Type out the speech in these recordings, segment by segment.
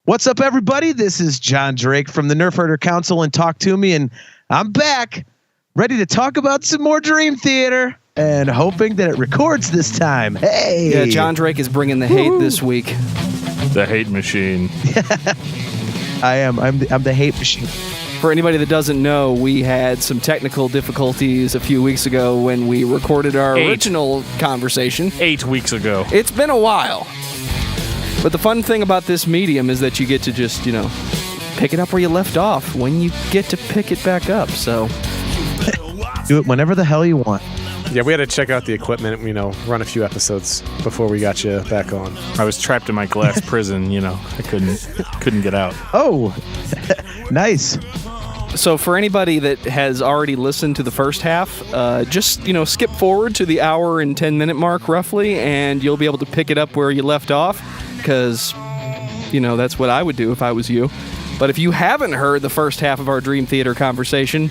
What's up, everybody? This is Jon Drake from the Nerf Herder Council and Talk Toomey, and I'm back, ready to talk about some more Dream Theater, and hoping that it records this time. Hey! Yeah, Jon Drake is bringing the hate this week. The hate machine. I am. I'm the hate machine. For anybody that doesn't know, we had some technical difficulties a few weeks ago when we recorded our original conversation. 8 weeks ago. It's been a while. But the fun thing about this medium is that you get to just, pick it up where you left off when you get to pick it back up. So do it whenever the hell you want. Yeah, we had to check out the equipment, run a few episodes before we got you back on. I was trapped in my glass prison, I couldn't get out. Oh, nice. So for anybody that has already listened to the first half, just, skip forward to the hour and 10-minute mark roughly, and you'll be able to pick it up where you left off, because, that's what I would do if I was you. But if you haven't heard the first half of our Dream Theater conversation,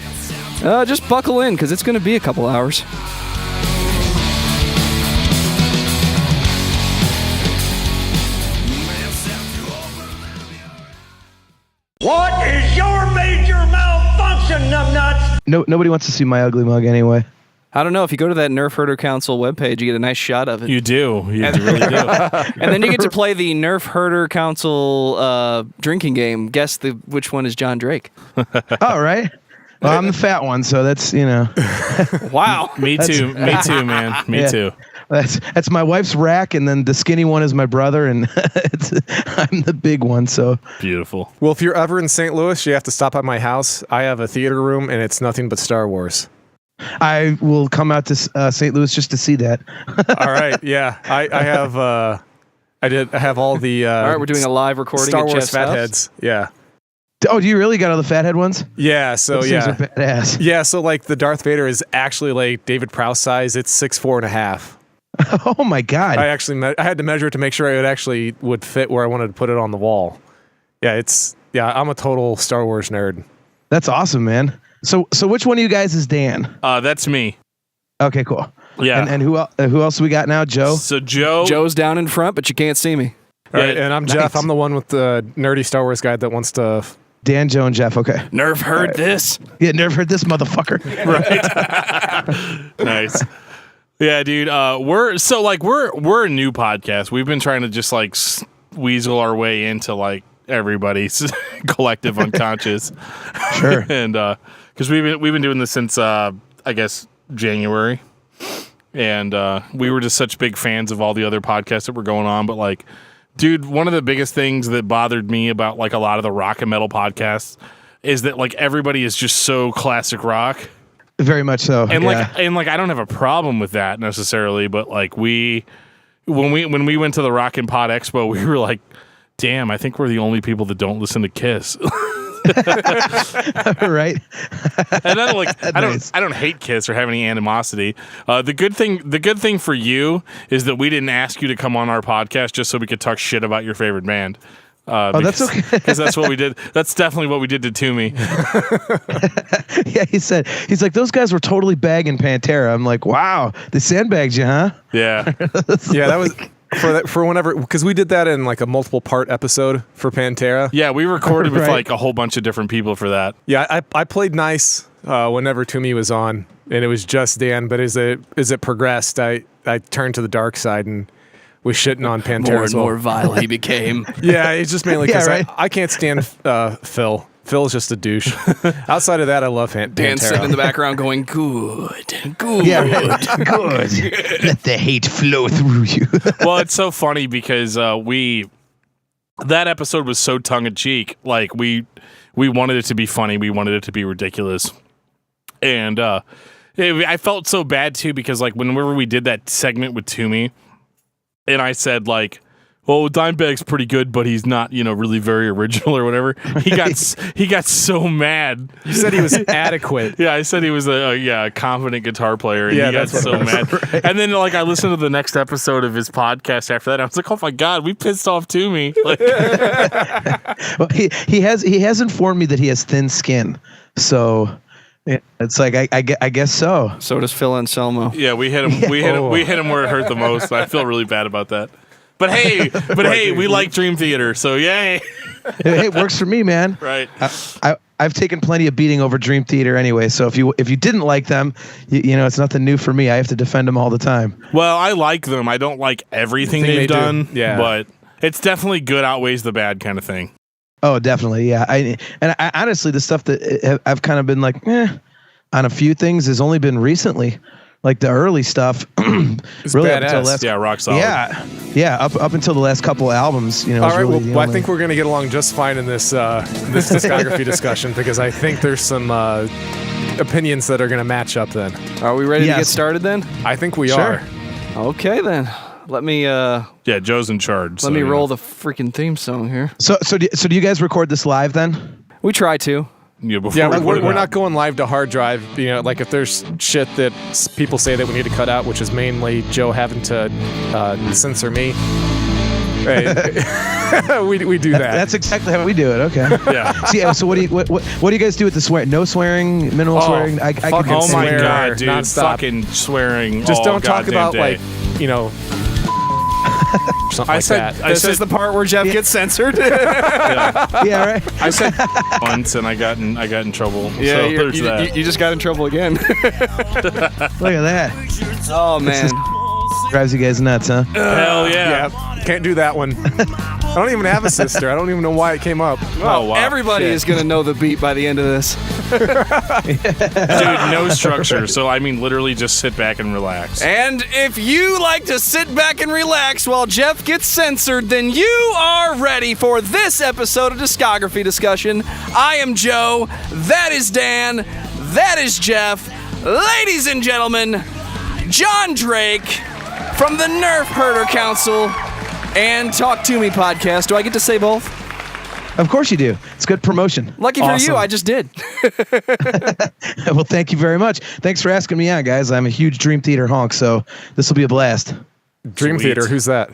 just buckle in, because it's going to be a couple hours. What is your major malfunction, numbnuts? Nobody wants to see my ugly mug anyway. I don't know. If you go to that Nerf Herder Council webpage, you get a nice shot of it. You do. You really do. And then you get to play the Nerf Herder Council drinking game. Guess which one is Jon Drake. All right. Well, I'm the fat one, so that's, Wow. Me too, man. Me too. That's my wife's rack, and then the skinny one is my brother, and I'm the big one, so. Beautiful. Well, if you're ever in St. Louis, you have to stop at my house. I have a theater room, and it's nothing but Star Wars. I will come out to St. Louis just to see that. All right, yeah. I have all the all right, we're doing a live recording Star at Wars Geoff's house. fatheads. Yeah. Oh, do you really got all the fathead ones? Yeah, so Those things are badass. Yeah, so like the Darth Vader is actually like David Prowse size. It's 6'4.5". Oh my God! I actually I had to measure it to make sure it would fit where I wanted to put it on the wall. Yeah, I'm a total Star Wars nerd. That's awesome, man. So which one of you guys is Dan? That's me. Okay, cool. Yeah. And who else we got now? Joe. So Joe's down in front, but you can't see me. All right, and I'm Geoff. I'm the one with the nerdy Star Wars guy that wants to. Dan, Joe, and Geoff. Okay. Nerf heard this. Yeah, Nerf heard this motherfucker. Right. Nice. Yeah, dude. We're a new podcast. We've been trying to just like weasel our way into like everybody's collective unconscious. Sure. And because we've been doing this since I guess January, and we were just such big fans of all the other podcasts that were going on. But like, dude, one of the biggest things that bothered me about like a lot of the rock and metal podcasts is that like everybody is just so classic rock. Very much so. And like I don't have a problem with that necessarily, but like when we went to the Rock and Pod Expo, we were like, damn, I think we're the only people that don't listen to Kiss. Right. And then like I don't hate Kiss or have any animosity. The good thing for you is that we didn't ask you to come on our podcast just so we could talk shit about your favorite band. That's okay. Because that's what we did. That's definitely what we did to Toomey. Yeah, he's like, those guys were totally bagging Pantera. I'm like, wow, they sandbagged you, huh? Yeah. Yeah, that was for whenever, because we did that in like a multiple part episode for Pantera. Yeah, we recorded with Right. like a whole bunch of different people for that. Yeah, I played nice whenever Toomey was on, and it was just Dan. But as it progressed, I turned to the dark side and was shitting on Pantera. More and more vile he became. Yeah, it's just mainly because right. I can't stand Phil. Phil's just a douche. Outside of that, I love Pantera. Dan sitting in the background going, good. Yeah, right. Good. Let the hate flow through you. Well, it's so funny because that episode was so tongue in cheek. Like we wanted it to be funny. We wanted it to be ridiculous. And I felt so bad too because like whenever we did that segment with Toomey, and I said like, well, Dimebag's pretty good, but he's not, really very original or whatever. He got so mad. You said he was adequate. Yeah, I said he was a confident guitar player, and Yeah, he got that's so what mad. right. And then like I listened to the next episode of his podcast after that. I was like, oh my God, we pissed off Toomey. Like, Well, he has informed me that he has thin skin, so yeah, it's like I guess so. So does Phil Anselmo. yeah, we hit him. We hit him where it hurt the most. I feel really bad about that. But hey, we like Dream Theater, so yay. Hey, it works for me, man. Right. I've taken plenty of beating over Dream Theater anyway. So if you didn't like them, you know it's nothing new for me. I have to defend them all the time. Well, I like them. I don't like everything they've done. Yeah. But it's definitely good outweighs the bad kind of thing. Oh, definitely, yeah. I honestly, the stuff that I've kind of been like, on a few things has only been recently. Like the early stuff, really up until badass. Rock solid. Yeah, up until the last couple of albums, you know. All right, really well, I think we're going to get along just fine in this this discography discussion because I think there's some opinions that are going to match up. Then, Are we ready to get started then? I think we Sure. are. Okay then. Let me Joe's in charge. let me roll the freaking theme song here. So do you guys record this live then? We try to. Yeah, We're not going live to hard drive. You know, like if there's shit that people say that we need to cut out, which is mainly Joe having to censor me. Right. we do that. That's exactly how we do it. Okay. Yeah. So what do you guys do with the swear? No swearing, minimal swearing. I fucking can Oh my swear god, dude! nonstop. Fucking swearing. Just all don't talk goddamn about day. like, you know, something like that. This is the part where Geoff gets censored. Yeah, right. I said once, and I got in trouble. Yeah, so there's that. you just got in trouble again. Look at that. Oh man. Drives you guys nuts, huh? Hell yeah! Can't do that one. I don't even have a sister. I don't even know why it came up. Oh wow! Everybody is gonna know the beat by the end of this. Dude, no structure. So I mean, literally, just sit back and relax. And if you like to sit back and relax while Geoff gets censored, then you are ready for this episode of Discography Discussion. I am Joe. That is Dan. That is Geoff. Ladies and gentlemen, Jon Drake from the Nerf Herder Council and Talk To Me podcast. Do I get to say both? Of course you do. It's good promotion. Lucky for you, I just did. Well, thank you very much. Thanks for asking me on, guys. I'm a huge Dream Theater honk, so this will be a blast. Dream Sweet. Theater, who's that?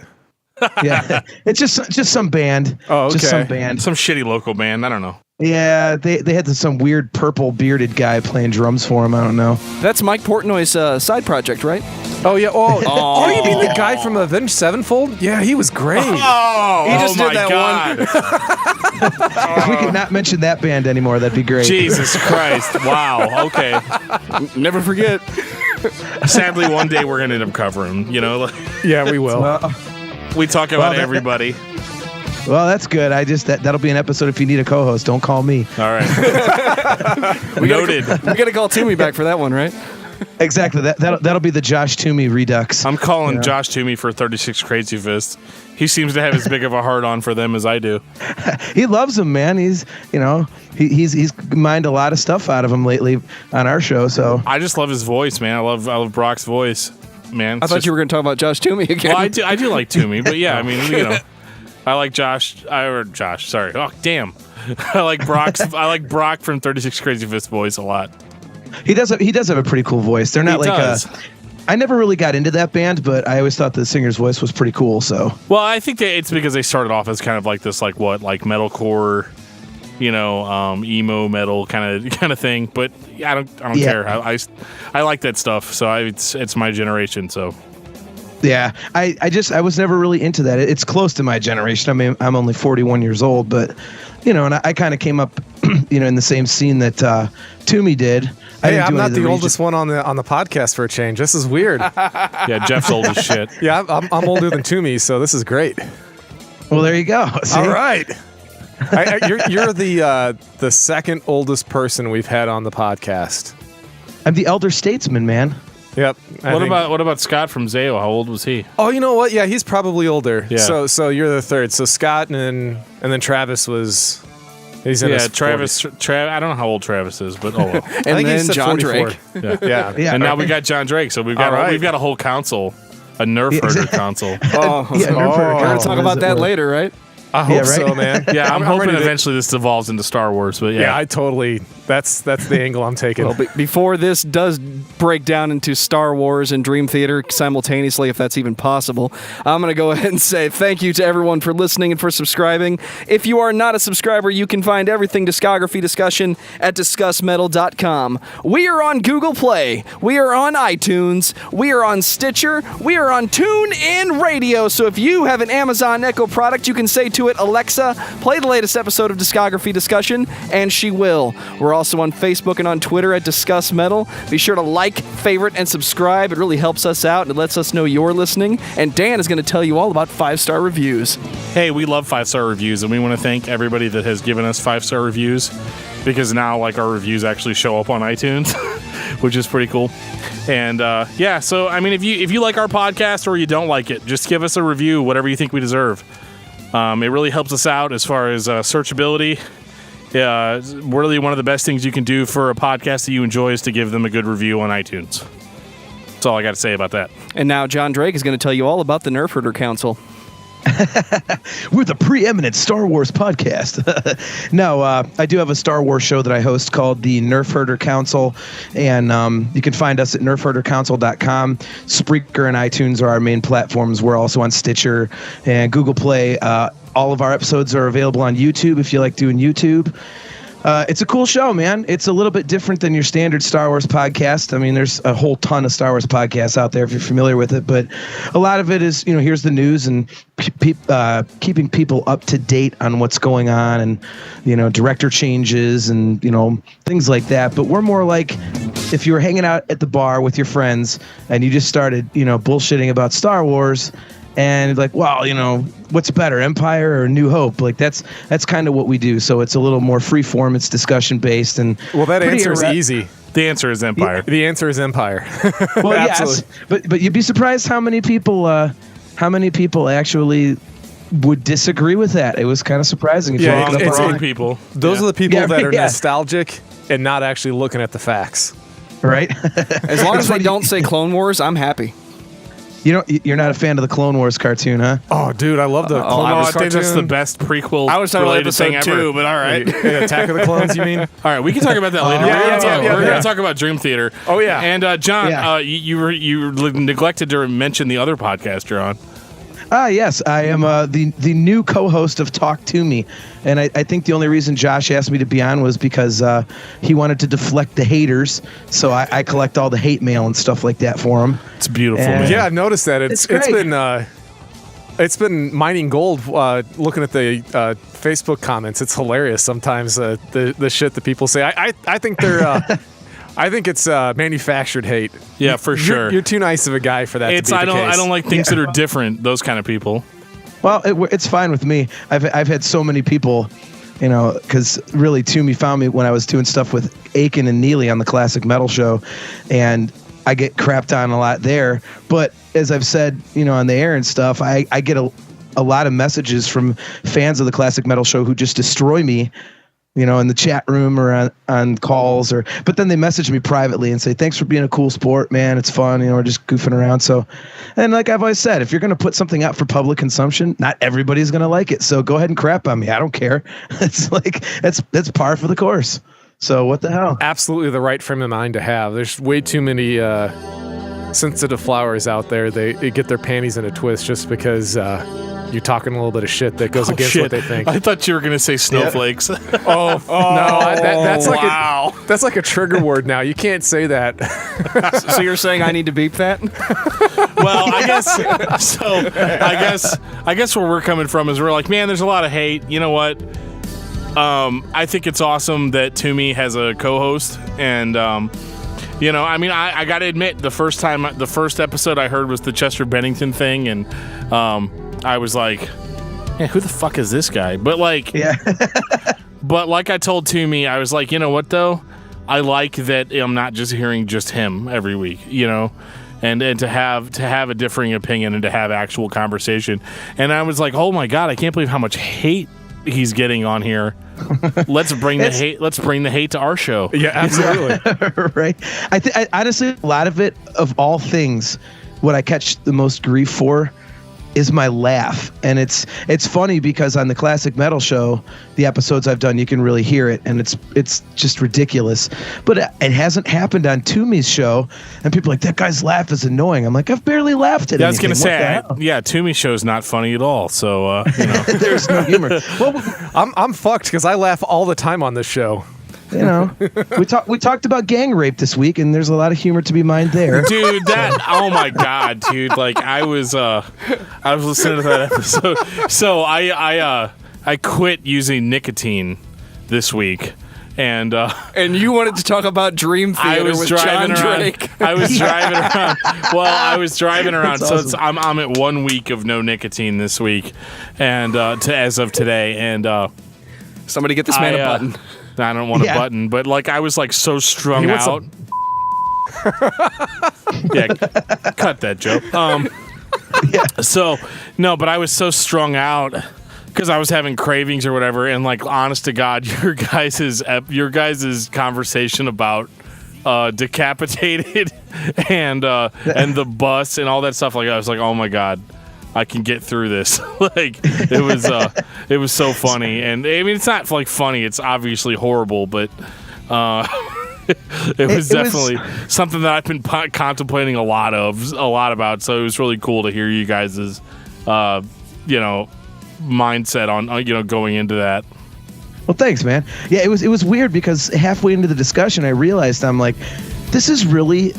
Yeah, it's just some band. Oh, okay. Just some band. Some shitty local band. I don't know. Yeah, they had some weird purple bearded guy playing drums for him. I don't know. That's Mike Portnoy's side project, right? Oh, yeah. Oh, you mean the guy from Avenged Sevenfold? Yeah, he was great. Oh, He just did my that god! If we could not mention that band anymore, that'd be great. Jesus Christ! Wow. Okay. Never forget. Sadly, one day we're gonna end up covering. You know, Yeah, we will. we talk about everybody. Well, that's good. That'll be an episode. If you need a co-host, don't call me. All right. Noted. We gotta call Toomey back for that one, right? Exactly. That'll be the Josh Toomey redux. I'm calling Josh Toomey for 36 Crazy Fist. He seems to have as big of a heart on for them as I do. He loves them, man. He's mined a lot of stuff out of him lately on our show. So I just love his voice, man. I love Brock's voice, man. I thought you were gonna talk about Josh Toomey again. Well, I do like Toomey, but yeah, I mean, you know, I like Josh. Sorry. Oh, damn. I like Brock from 36 Crazy Fist voice a lot. he does have a pretty cool voice. They're not He like does. I never really got into that band, but I always thought the singer's voice was pretty cool. So Well, I think that it's because they started off as kind of like this, like metalcore, you know, emo metal kind of thing. But I don't care. I like that stuff. So it's my generation. So yeah, I was never really into that. It's close to my generation. I mean, I'm only 41 years old, but you know, and I kind of came up, you know, in the same scene that Toomey did. Hey, I'm not the oldest one on the podcast for a change. This is weird. yeah, Jeff's old as shit. Yeah, I'm older than Toomey, so this is great. Well, there you go. See? All right. You're the second oldest person we've had on the podcast. I'm the elder statesman, man. Yep. What about Scott from Zayo? How old was he? Oh, you know what? Yeah, he's probably older. Yeah. So you're the third. So Scott and then Travis was. He's in his Travis. I don't know how old Travis is, but oh well. And I think he then said Jon 44. Drake. Yeah. Yeah. And now we got Jon Drake, so we've got a whole council, a Nerf herder council. Oh, Yeah, we're Nerf Herder gonna Council, talk as about it that were. later, right? I hope so, man. Yeah, I'm ready hoping to- eventually this evolves into Star Wars. But yeah, Yeah, I totally. That's the angle I'm taking. Well, before this does break down into Star Wars and Dream Theater simultaneously, if that's even possible, I'm going to go ahead and say thank you to everyone for listening and for subscribing. If you are not a subscriber, you can find everything Discography Discussion at discussmetal.com. We are on Google Play. We are on iTunes. We are on Stitcher. We are on TuneIn Radio. So if you have an Amazon Echo product, you can say to it, Alexa, play the latest episode of Discography Discussion, and she will. We're also on Facebook and on Twitter at Discuss Metal. Be sure to like, favorite, and subscribe. It really helps us out and it lets us know you're listening. And Dan is going to tell you all about 5-star reviews. hey, we love 5-star reviews, and we want to thank everybody that has given us 5-star reviews, because now like our reviews actually show up on iTunes, which is pretty cool. And yeah, so I mean, if you like our podcast or you don't like it, just give us a review, whatever you think we deserve. It really helps us out as far as searchability. Really, one of the best things you can do for a podcast that you enjoy is to give them a good review on iTunes. That's all I got to say about that. And now Jon Drake is going to tell you all about the Nerf Herder Council. We're the preeminent Star Wars podcast. No, I do have a Star Wars show that I host called the Nerf Herder Council, and you can find us at nerfherdercouncil.com. Spreaker and iTunes are our main platforms. We're also on Stitcher and Google Play. All of our episodes are available on YouTube if you like doing YouTube. It's a cool show, man. It's a little bit different than your standard Star Wars podcast. I mean, there's a whole ton of Star Wars podcasts out there if you're familiar with it, but a lot of it is, here's the news and keeping people up to date on what's going on and, director changes and, things like that. But we're more like if you were hanging out at the bar with your friends and you just started, bullshitting about Star Wars. And like, wow, what's better, Empire or New Hope? Like that's kind of what we do. So it's a little more free form. It's discussion based and that answer is easy. The answer is Empire. The answer is Empire. Well, Absolutely. yes, but you'd be surprised how many people actually would disagree with that. It was kind of surprising. If Yeah, you look it up Wrong online. people. Those are the people Yeah, that are yeah. nostalgic and not actually looking at the facts. Right? As long as they don't say Clone Wars, I'm happy. You're not a fan of the Clone Wars cartoon, huh? Oh, dude, I love the Clone I Wars think that's the cartoon. best prequel. I was talking about related thing episode ever. 2, but all right. Attack of the Clones, you mean? All right, we can talk about that later. We're going to talk about Dream Theater. Oh, yeah. And John, Yeah. you neglected to mention the other podcast you're on. Yes, I am the new co-host of Talk Toomey, and I think the only reason Josh asked me to be on was because he wanted to deflect the haters, so I collect all the hate mail and stuff like that for him. It's beautiful, And- man. Yeah, I've noticed that. It's great. been mining gold looking at the Facebook comments. It's hilarious sometimes the shit that people say. I think they're I think it's manufactured hate. Yeah, for sure. You're too nice of a guy for that. It's to be the case. I don't like things that are different. Those kind of people. Well, it's fine with me. I've had so many people, because really Toomey found me when I was doing stuff with Aiken and Neely on the Classic Metal Show, and I get crapped on a lot there. But as I've said, on the air and stuff, I get a lot of messages from fans of the Classic Metal Show who just destroy me, in the chat room or on calls, but then they message me privately and say, thanks for being a cool sport, man. It's fun, we're just goofing around. So, and like I've always said, if you're going to put something out for public consumption, not everybody's going to like it. So go ahead and crap on me. I don't care. It's like, that's par for the course. So what the hell? Absolutely the right frame of mind to have. There's way too many sensitive flowers out there. They get their panties in a twist just because you're talking a little bit of shit that goes against what they think. I thought you were going to say snowflakes. No, that's like a trigger word now. You can't say that. So you're saying I need to beep that? Well, I guess where we're coming from is we're like, man, there's a lot of hate. You know what? I think it's awesome that Toomey has a co-host, and I got to admit, the first episode I heard was the Chester Bennington thing, and I was like, yeah, who the fuck is this guy? But like, Yeah. but like I told Toomey, I was like, you know what though? I like that I'm not just hearing just him every week, and to have a differing opinion and to have actual conversation. And I was like, oh my God, I can't believe how much hate he's getting on here. Let's bring the hate. Let's bring the hate to our show. Yeah, absolutely. Right. I honestly, a lot of it, of all things, what I catch the most grief for is my laugh. And it's funny because on the Classic Metal Show, the episodes I've done, you can really hear it, and it's just ridiculous. But it hasn't happened on Toomey's show, and people are like, that guy's laugh is annoying. I'm like, I've barely laughed at anything. I was going to say, Toomey's show's not funny at all, so, There's no humor. Well, I'm fucked because I laugh all the time on this show. We talked about gang rape this week, and there's a lot of humor to be mined there. Dude, oh my God, dude. Like, I was listening to that episode. So I quit using nicotine this week. And you wanted to talk about Dream Theater with Jon Drake. I was driving around. Well, I was driving around. That's so awesome. I'm at 1 week of no nicotine this week, and as of today. And somebody get this man a button. I don't want a button, but like I was like so strung out. Yeah, cut that joke. So no, but I was so strung out because I was having cravings or whatever, and like honest to God, your guys' conversation about Decapitated and the bus and all that stuff, like I was like, oh my God, I can get through this. Like it was so funny, and I mean it's not like funny, it's obviously horrible, but it was definitely something that I've been contemplating a lot about. So it was really cool to hear you guys' mindset on going into that. Well, thanks, man. Yeah, it was weird because halfway into the discussion, I realized I'm like, this is really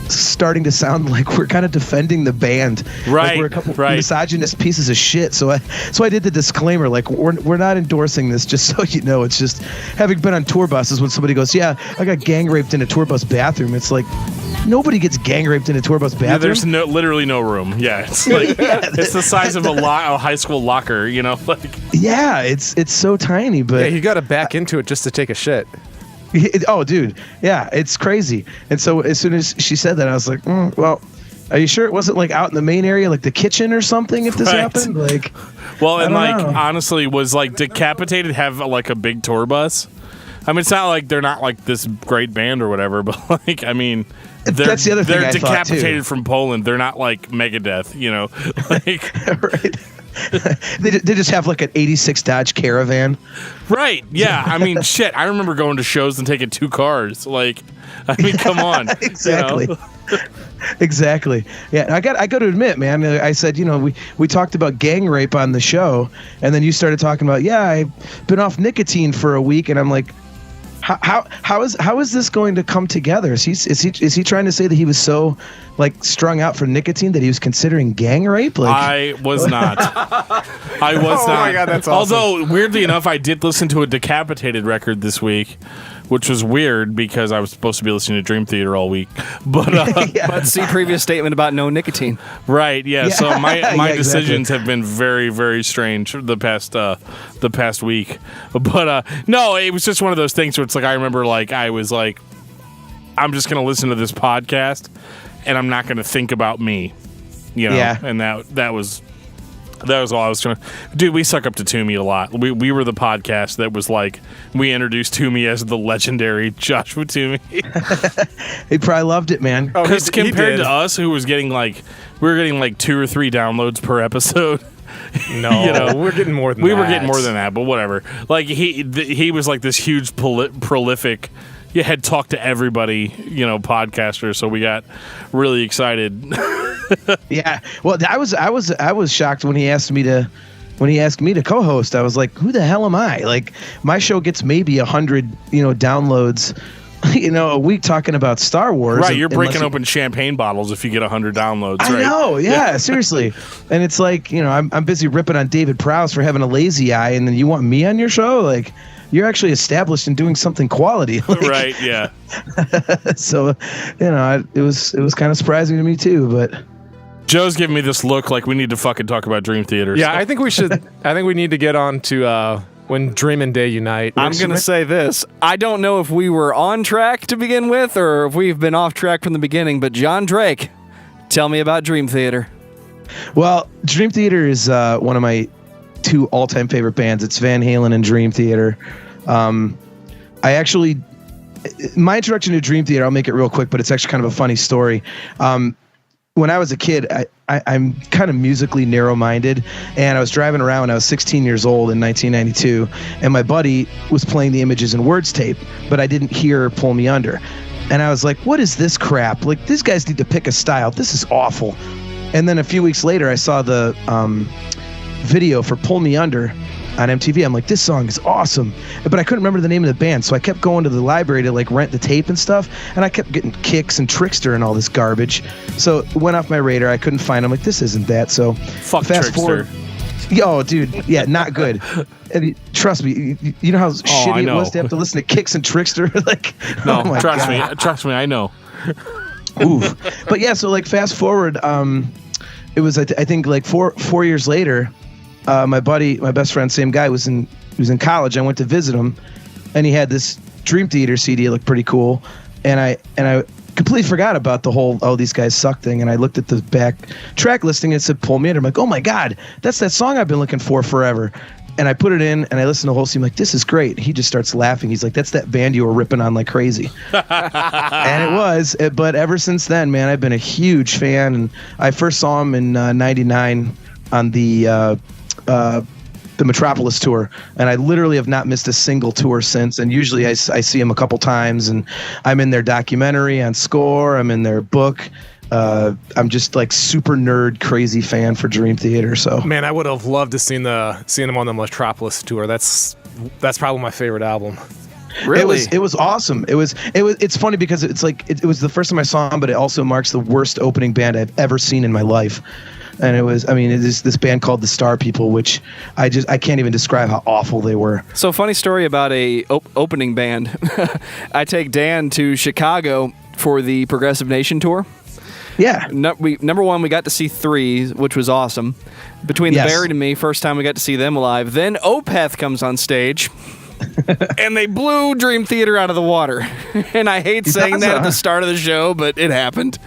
starting to sound like we're kind of defending the band. Right, like we're a couple right. misogynist pieces of shit. So I did the disclaimer, like we're not endorsing this, just so you know. It's just having been on tour buses when somebody goes, yeah, I got gang raped in a tour bus bathroom. It's like nobody gets gang raped in a tour bus bathroom. Yeah, there's literally no room. Yeah, it's like it's the size of a high school locker. Like yeah, it's so tiny, but you got to back into it just to take a shit. Oh, dude. Yeah, it's crazy. And so as soon as she said that, I was like, well, are you sure it wasn't like out in the main area, like the kitchen or something, if this happened? Like, well, and like, know. honestly, was like Decapitated have like a big tour bus? I mean, it's not like they're not like this great band or whatever, but like, I mean, that's the other thing they're I Decapitated thought, from Poland. They're not like Megadeth, like. Right. They just have like an 86 Dodge Caravan. Right. Yeah. I mean, shit. I remember going to shows and taking 2 cars. Like, I mean, come on. Exactly. Exactly. Yeah. I got to admit, man, I said, we talked about gang rape on the show, and then you started talking about, I've been off nicotine for a week, and I'm like, how is this going to come together? Is he trying to say that he was so like strung out for nicotine that he was considering gang rape? Like, I was not. I was not. Oh my God, that's awesome. Although weirdly enough, I did listen to a Decapitated record this week, which was weird because I was supposed to be listening to Dream Theater all week. But but see previous statement about no nicotine. Right. Yeah. So my decisions exactly. have been very, very strange the past week. But no, it was just one of those things where it's like I remember like I was like, I'm just gonna listen to this podcast and I'm not gonna think about me. Yeah. And that was all I was trying to... Dude, we suck up to Toomey a lot. We were the podcast that was like... We introduced Toomey as the legendary Joshua Toomey. He probably loved it, man. Because compared to us, who was getting like... We were getting like 2 or 3 downloads per episode. No, we're getting more than that. We were getting more than that, but whatever. Like, he was like this huge prolific... You had talked to everybody, podcaster, so we got really excited. Yeah. Well, I was shocked when he asked me to co-host. I was like, who the hell am I? Like, my show gets maybe 100, downloads, a week talking about Star Wars. Right. You're breaking open champagne bottles if you get 100 downloads. I know. Yeah. Seriously. And it's like, I'm busy ripping on David Prowse for having a lazy eye, and then you want me on your show? Like, you're actually established and doing something quality. Like, right. Yeah. So, it was kind of surprising to me too, but. Joe's giving me this look like we need to fucking talk about Dream Theater. Yeah, I think we should. I think we need to get on to when Dream and Day unite. I'm going to say this. I don't know if we were on track to begin with or if we've been off track from the beginning, but Jon Drake, tell me about Dream Theater. Well, Dream Theater is one of my 2 all-time favorite bands. It's Van Halen and Dream Theater. My introduction to Dream Theater, I'll make it real quick, but it's actually kind of a funny story. when I was a kid, I'm kind of musically narrow-minded, and I was driving around when I was 16 years old in 1992, and my buddy was playing the Images and Words tape, but I didn't hear Pull Me Under. And I was like, what is this crap? Like, these guys need to pick a style. This is awful. And then a few weeks later, I saw the video for Pull Me Under on MTV. I'm like, this song is awesome. But I couldn't remember the name of the band, so I kept going to the library to like rent the tape and stuff, and I kept getting Kicks and Trickster and all this garbage. So it went off my radar. I couldn't find them. Like, this isn't that. So Fuck fast Trickster. forward. Yo, dude, yeah, not good. And trust me, you know how shitty it was to have to listen to Kicks and Trickster? Like, No, oh my trust God. trust me, I know. Oof. But yeah, so like fast forward, it was I think like four years later, my best friend, same guy, was in college. I went to visit him, and he had this Dream Theater CD. It looked pretty cool, and I completely forgot about the whole these guys suck thing. And I looked at the back track listing and it said Pull Me Under. I'm like, oh my God, that's that song I've been looking for forever. And I put it in and I listened to the whole scene. I'm like, this is great. He just starts laughing. He's like, that's that band you were ripping on like crazy. And it was. But ever since then, man, I've been a huge fan. And I first saw him in '99 on the Metropolis tour, and I literally have not missed a single tour since. And usually I see him a couple times, and I'm in their documentary on Score. I'm in their book. I'm just like super nerd crazy fan for Dream Theater. So Man, I would have loved to seen them on the Metropolis tour. That's probably my favorite album. Really? It was awesome. It's funny because it's like it was the first time I saw him, but it also marks the worst opening band I've ever seen in my life. And it is this band called the Star People, which I can't even describe how awful they were. So funny story about a opening band. I take Dan to Chicago for the Progressive Nation tour. Yeah. Number one, we got to see Three, which was awesome. Between the Yes. Buried and Me, first time we got to see them live. Then Opeth comes on stage, and they blew Dream Theater out of the water. And I hate saying that at the start of the show, but it happened.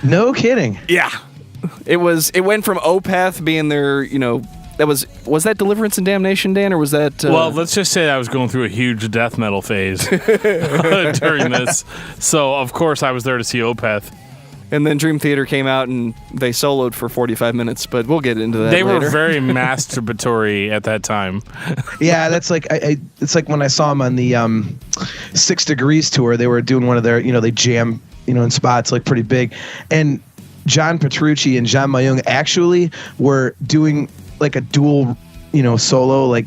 No kidding. Yeah. It went from Opeth being their, that was that Deliverance and Damnation, Dan, or was that... Well, let's just say I was going through a huge death metal phase during this. So, of course, I was there to see Opeth. And then Dream Theater came out and they soloed for 45 minutes, but we'll get into that They later. were very masturbatory at that time. Yeah, that's like it's like when I saw them on the 6 Degrees tour. They were doing one of their, they jam, in spots like pretty big, and John Petrucci and John Mayung actually were doing like a dual, solo, like,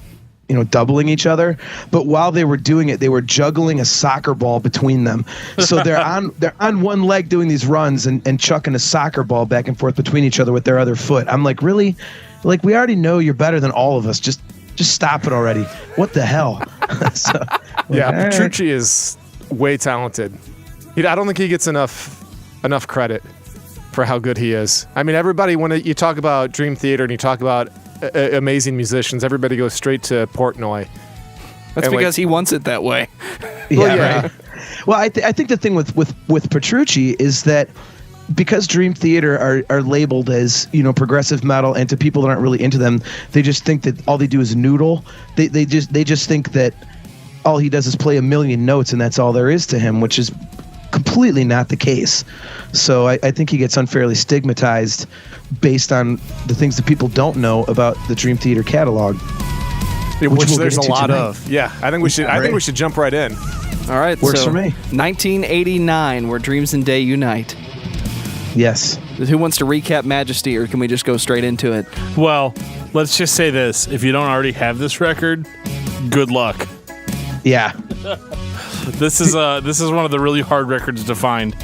doubling each other. But while they were doing it, they were juggling a soccer ball between them. So they're on one leg doing these runs and chucking a soccer ball back and forth between each other with their other foot. I'm like, really? Like, we already know you're better than all of us. Just stop it already. What the hell? So, Yeah, all right. Petrucci is way talented. I don't think he gets enough credit for how good he is. I mean, everybody, when you talk about Dream Theater and you talk about amazing musicians, everybody goes straight to Portnoy. That's because he wants it that way. Yeah, Well, yeah. right. Well, I think the thing with Petrucci is that because Dream Theater are labeled as, progressive metal, and to people that aren't really into them, they just think that all they do is noodle. They just think that all he does is play a million notes and that's all there is to him, which is completely not the case. So I think he gets unfairly stigmatized based on the things that people don't know about the Dream Theater catalog, Which we'll there's get a into lot tonight. of. Yeah, I think we should. I think we should jump right in. All right. Works so for me. 1989, where Dreams and Day unite. Yes. Who wants to recap Majesty, or can we just go straight into it? Well, let's just say this. If you don't already have this record, good luck. Yeah. This is one of the really hard records to find.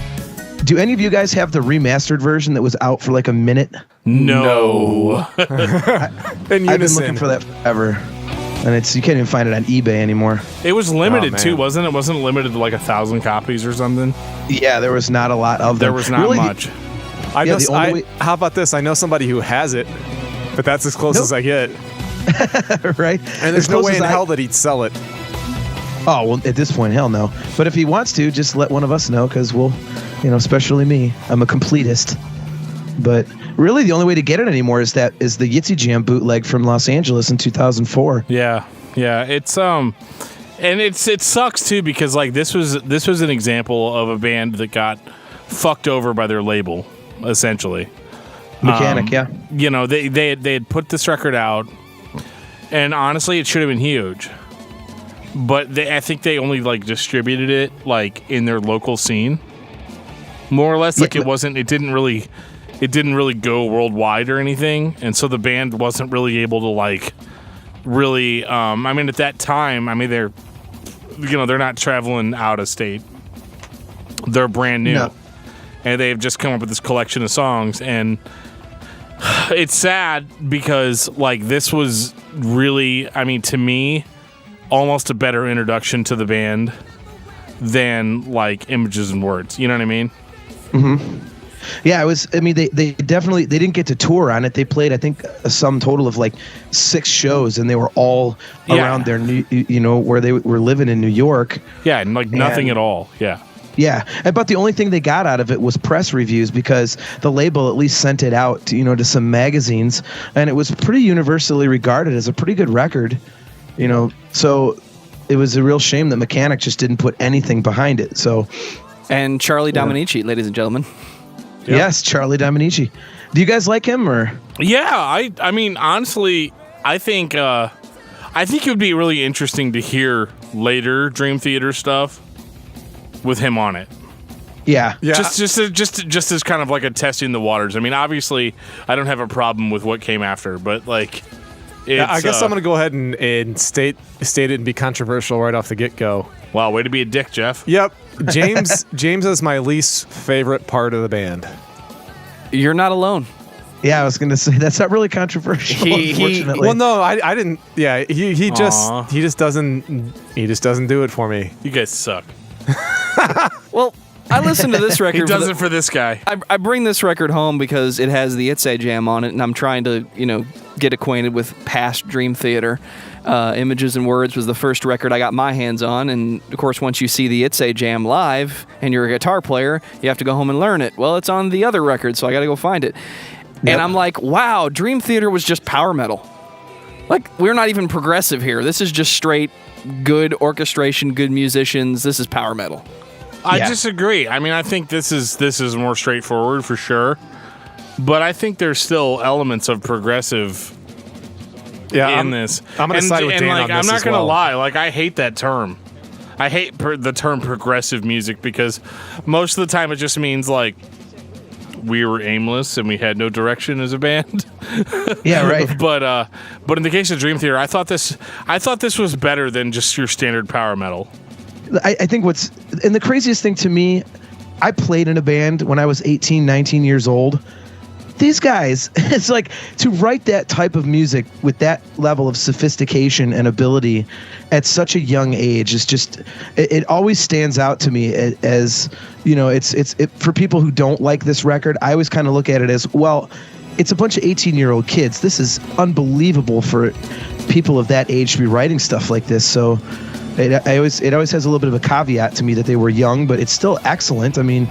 Do any of you guys have the remastered version that was out for like a minute? No. In I've been unison. looking for that forever. And you can't even find it on eBay anymore. It was limited Oh, too, man. wasn't it? Wasn't it limited to like 1,000 copies or something? Yeah, there was not a lot of them. There was not Really, much. I Yeah, know, the only way- how about this? I know somebody who has it, but that's as close Nope. as I get. right? And there's As no close way as in I- hell that he'd sell it. Oh, well, at this point, hell no. But if he wants to, just let one of us know, because we'll, especially me, I'm a completist. But really, the only way to get it anymore is the Ytse Jam bootleg from Los Angeles in 2004. Yeah. It's and it sucks too because like this was an example of a band that got fucked over by their label. essentially. Mechanic, yeah. You know, they had put this record out, and honestly, it should have been huge. But I think they only like distributed it like in their local scene, more or less. Like it didn't really go worldwide or anything, and so the band wasn't really able to like really. I mean, at that time, I mean they're not traveling out of state. They're brand new, and they've just come up with this collection of songs, and it's sad because like this was really, I mean, to me, almost a better introduction to the band than like Images and Words. You know what I mean? Mm-hmm. Yeah, it was. I mean, they definitely didn't get to tour on it. They played, I think, a sum total of like 6 shows, and they were all around their where they were living in New York. Yeah, and like nothing at all. Yeah. Yeah, but the only thing they got out of it was press reviews because the label at least sent it out to some magazines, and it was pretty universally regarded as a pretty good record. So it was a real shame that Mechanic just didn't put anything behind it. So, and Charlie Dominici, ladies and gentlemen. Yep. Yes, Charlie Dominici. Do you guys like him or? Yeah, I mean honestly, I think it would be really interesting to hear later Dream Theater stuff with him on it. Yeah. Just as kind of like a testing the waters. I mean, obviously, I don't have a problem with what came after, but like, I guess I'm gonna go ahead and state it and be controversial right off the get go. Wow, way to be a dick, Geoff. Yep, James is my least favorite part of the band. You're not alone. Yeah, I was gonna say that's not really controversial. Unfortunately. Well, no, I didn't. Yeah, he just doesn't do it for me. You guys suck. Well, I listened to this record. He does it for this guy. I bring this record home because it has the Ytse Jam on it, and I'm trying to, get acquainted with past Dream Theater. Images and Words was the first record I got my hands on, and of course, once you see the Ytse Jam live and you're a guitar player, you have to go home and learn it. Well, it's on the other record, so I got to go find it. Yep. And I'm like, wow, Dream Theater was just power metal. Like, we're not even progressive here. This is just straight good orchestration, good musicians. This is power metal. I disagree. I mean, I think this is more straightforward for sure, but I think there's still elements of progressive in this. I'm going to side with Dan on this I'm not as going to well. lie. Like, I hate that term. I hate the term progressive music because most of the time it just means like we were aimless and we had no direction as a band. Yeah, right. But in the case of Dream Theater, I thought this was better than just your standard power metal. I think and the craziest thing to me, I played in a band when I was 18, 19 years old. These guys, it's like to write that type of music with that level of sophistication and ability at such a young age is just, it always stands out to me as, it's for people who don't like this record. I always kind of look at it as, well, it's a bunch of 18-year-old kids. This is unbelievable for people of that age to be writing stuff like this. So it always has a little bit of a caveat to me that they were young, but it's still excellent. I mean,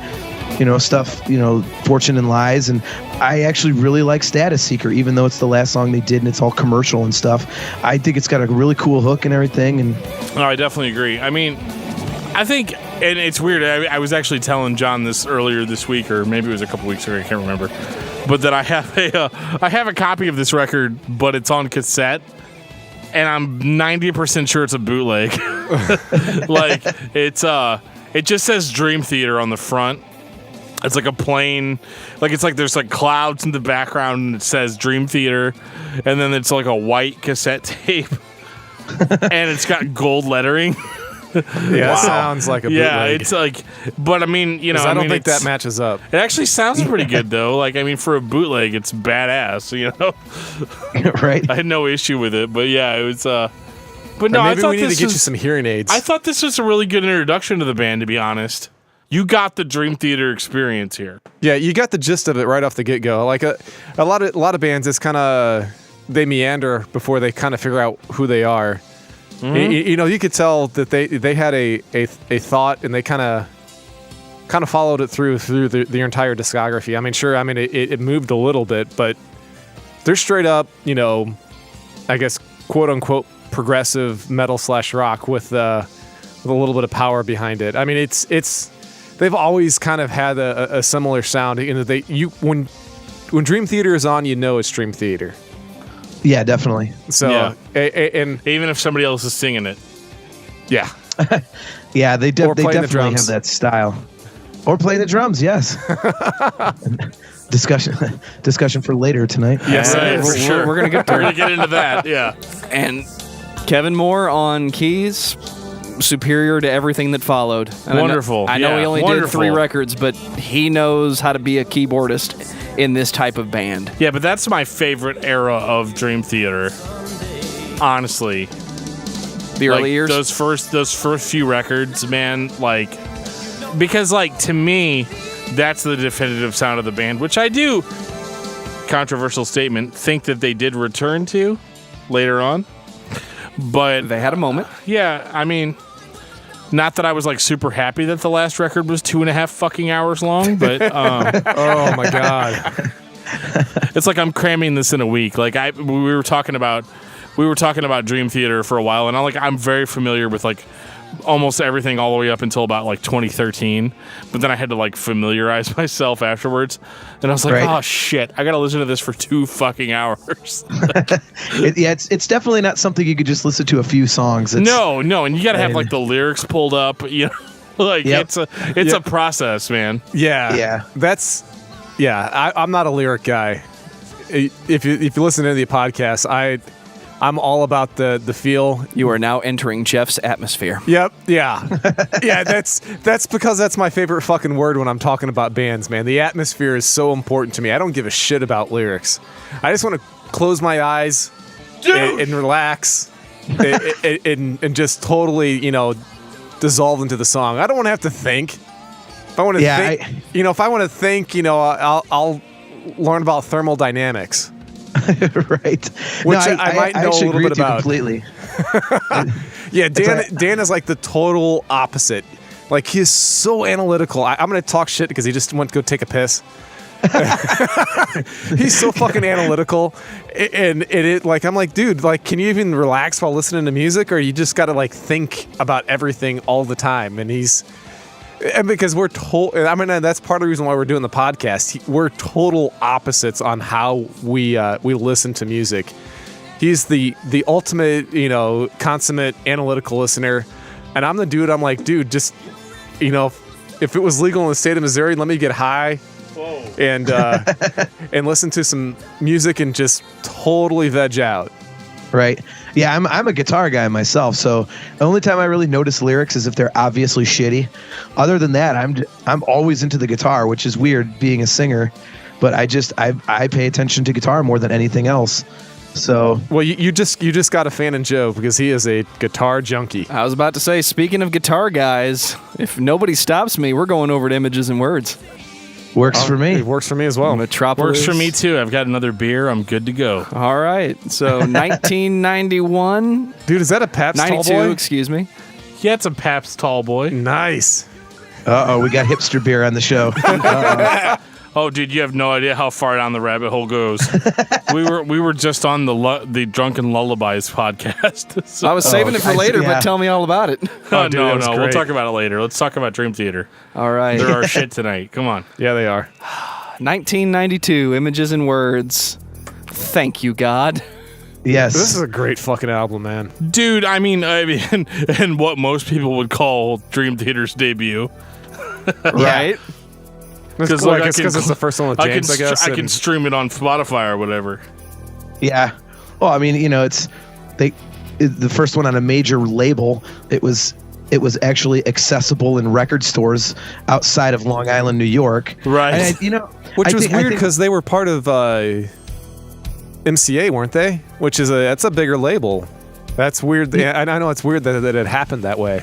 Fortune and Lies, and I actually really like Status Seeker, even though it's the last song they did and it's all commercial and stuff. I think it's got a really cool hook and everything. And I definitely agree. I mean, I think, and it's weird, I was actually telling John this earlier this week, or maybe it was a couple weeks ago, I can't remember, but that I have a copy of this record, but it's on cassette. And I'm 90% sure it's a bootleg. Like, it just says Dream Theater on the front. It's like a plain, like it's like there's like clouds in the background and it says Dream Theater, and then it's like a white cassette tape, and it's got gold lettering. Yeah, wow. Sounds like a bootleg. Yeah, it's like, but I mean, I don't think that matches up. It actually sounds pretty good though. Like, I mean, for a bootleg, it's badass. Right? I had no issue with it, but yeah, it was. But no, maybe I thought we need to get you some hearing aids. I thought this was a really good introduction to the band, to be honest. You got the Dream Theater experience here. Yeah, you got the gist of it right off the get-go. Like a lot of bands, it's kind of they meander before they kind of figure out who they are. Mm-hmm. You could tell that they had a thought and they kind of followed it through their entire discography. I mean, sure, I mean it moved a little bit, but they're straight up, I guess quote unquote progressive metal / rock with a little bit of power behind it. I mean, it's they've always kind of had a similar sound. When Dream Theater is on, you know it's Dream Theater. Yeah, definitely. So Yeah. And Even if somebody else is singing it. yeah. Yeah, they playing the definitely drums. have that style. Or playing the drums, yes. Discussion for later tonight. Yes, Right, it is. for sure. We're gonna get We're gonna get into that. Yeah. And Kevin Moore on keys, superior to everything that followed. And Wonderful. I know Yeah, he only did wonderful. 3 records, but he knows how to be a keyboardist in this type of band. Yeah, but that's my favorite era of Dream Theater. Honestly, The like, early years. those first few records, man. Like, because like to me, that's the definitive sound of the band, which I do. Controversial statement. Think that they did return to later on, but They had a moment. yeah, I mean, not that I was like super happy that the last record was 2.5 fucking hours long, but Oh my God. it's like I'm cramming this in a week. Like we were talking about Dream Theater for a while, and I'm very familiar with like almost everything all the way up until about like 2013. But then I had to like familiarize myself afterwards, and I was like, Right. oh shit, I gotta listen to this for 2 fucking hours. It's definitely not something you could just listen to a few songs. It's, No, and you gotta have like the lyrics pulled up, you know. Like Yep. it's a process, man. Yeah. Yeah. I'm not a lyric guy. If you listen to the podcast, I'm all about the feel. You are now entering Geoff's atmosphere. Yep. Yeah. Yeah. That's because that's my favorite fucking word when I'm talking about bands, man. The atmosphere is so important to me. I don't give a shit about lyrics. I just want to close my eyes and relax and just totally, dissolve into the song. I don't want to have to think. If I want to think, if I want to think, I'll learn about thermodynamics. Right. Which I might know a actually little agree bit with you about. completely. Yeah, Dan is like the total opposite. Like, he's so analytical. I'm going to talk shit because he just went to go take a piss. He's so fucking analytical. And I'm like, dude, like, can you even relax while listening to music? Or you just got to, like, think about everything all the time? And because that's part of the reason why we're doing the podcast. We're total opposites on how we listen to music. He's the ultimate, consummate analytical listener, and I'm the dude. I'm like, dude, just, if it was legal in the state of Missouri, let me get high, and listen to some music and just totally veg out. Right. Yeah, I'm a guitar guy myself, so the only time I really notice lyrics is if they're obviously shitty. Other than that, I'm always into the guitar, which is weird being a singer, but I pay attention to guitar more than anything else. So well, you just got a fan in Joe because he is a guitar junkie. I was about to say, speaking of guitar guys, if nobody stops me, we're going over to Images and Words. works for me. It works for me as well. Metropolis. Works for me too. I've got another beer. I'm good to go. All right. So 1991. Dude, is that a Pabst 92, Tall Boy? excuse me. Yeah, it's a Pabst Tall Boy. Nice. We got hipster beer on the show. Oh, dude, you have no idea how far down the rabbit hole goes. we were just on the Drunken Lullabies podcast. So. I was saving it for later, yeah. but tell me all about it. Oh, dude, no, that was we'll great. talk about it later. Let's talk about Dream Theater. All right. They're our shit tonight. Come on. Yeah, they are. 1992, Images and Words. Thank you, God. Yes. This is a great fucking album, man. Dude, I mean, and what most people would call Dream Theater's debut. Right? Because Well, I guess it's the first one with James, I guess. I can stream it on Spotify or whatever. Yeah. Well, I mean, it's the first one on a major label. It was actually accessible in record stores outside of Long Island, New York. Right. And Which I was think- I weird think- because they were part of MCA, weren't they? Which is that's a bigger label. That's weird. Yeah, I know it's weird that it happened that way.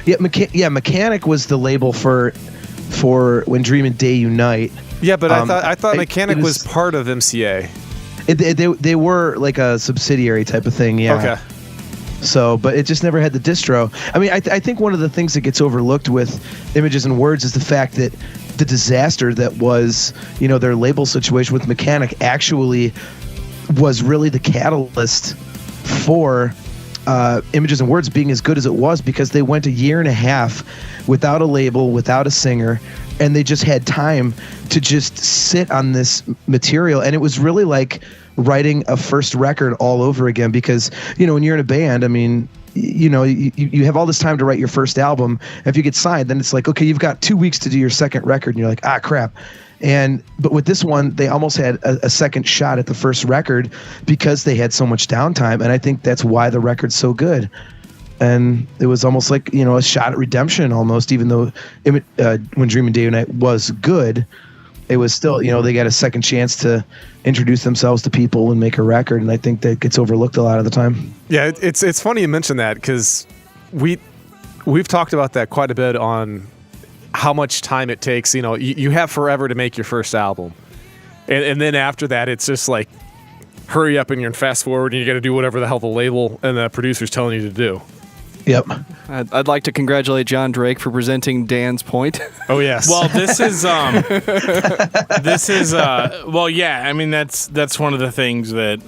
Yeah, Mechanic was the label for When Dream and Day Unite. Yeah, but I thought Mechanic it was part of MCA. They were like a subsidiary type of thing. Yeah. Okay. So, but it just never had the distro. I mean, I think one of the things that gets overlooked with Images and Words is the fact that the disaster that was, their label situation with Mechanic actually was really the catalyst for Images and Words being as good as it was because they went a year and a half without a label, without a singer, and they just had time to just sit on this material. And it was really like writing a first record all over again because, when you're in a band, I mean, you have all this time to write your first album. If you get signed, then it's like, okay, you've got 2 weeks to do your second record, and you're like, crap. But with this one, they almost had a second shot at the first record because they had so much downtime, and I think that's why the record's so good. And it was almost like, a shot at redemption almost, even though When Dreaming Day and Night was good, it was still, they got a second chance to introduce themselves to people and make a record, and I think that gets overlooked a lot of the time. Yeah, it's funny you mention that because we've talked about that quite a bit on how much time it takes. You have forever to make your first album, and then after that, it's just like hurry up and you're fast forward, and you got to do whatever the hell the label and the producer's telling you to do. Yep. I'd like to congratulate Jon Drake for presenting Dan's point. Oh yes. Well, this is well, yeah. I mean, that's one of the things that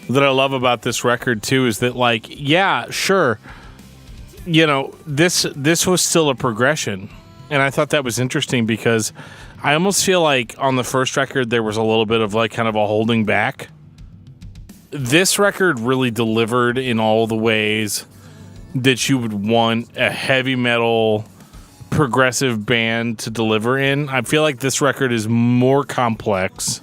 that I love about this record too is that, like, yeah, sure, this was still a progression, and I thought that was interesting because I almost feel like on the first record there was a little bit of like kind of a holding back. This record really delivered in all the ways that you would want a heavy metal progressive band to deliver in. I feel like this record is more complex.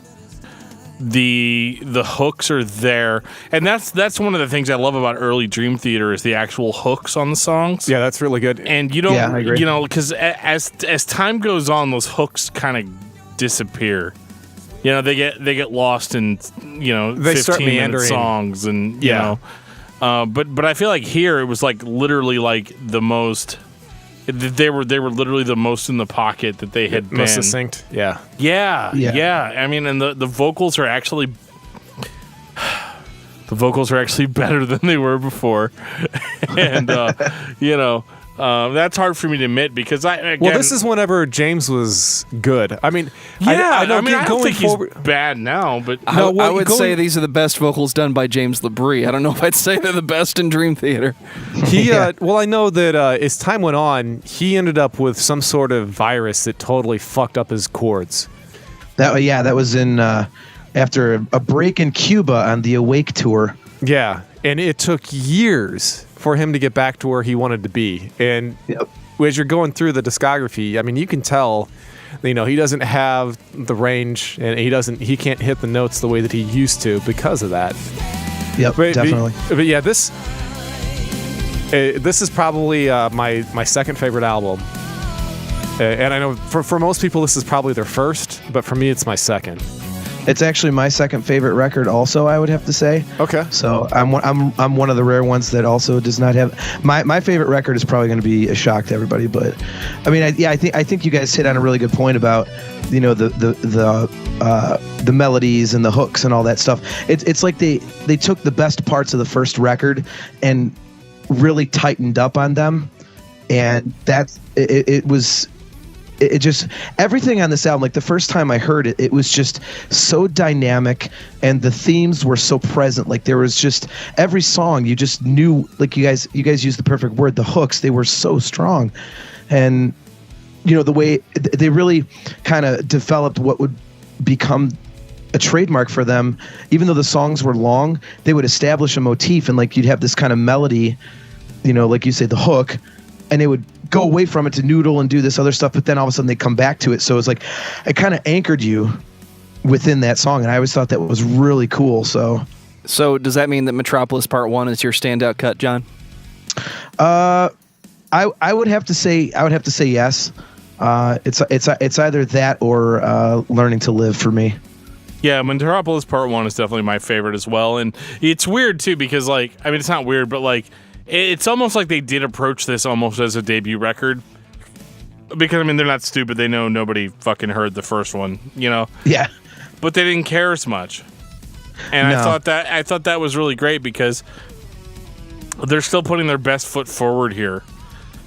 The hooks are there, and that's one of the things I love about early Dream Theater is the actual hooks on the songs. Yeah, that's really good. And you don't, Yeah, I agree. Because as time goes on, those hooks kind of disappear. They get lost in They start 15-minute meandering. songs, and but I feel like here it was like literally like the most. They were literally the most in the pocket that they had been. Most succinct. Yeah. Yeah. I mean, and the vocals are actually better than they were before, and that's hard for me to admit because This is whenever James was good. I mean, I know don't going think forward, he's bad now, but I would say these are the best vocals done by James LaBrie. I don't know if I'd say they're the best in Dream Theater. I know that as time went on, he ended up with some sort of virus that totally fucked up his chords. That was in after a break in Cuba on the Awake tour. Yeah, and it took years for him to get back to where he wanted to be. And as you're going through the discography, I mean, you can tell, he doesn't have the range, and he can't hit the notes the way that he used to because of that. Yep, definitely. But yeah, this is probably my second favorite album. And I know for most people this is probably their first, but for me it's my second. It's actually my second favorite record also, I would have to say. Okay. So I'm one of the rare ones that also does not have my favorite record is probably going to be a shock to everybody, but I mean I think you guys hit on a really good point about the melodies and the hooks and all that stuff. It's like they took the best parts of the first record and really tightened up on them, and it just everything on this album, like the first time I heard it, it was just so dynamic, and the themes were so present. Like there was just every song you just knew, like you guys used the perfect word, the hooks, they were so strong. And the way they really kind of developed what would become a trademark for them. Even though the songs were long, they would establish a motif, and like you'd have this kind of melody, like you say, the hook, and they would go away from it to noodle and do this other stuff, but then all of a sudden they come back to it. So it's like it kind of anchored you within that song, and I always thought that was really cool. So does that mean that Metropolis Part 1 is your standout cut, John? I would have to say yes. It's either that or Learning to Live for me. Yeah, Metropolis Part 1 is definitely my favorite as well, and it's weird too because it's not weird, but it's almost like they did approach this almost as a debut record. Because, they're not stupid. They know nobody fucking heard the first one, Yeah. But they didn't care as much. And No. I thought that was really great because they're still putting their best foot forward here.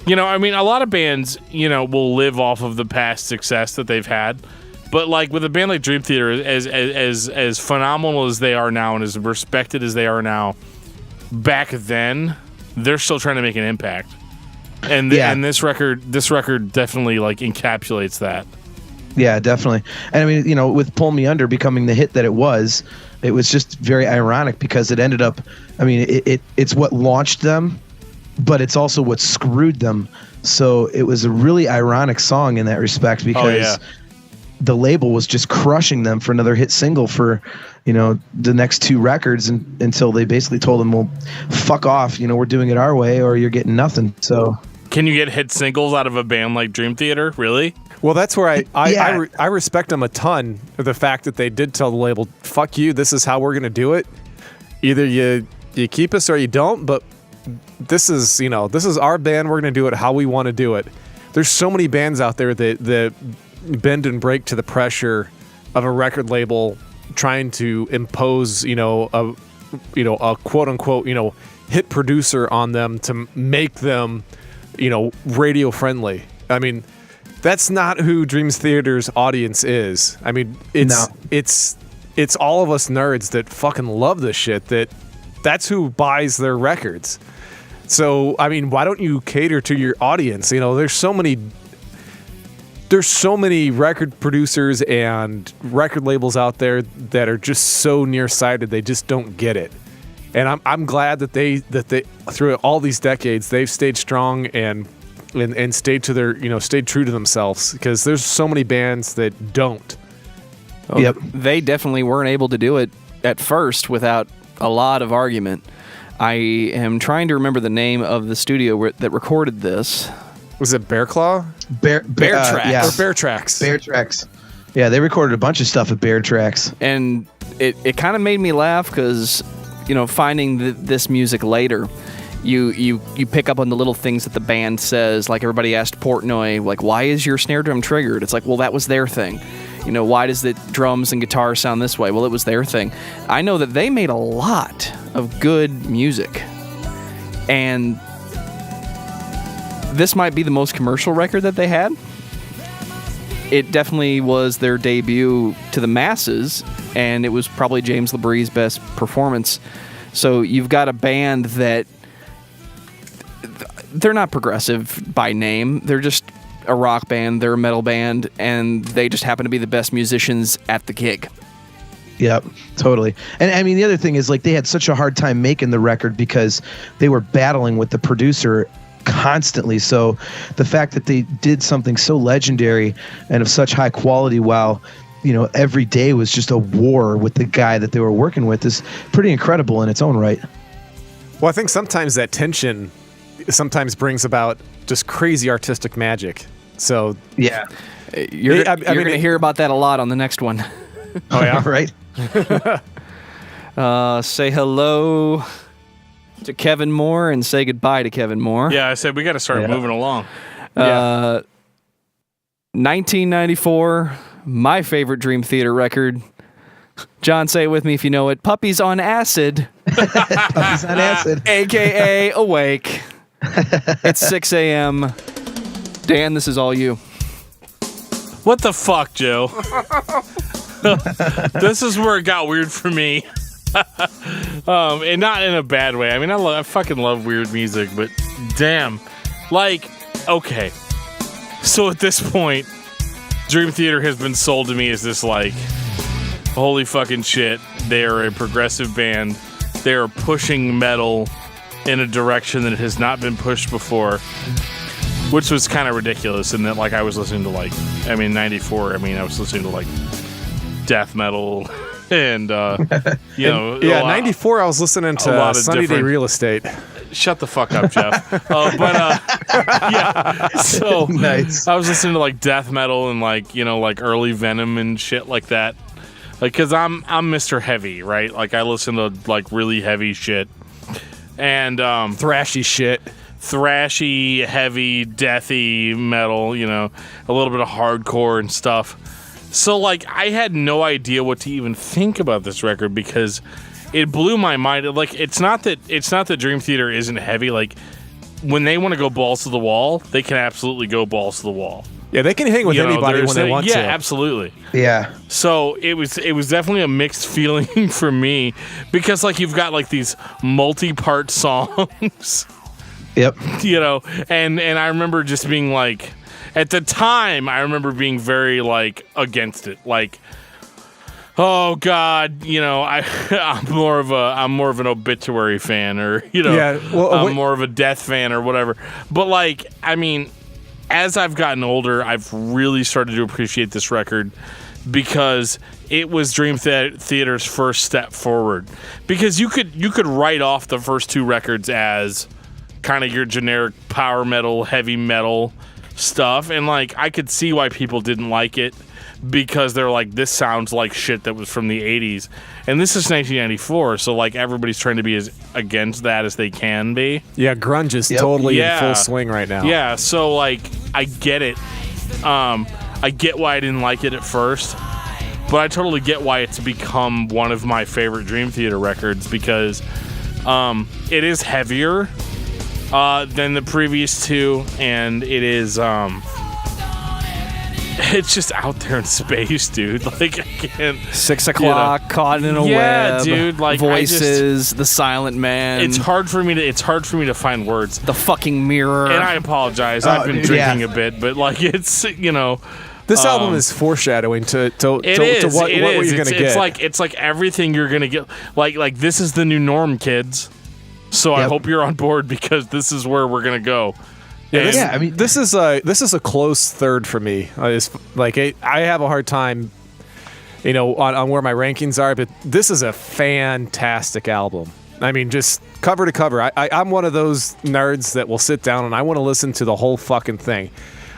A lot of bands, will live off of the past success that they've had. But, with a band like Dream Theater, as phenomenal as they are now and as respected as they are now, back then, they're still trying to make an impact. And and this record definitely like encapsulates that. Yeah, definitely. And I mean, you know, with Pull Me Under becoming the hit that it was just very ironic because it ended up, I mean, it's what launched them, but it's also what screwed them. So it was a really ironic song in that respect because the label was just crushing them for another hit single for, you know, the next 2 records until they basically told them, well, fuck off, you know, we're doing it our way or you're getting nothing. So can you get hit singles out of a band like Dream Theater? Really? Well, that's where I respect them a ton. The fact that they did tell the label, "Fuck you, this is how we're gonna do it. Either you keep us or you don't." But this is our band. We're gonna do it how we want to do it. There's so many bands out there that bend and break to the pressure of a record label trying to impose, a quote unquote, hit producer on them to make them, radio friendly. I mean, that's not who Dreams Theater's audience is. I mean, it's all of us nerds that fucking love this shit. That's who buys their records. So, I mean, why don't you cater to your audience? There's so many record producers and record labels out there that are just so nearsighted they just don't get it. And I'm glad that they through all these decades they've stayed strong and stayed to their stayed true to themselves, because there's so many bands that don't. Yep, they definitely weren't able to do it at first without a lot of argument. I am trying to remember the name of the studio that recorded this. Was it Bear Claw? Bear Tracks. Yeah. Or Bear Tracks. Bear Tracks. Yeah, they recorded a bunch of stuff at Bear Tracks. And it kind of made me laugh because, finding this music later, you pick up on the little things that the band says. Like everybody asked Portnoy, like, why is your snare drum triggered? It's like, well, that was their thing. Why does the drums and guitar sound this way? Well, it was their thing. I know that they made a lot of good music. And this might be the most commercial record that they had. It definitely was their debut to the masses, and it was probably James LaBrie's best performance. So you've got a band that they're not progressive by name. They're just a rock band. They're a metal band, and they just happen to be the best musicians at the gig. Yep, totally. And I mean, the other thing is, like, they had such a hard time making the record because they were battling with the producer constantly. So the fact that they did something so legendary and of such high quality while every day was just a war with the guy that they were working with is pretty incredible in its own right. Well, I think sometimes that tension sometimes brings about just crazy artistic magic. So yeah, you're going to hear about that a lot on the next one. Oh yeah, right. Say hello to Kevin Moore and say goodbye to Kevin Moore. Yeah, I said we got to start moving along. 1994, my favorite Dream Theater record. John, say it with me if you know it. Puppies on Acid. Puppies on Acid. AKA Awake. It's 6 a.m. Dan, this is all you. What the fuck, Joe? This is where it got weird for me. And not in a bad way. I mean, I fucking love weird music, but damn. Like, okay. So at this point, Dream Theater has been sold to me as this, like, holy fucking shit. They are a progressive band. They are pushing metal in a direction that has not been pushed before, which was kind of ridiculous. And that, like, I was listening to, like, 94, I was listening to, like, death metal and, 94, I was listening to Sunny Day Real Estate. Shut the fuck up, Geoff. Yeah. So nice. I was listening to, like, death metal and, like, like early Venom and shit like that. Like, cause I'm Mr. Heavy, right? Like, I listen to, like, really heavy shit. And, thrashy shit. Thrashy, heavy, deathy metal, a little bit of hardcore and stuff. So, like, I had no idea what to even think about this record because it blew my mind. Like, it's not that Dream Theater isn't heavy. Like, when they want to go balls to the wall, they can absolutely go balls to the wall. Yeah, they can hang with anybody when they want to. Yeah, absolutely. Yeah. So it was definitely a mixed feeling for me because like you've got like these multi-part songs. Yep. And I remember just being like, at the time, I remember being very like against it, like, oh God, I'm more of an obituary fan, or I'm more of a death fan or whatever. But like, I mean, as I've gotten older, I've really started to appreciate this record because it was Dream Theater's first step forward. Because you could write off the first two records as kind of your generic power metal, heavy metal stuff, and like I could see why people didn't like it because they're like, this sounds like shit that was from the 80s, and this is 1994, so like everybody's trying to be as against that as they can be. Yeah, grunge is totally in full swing right now. Yeah, so like I get it. I get why I didn't like it at first, but I totally get why it's become one of my favorite Dream Theater records because it is heavier than the previous two, and it is it's just out there in space, dude. Like I can't. 6 o'clock, caught in a web. Yeah, dude. Like voices, the silent man. It's hard for me to find words. The fucking mirror. And I apologize. I've been drinking a bit, but like it's This album is foreshadowing to what you're gonna get. It's like everything you're gonna get. Like this is the new norm, kids. So I hope you're on board because this is where we're gonna go. I mean, this is a close third for me. I have a hard time, on where my rankings are, but this is a fantastic album. I mean, just cover to cover. I'm one of those nerds that will sit down and I want to listen to the whole fucking thing.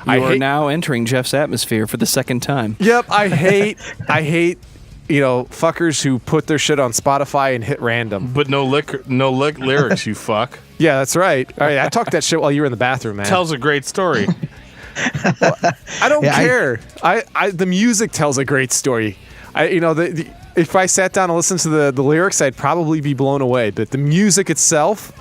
You are now entering Geoff's atmosphere for the second time. Yep, I hate fuckers who put their shit on Spotify and hit random. But no lyrics, you fuck. Yeah, that's right. All right, I talked that shit while you were in the bathroom, man. Tells a great story. I don't care. The music tells a great story. If I sat down and listened to the lyrics, I'd probably be blown away. But the music itself,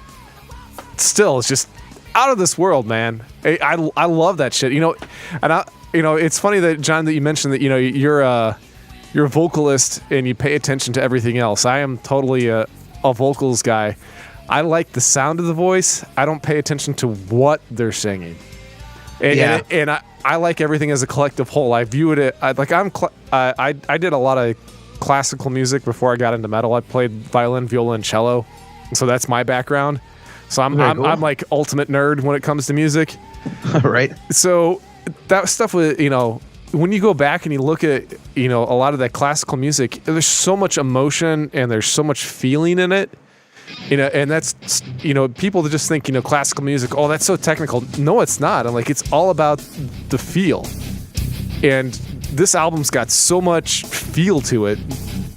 still, is just out of this world, man. I love that shit. It's funny that John, that you mentioned that you're a vocalist and you pay attention to everything else. I am totally a vocals guy. I like the sound of the voice. I don't pay attention to what they're singing. And I like everything as a collective whole. I view it I did a lot of classical music before I got into metal. I played violin, viola, and cello, so that's my background. So I'm like ultimate nerd when it comes to music. Right. So that stuff with when you go back and you look at a lot of that classical music, there's so much emotion and there's so much feeling in it. And that's, people that just think, classical music, oh, that's so technical. No, it's not. I'm like, it's all about the feel. And this album's got so much feel to it.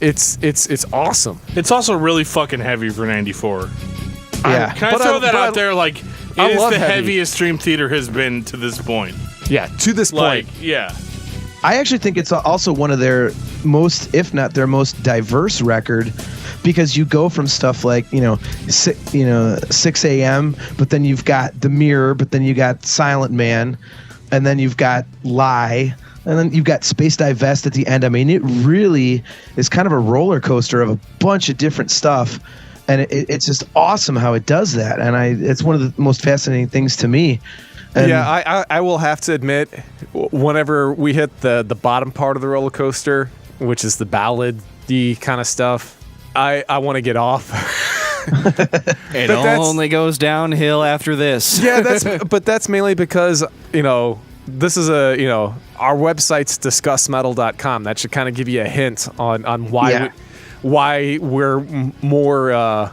It's awesome. It's also really fucking heavy for 94. Yeah. Can I throw that out there? Like, it is the heaviest Dream Theater has been to this point. Yeah, to this point. Yeah. I actually think it's also one of their most, if not their most diverse record, because you go from stuff like 6 a.m., but then you've got The Mirror, but then you got Silent Man, and then you've got Lie, and then you've got Space Divest at the end. I mean, it really is kind of a roller coaster of a bunch of different stuff, and it's just awesome how it does that. And it's one of the most fascinating things to me. And I will have to admit, whenever we hit the bottom part of the roller coaster, which is the ballad-y kind of stuff, I want to get off. It only goes downhill after this. Yeah, that's mainly because this is our website's discussmetal.com. That should kind of give you a hint on why we're more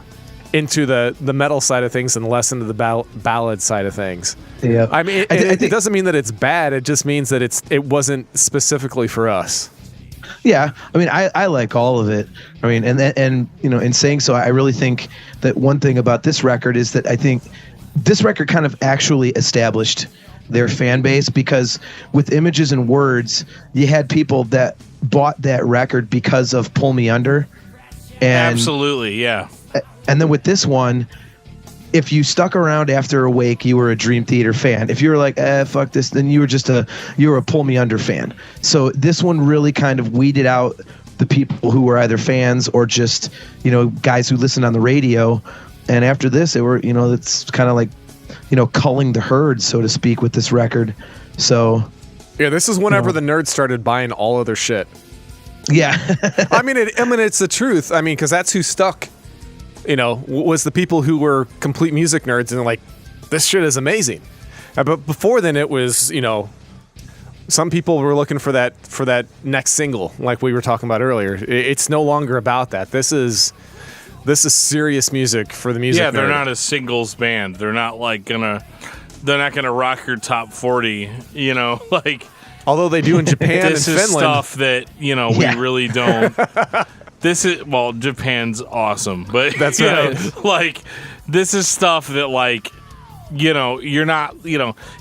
into the metal side of things and less into the ballad side of things. Yeah, I mean, it doesn't mean that it's bad. It just means that it wasn't specifically for us. Yeah, I mean, I like all of it. I mean, and in saying so, I really think that one thing about this record is that I think this record kind of actually established their fan base, because with Images and Words, you had people that bought that record because of Pull Me Under. And absolutely, yeah. And then with this one, if you stuck around after Awake, you were a Dream Theater fan. If you were like, fuck this, then you were a Pull Me Under fan. So this one really kind of weeded out the people who were either fans or just, guys who listened on the radio. And after this, they were, it's kind of like, culling the herd, so to speak, with this record. So yeah, this is whenever the nerds started buying all of their shit. Yeah. I mean, it's the truth. I mean, because that's who stuck, was the people who were complete music nerds and like, this shit is amazing. But before then, it was, some people were looking for that next single, like we were talking about earlier. It's no longer about that. This is serious music for the music. Yeah, they're nerd. not a singles band. They're not like they're not gonna rock your top 40. Like. Although they do in Japan and this Finland. This is stuff that we really don't. Japan's awesome, but that's right. Like, this is stuff that you're not.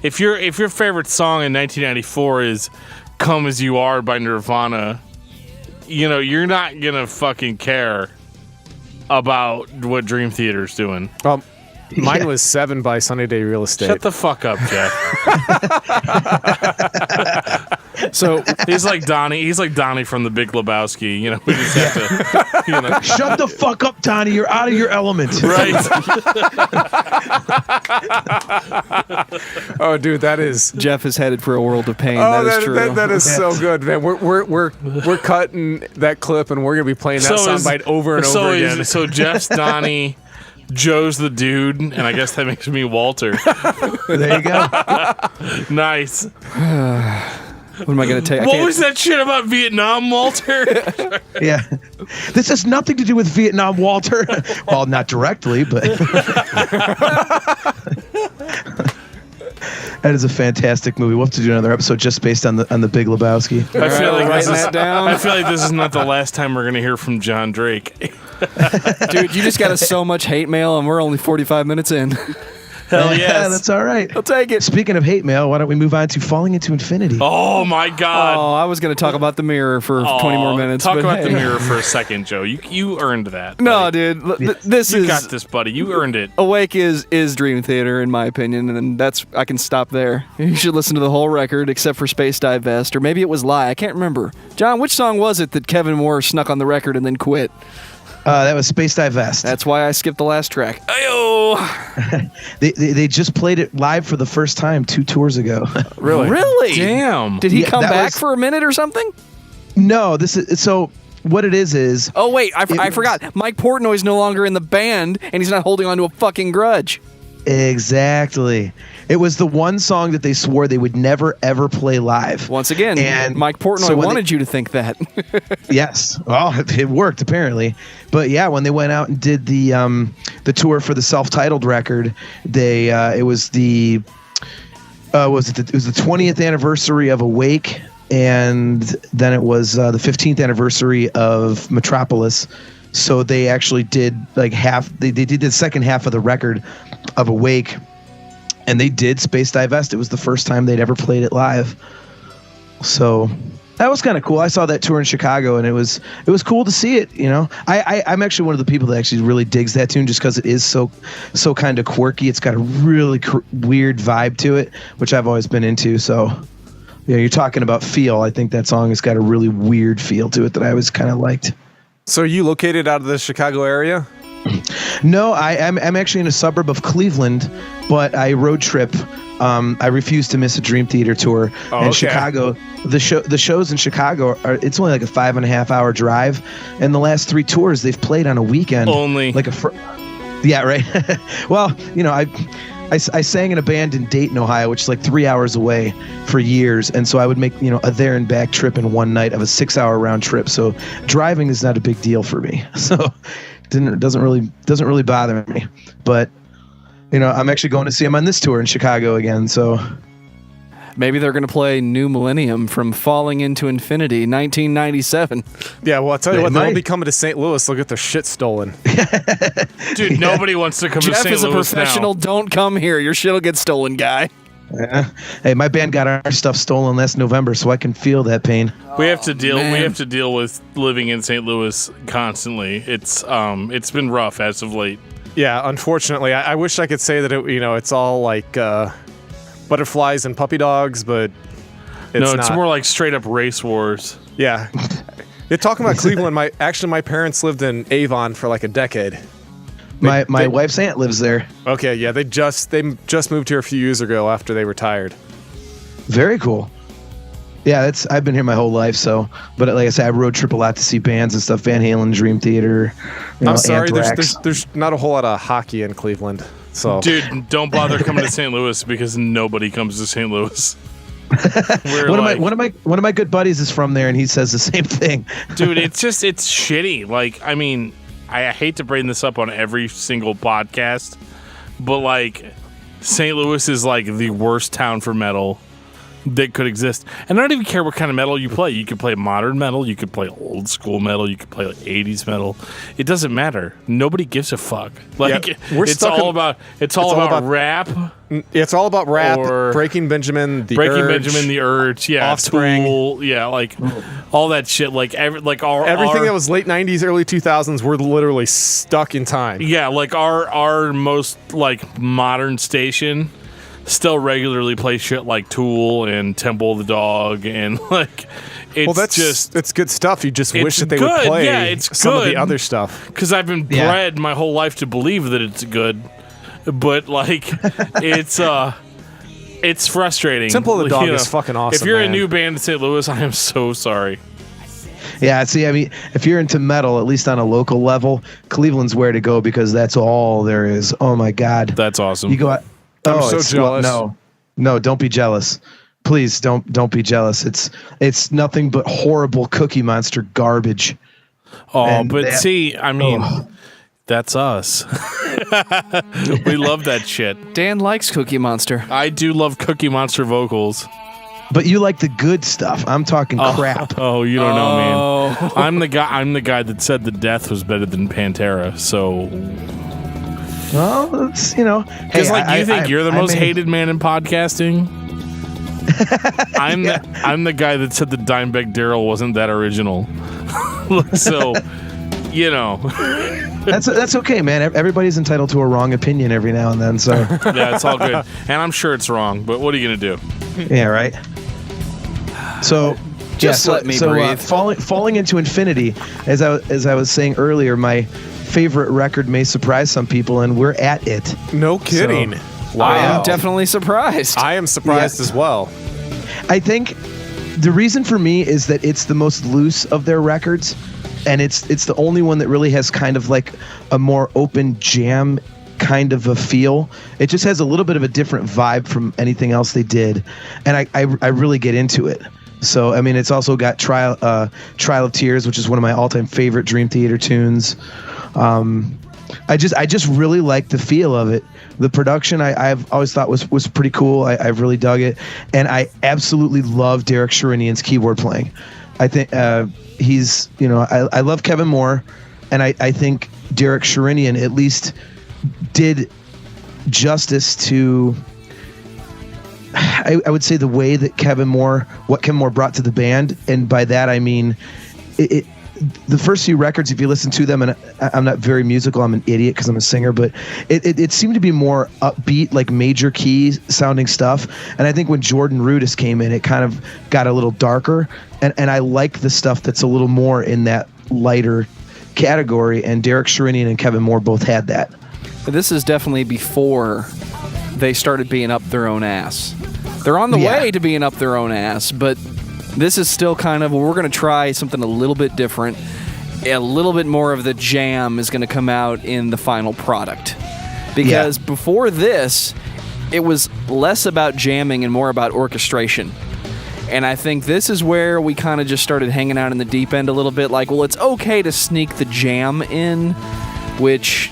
If your favorite song in 1994 is "Come as You Are" by Nirvana, you're not gonna fucking care about what Dream Theater's doing. Mine was 7 by Sunny Day Real Estate. Shut the fuck up, Geoff. So he's like Donnie. He's like Donnie from The Big Lebowski. We just have to. Shut the fuck up, Donnie. You're out of your element. Right. Oh, dude, that is. Jeff is headed for a world of pain. Oh, that is true. That is so good, man. We're cutting that clip and we're gonna be playing that soundbite over and over again. So Jeff's Donnie. Joe's the dude, and I guess that makes me Walter. There you go. Nice. What am I going to take? What was that shit about Vietnam, Walter? Yeah. This has nothing to do with Vietnam, Walter. Well, not directly, but... That is a fantastic movie. We'll have to do another episode just based on the Big Lebowski. I feel like writing that down. I feel like this is not the last time we're going to hear from Jon Drake. Dude, you just got us so much hate mail, and we're only 45 minutes in. Hell yes. That's all right. I'll take it. Speaking of hate mail, why don't we move on to Falling Into Infinity? Oh my God. Oh, I was going to talk about the mirror for 20 more minutes. Talk but about hey. the mirror for a second, Joe. You earned that. No, buddy. dude. This You is got this, buddy. You earned it. Awake is Dream Theater, in my opinion, and I can stop there. You should listen to the whole record, except for Space Divest, or maybe it was Lie. I can't remember. John, which song was it that Kevin Moore snuck on the record and then quit? That was Space Divest. That's why I skipped the last track. Ayo! They just played it live for the first time 2 tours ago. Really? Really? Damn. Did he Yeah, come that back was- for a minute or something? No, this is so. What it is. Oh, wait, I was- forgot. Mike Portnoy's no longer in the band, and he's not holding on to a fucking grudge. Exactly. It was the one song that they swore they would never ever play live. Once again, And Mike Portnoy so when wanted you to think that. Yes. Well, it worked apparently. But yeah, when they went out and did the tour for the self-titled record, it was the 20th anniversary of Awake, and then it was the 15th anniversary of Metropolis. So they actually did like half. They did the second half of the record of Awake, and they did Space Divest. It was the first time they'd ever played it live. So that was kind of cool. I saw that tour in Chicago, and it was cool to see it. I'm actually one of the people that actually really digs that tune just because it is so kind of quirky. It's got a really weird vibe to it, which I've always been into. So, you're talking about feel. I think that song has got a really weird feel to it that I always kind of liked. So are you located out of the Chicago area? No, I'm actually in a suburb of Cleveland, but I road trip. I refuse to miss a Dream Theater tour. Oh, in okay. Chicago, the shows in Chicago it's only like a 5.5 hour drive, and the last 3 tours they've played on a weekend. Only. Yeah, right. Well, I sang in a band in Dayton, Ohio, which is like 3 hours away for years. And so I would make, a there and back trip in one night of a 6-hour round trip. So driving is not a big deal for me. So it doesn't really bother me. But, I'm actually going to see him on this tour in Chicago again. So Maybe they're going to play New Millennium from Falling Into Infinity, 1997. Yeah, well, I'll tell you They what, they'll might. be coming to St. Louis. They'll get their shit stolen. Dude, nobody wants to come to Jeff St. is a Louis professional. now. Don't come here. Your shit'll get stolen, guy. hey, my band got our stuff stolen last November, so I can feel that pain. We have to deal. man. We have to deal with living in St. Louis constantly. It's been rough as of late. Yeah, unfortunately, I wish I could say that it's all like butterflies and puppy dogs, but it's it's not. more like straight up race wars. Yeah. You're talking about Cleveland. My parents lived in Avon for like a decade. My wife's aunt lives there. Okay, yeah, they just moved here a few years ago after they retired. Very cool. Yeah, I've been here my whole life. So, but like I said, I road trip a lot to see bands and stuff. Van Halen, Dream Theater. I'm sorry, Anthrax. there's not a whole lot of hockey in Cleveland. So, Dude, don't bother coming to St. Louis because nobody comes to St. Louis. One of my good buddies is from there, and he says the same thing. Dude, it's shitty. Like, I mean, I hate to bring this up on every single podcast, but like, St. Louis is like the worst town for metal that could exist. And I don't even care what kind of metal you play. You could play modern metal, you could play old school metal, you could play like 80s metal. It doesn't matter. Nobody gives a fuck. Like, it's all about rap. It's all about rap, Or Breaking Benjamin, the Urge, yeah, Offspring. Tool, yeah, like all that shit. Like everything that was late 90s, early 2000s, we're literally stuck in time. Yeah, like our most like modern station still regularly play shit like Tool and Temple of the Dog, and like it's good stuff. You just wish that they would play some of the other stuff. Because I've been bred my whole life to believe that it's good, but like it's frustrating. Temple of the Dog is fucking awesome. If you're man. a new band in St. Louis, I am so sorry. Yeah, see, I mean, if you're into metal, at least on a local level, Cleveland's where to go because that's all there is. Oh my God, That's awesome. you go out. I'm so jealous. No, don't be jealous. Please don't be jealous. It's nothing but horrible Cookie Monster garbage. Oh, And but see, I mean, that's us. We love that shit. Dan likes Cookie Monster. I do love Cookie Monster vocals. But you like the good stuff. I'm talking crap. Oh, you don't know, man. I'm the guy that said the Death was better than Pantera. So, Well, it's, because because you think you're the most hated man in podcasting. I'm the guy that said the Dimebag Darrell wasn't that original. So, That's okay, man. Everybody's entitled to a wrong opinion every now and then. So yeah, it's all good. And I'm sure it's wrong, but what are you gonna do? yeah, right. So Just let me breathe. Falling into infinity, as I was saying earlier, my favorite record may surprise some people, and we're at it. No kidding. So, I am definitely surprised. I am surprised as well. I think the reason for me is that it's the most loose of their records, and it's the only one that really has kind of like a more open jam kind of a feel. It just has a little bit of a different vibe from anything else they did, and I really get into it. So I mean, it's also got Trial of Tears, which is one of my all-time favorite Dream Theater tunes. I just really like the feel of it. The production I've always thought was pretty cool. I've really dug it, and I absolutely love Derek Sherinian's keyboard playing. I think he's I love Kevin Moore, and I think Derek Sherinian at least did justice to I would say the way that Kevin Moore brought to the band, and by that I mean it the first few records, if you listen to them, and I'm not very musical, I'm an idiot because I'm a singer, but it seemed to be more upbeat, like major key sounding stuff. And I think when Jordan Rudess came in, it kind of got a little darker, and I like the stuff that's a little more in that lighter category, and Derek Sherinian and Kevin Moore both had that. This is definitely before they started being up their own ass. They're on the way to being up their own ass, but this is still kind of, we're going to try something a little bit different. A little bit more of the jam is going to come out in the final product. Because before this, it was less about jamming and more about orchestration. And I think this is where we kind of just started hanging out in the deep end a little bit. Like, well, it's okay to sneak the jam in, which...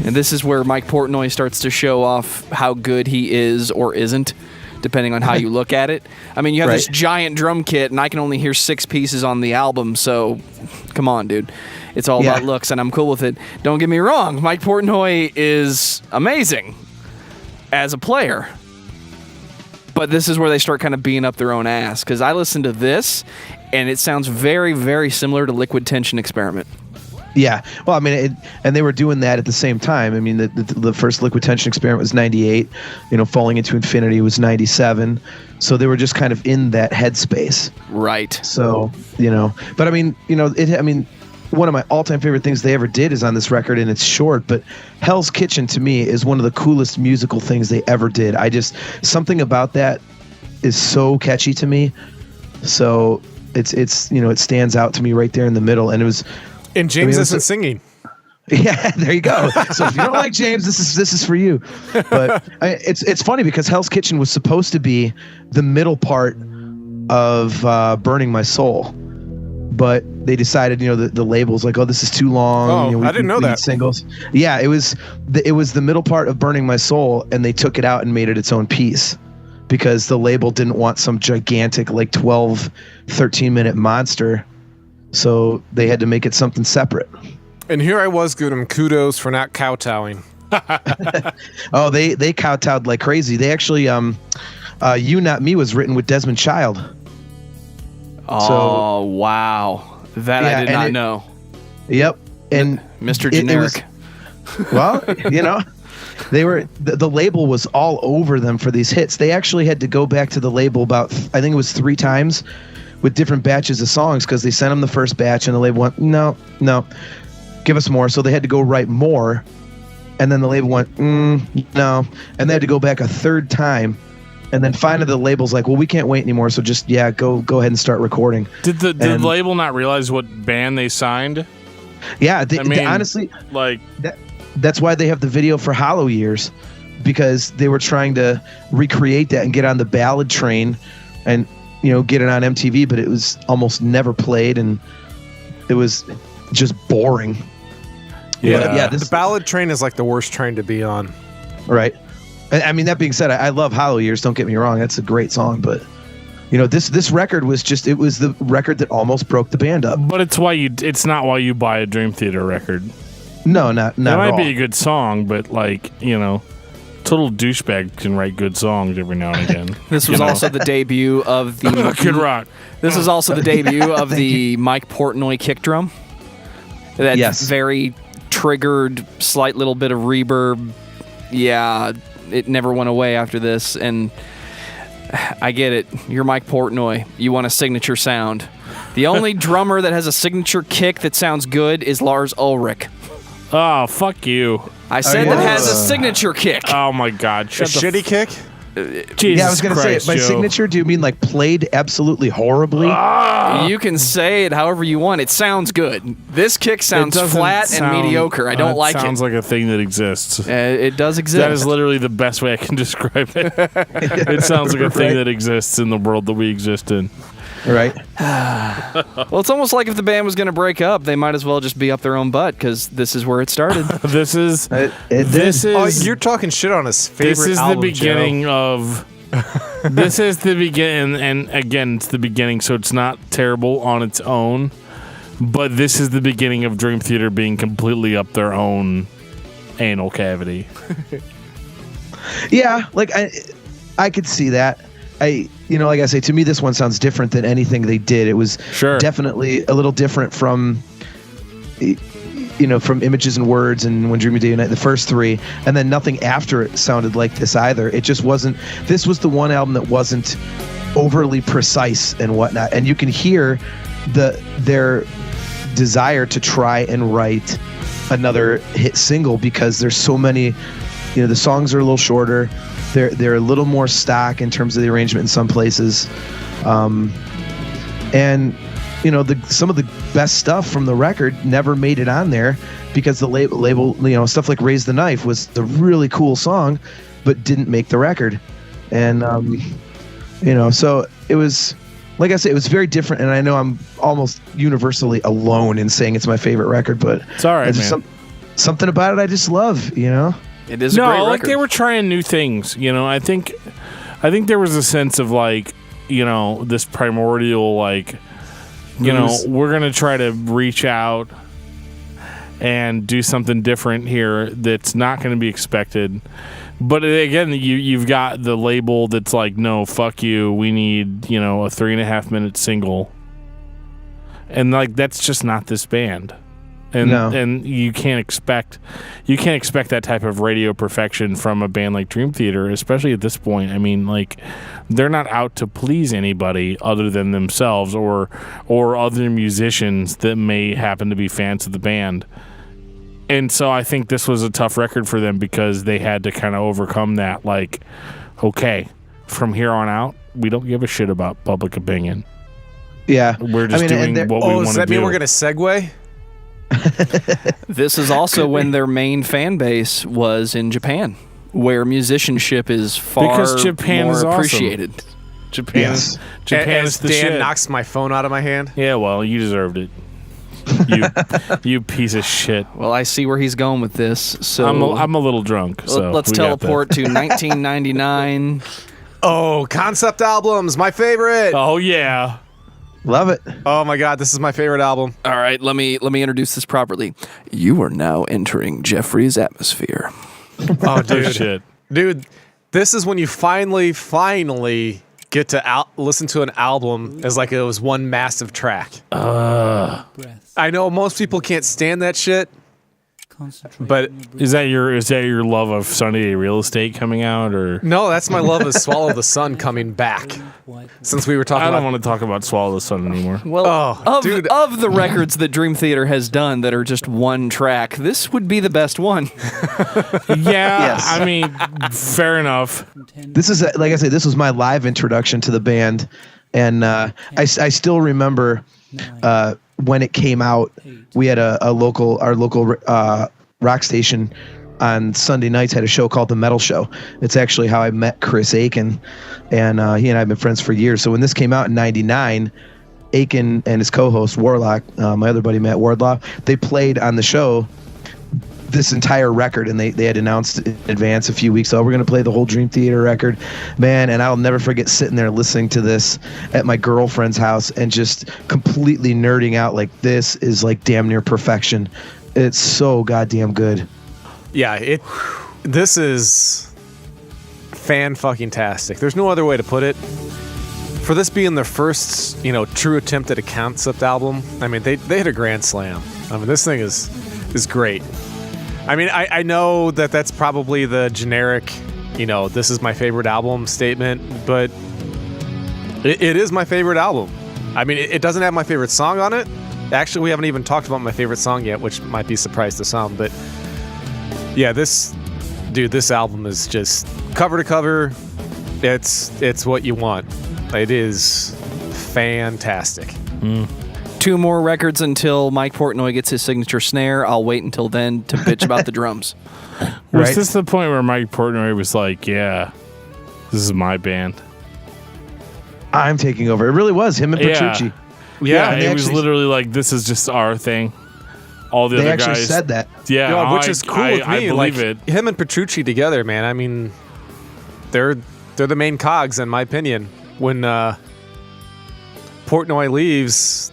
And this is where Mike Portnoy starts to show off how good he is or isn't, depending on how you look at it. I mean, you have this giant drum kit, and I can only hear 6 pieces on the album, so come on, dude. It's all about looks, and I'm cool with it. Don't get me wrong, Mike Portnoy is amazing as a player. But this is where they start kind of being up their own ass, because I listened to this, and it sounds very, very similar to Liquid Tension Experiment. Yeah, well, I mean, and they were doing that at the same time. I mean, the first Liquid Tension Experiment was 98. Falling into Infinity was 97. So they were just kind of in that headspace. Right. So but I mean, one of my all-time favorite things they ever did is on this record, and it's short. But Hell's Kitchen to me is one of the coolest musical things they ever did. Something about that is so catchy to me. So it stands out to me right there in the middle, and it was. And James isn't singing. Yeah, there you go. So if you don't like James, this is for you. But it's funny because Hell's Kitchen was supposed to be the middle part of Burning My Soul, but they decided, the label's like, oh, this is too long. Oh, I didn't know that. Singles. Yeah, it was the middle part of Burning My Soul, and they took it out and made it its own piece because the label didn't want some gigantic 12, 13-minute monster. So they had to make it something separate. And here I was giving them kudos for not kowtowing. Oh, they kowtowed like crazy. They actually, You Not Me was written with Desmond Child. Oh, wow. That I did not know. Yep. And Mr. Generic. They were the label was all over them for these hits. They actually had to go back to the label about, I think it was 3 times with different batches of songs because they sent them the first batch and the label went, no, give us more. So they had to go write more, and then the label went, no, and they had to go back a 3rd time, and then finally the label's like, well, we can't wait anymore, so just go ahead and start recording. Did the label not realize what band they signed? Yeah, they honestly, that's why they have the video for Hollow Years, because they were trying to recreate that and get on the ballad train and get it on MTV, but it was almost never played, and it was just boring. Yeah, the ballad train is like the worst train to be on. Right. I mean, that being said, I love Hollow Years. Don't get me wrong; that's a great song. But this record was it was the record that almost broke the band up. But it's not why you buy a Dream Theater record. No, not it at might all. be a good song, but total douchebag can write good songs every now and again. This was also the debut of the Kid Rock. This is also the debut of the Mike Portnoy kick drum. That very triggered, slight little bit of reverb. Yeah, it never went away after this, and I get it. You're Mike Portnoy. You want a signature sound. The only drummer that has a signature kick that sounds good is Lars Ulrich. Oh, fuck you. I said that has a signature kick. Oh my God. A shitty kick? Jesus I was going to say, by signature, do you mean played absolutely horribly? You can say it however you want. It sounds good. This kick sounds flat and mediocre. I don't like it. Sounds like a thing that exists. It does exist. That is literally the best way I can describe it. It sounds like a thing that exists in the world that we exist in. Right. Well, it's almost like if the band was going to break up, they might as well just be up their own butt, because this is where it started. This is. Oh, you're talking shit on his favorite This is album, the beginning Joe. of. This is the beginning, and again, it's the beginning, so it's not terrible on its own. But this is the beginning of Dream Theater being completely up their own anal cavity. Yeah, I could see that. Like I say, to me, this one sounds different than anything they did. It was definitely a little different from, from Images and Words and When Dream Day Unite, the first 3, and then nothing after it sounded like this either. It just wasn't. This was the one album that wasn't overly precise and whatnot, and you can hear their desire to try and write another hit single because there's so many. The songs are a little shorter. They're a little more stock in terms of the arrangement in some places, and some of the best stuff from the record never made it on there because the label stuff like Raise the Knife was the really cool song, but didn't make the record, and so it was, like I said, it was very different, and I know I'm almost universally alone in saying it's my favorite record, but it's all right, man. Something about it I just love, It is a great record. They were trying new things. I think there was a sense of this primordial we're gonna try to reach out and do something different here that's not going to be expected. But again, you've got the label that's like, no, fuck you. We need a 3.5 minute single, and that's just not this band. And you can't expect that type of radio perfection from a band like Dream Theater, especially at this point. I mean, like, they're not out to please anybody other than themselves or other musicians that may happen to be fans of the band. And so I think this was a tough record for them because they had to kind of overcome that. Like, okay, from here on out, we don't give a shit about public opinion. Yeah, we're just doing what we want to do. Does that mean we're going to segue? This is also when their main fan base was in Japan, where musicianship is far because Japan more is awesome. appreciated. Japan is the Dan shit. knocks my phone out of my hand. Yeah, well, you deserved it. You piece of shit. Well, I see where he's going with this. So I'm a little drunk. So let's teleport to 1999. Oh, concept albums, my favorite. Oh yeah. Love it. Oh my God, this is my favorite album. All right, let me introduce this properly. You are now entering Jeffrey's atmosphere. Oh, dude. Oh, shit. Dude, this is when you finally get to listen to an album as like it was one massive track. I know most people can't stand that shit, but is that your love of Sunny Day Real Estate coming out, or no? That's my love of Swallow the Sun coming back. Since we were talking, I don't want to talk about Swallow the Sun anymore. Well, of the records that Dream Theater has done that are just one track, this would be the best one. Yeah, yes. I mean, fair enough. This is like I said, this was my live introduction to the band, and I still remember when it came out. We had our local rock station on Sunday nights had a show called The Metal Show. It's actually how I met Chris Aiken, and he and I have been friends for years. So when this came out in '99, Aiken and his co-host Warlock, my other buddy Matt Wardlaw, they played on the show this entire record, and they had announced in advance a few weeks, we're going to play the whole Dream Theater record, man. And I'll never forget sitting there listening to this at my girlfriend's house and just completely nerding out. Like, this is like damn near perfection. It's so goddamn good. Yeah, this is fan-fucking-tastic. There's no other way to put it. For this being their first, true attempt at a concept album, I mean, they hit a grand slam. I mean, this thing is great. I mean, I know that's probably the generic, this is my favorite album statement, but it is my favorite album. I mean, it doesn't have my favorite song on it. Actually, we haven't even talked about my favorite song yet, which might be a surprise to some, but yeah, this album is just cover to cover. It's what you want. It is fantastic. 2 more records until Mike Portnoy gets his signature snare. I'll wait until then to bitch about the drums. Was this the point where Mike Portnoy was like, yeah, this is my band? I'm taking over. It really was him and Petrucci. Yeah, it was literally like, this is just our thing. All the other guys. They actually said that. Yeah, which is cool with me. I believe it. Him and Petrucci together, man. I mean, they're the main cogs, in my opinion. When Portnoy leaves,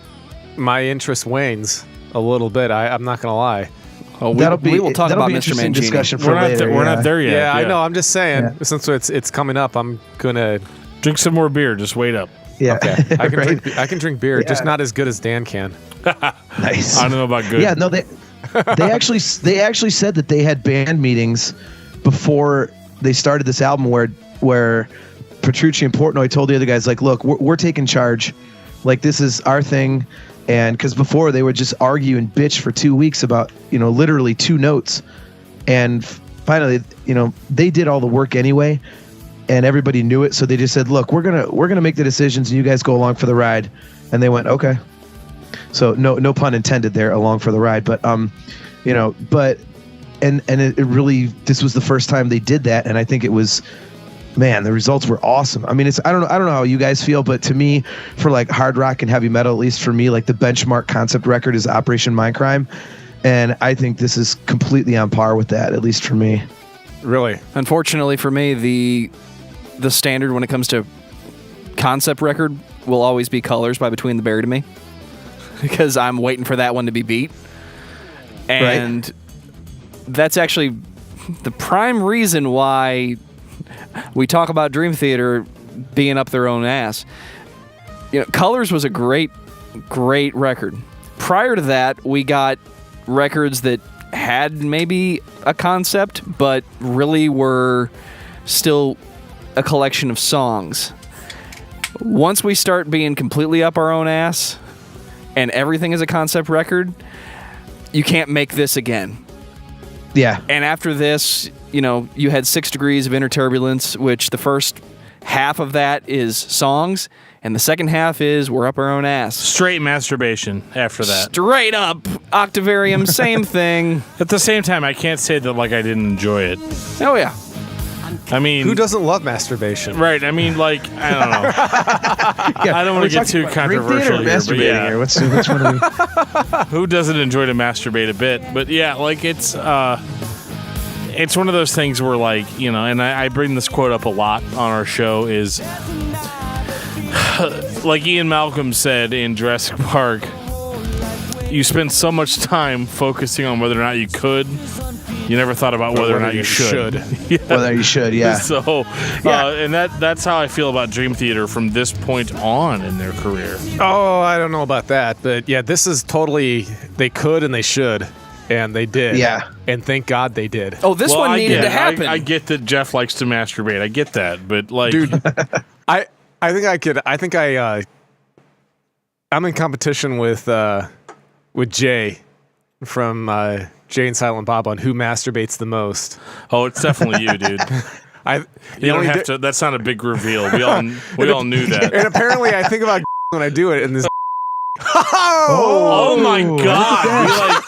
my interest wanes a little bit. I'm not gonna lie. Oh, we will talk about Mr. Mancini. Discussion for later. We're not there yet. Yeah, I know. I'm just saying. Since it's coming up, I'm gonna drink some more beer. Just wait up. Yeah, okay. I can drink beer, just not as good as Dan can. Nice. I don't know about good. Yeah, no, they actually said that they had band meetings before they started this album where Petrucci and Portnoy told the other guys, like, look, we're taking charge, like, this is our thing. And because before they would just argue and bitch for 2 weeks about literally 2 notes, and finally they did all the work anyway, and everybody knew it, so they just said, look, we're gonna make the decisions and you guys go along for the ride. And they went, okay. So no pun intended there, along for the ride. But it really, this was the first time they did that, and I think it was, man, the results were awesome. I mean, I don't know how you guys feel, but to me, for like hard rock and heavy metal, at least for me, like the benchmark concept record is Operation Mindcrime, and I think this is completely on par with that, at least for me. Really? Unfortunately for me, the standard when it comes to concept record will always be Colors by Between the Buried and Me, because I'm waiting for that one to be beat. And that's actually the prime reason why we talk about Dream Theater being up their own ass. Colors was a great record. Prior to that, we got records that had maybe a concept, but really were still a collection of songs. Once we start being completely up our own ass and everything is a concept record, you can't make this again. Yeah. And after this, you had 6 Degrees of Inner Turbulence, which the first half of that is songs, and the second half is we're up our own ass. Straight masturbation after that. Straight up Octavarium, same thing. At the same time, I can't say that I didn't enjoy it. Oh yeah. I mean, Who doesn't love masturbation? right? I mean, I don't know. I don't want to get too controversial here, but yeah. Here. Which one are we? Who doesn't enjoy to masturbate a bit? But yeah, it's one of those things where and I bring this quote up a lot on our show is like Ian Malcolm said in Jurassic Park, you spend so much time focusing on whether or not you could, you never thought about whether or not you should. Yeah. Whether you should, yeah. So, and that's how I feel about Dream Theater from this point on in their career. Oh, I don't know about that, but yeah, this is totally, they could and they should, and they did. Yeah. And thank God they did. Oh, this one needed to happen. I get that Geoff likes to masturbate. I get that, but dude, I'm in competition with Jay from Jay and Silent Bob on who masturbates the most. Oh, it's definitely you, dude. You don't have to. That's not a big reveal. We all knew that. And apparently, I think about when I do it, and this. Oh my God!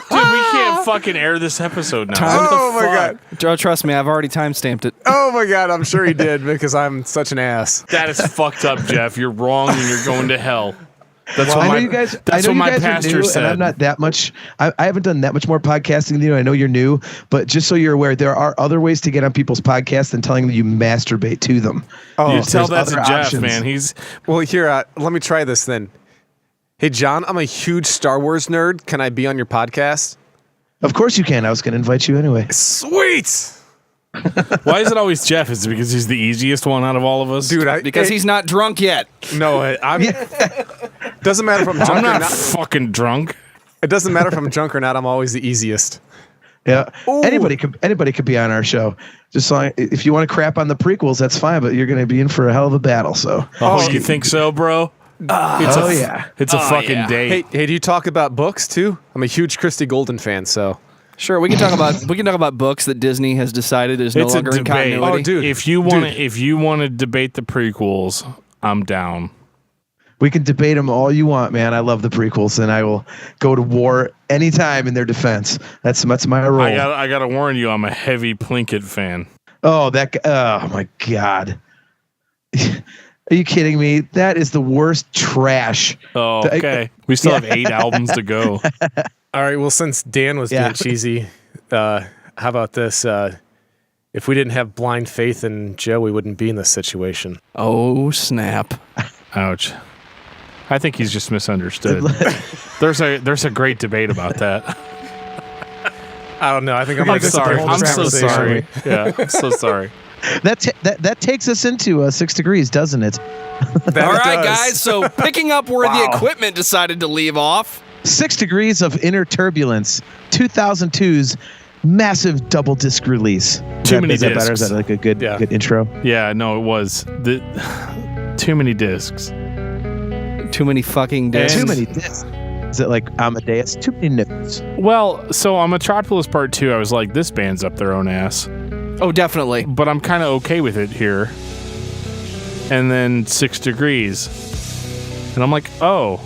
Dude, we can't fucking air this episode now. Oh my God! Joe, trust me, I've already timestamped it. Oh my God! I'm sure he did because I'm such an ass. That is fucked up, Geoff. You're wrong, and you're going to hell. That's Well, what I know my, you guys. that's I know what you my guys are pastor new, said. and I'm not that much. I haven't done that much more podcasting than you. I know you're new, but just so you're aware, there are other ways to get on people's podcasts than telling them you masturbate to them. Oh, you tell that there's to other Geoff, options. man. He's well, here. Let me try this then. Hey, John, I'm a huge Star Wars nerd. Can I be on your podcast? Of course you can. I was going to invite you anyway. Sweet, why is it always Geoff? Is it because he's the easiest one out of all of us, dude. Because he's not drunk yet. No, I'm. Doesn't matter if I'm drunk I'm or not not. fucking drunk. It doesn't matter if I'm drunk or not. I'm always the easiest. Yeah, Ooh. anybody could be on our show. Just like if you want to crap on the prequels, that's fine. But you're going to be in for a hell of a battle. So. Oh, you think so, bro? It's a fucking date. Hey, do you talk about books too? I'm a huge Christy Golden fan, so. Sure, we can talk about books that Disney has decided is no It's a longer in debate. continuity. Oh, dude. If you want to debate the prequels, I'm down. We can debate them all you want, man. I love the prequels, and I will go to war anytime in their defense. That's my role. I gotta warn you, I'm a heavy Plinkett fan. Oh, oh my God. Are you kidding me? That is the worst trash. Oh, okay. We still have 8 albums to go. All right. Well, since Dan was being cheesy, how about this? If we didn't have blind faith in Joe, we wouldn't be in this situation. Oh, snap. Ouch. I think he's just misunderstood. There's a great debate about that. I don't know. I think I'm I'm going to sorry. I'm so sorry. Yeah, I'm so sorry. That takes us into 6 Degrees, doesn't it? All right, guys. So picking up where the equipment decided to leave off. 6 Degrees of Inner Turbulence, 2002's massive double disc release. Too many is that better? discs. Is that like a good intro? Yeah, no, it was. Too many discs. Too many fucking discs. Too many discs. Is it like Amadeus? Too many notes. Well, so on Metropolis Part 2, I was like, this band's up their own ass. Oh, definitely. But I'm kind of okay with it here. And then 6 Degrees. And I'm like, oh,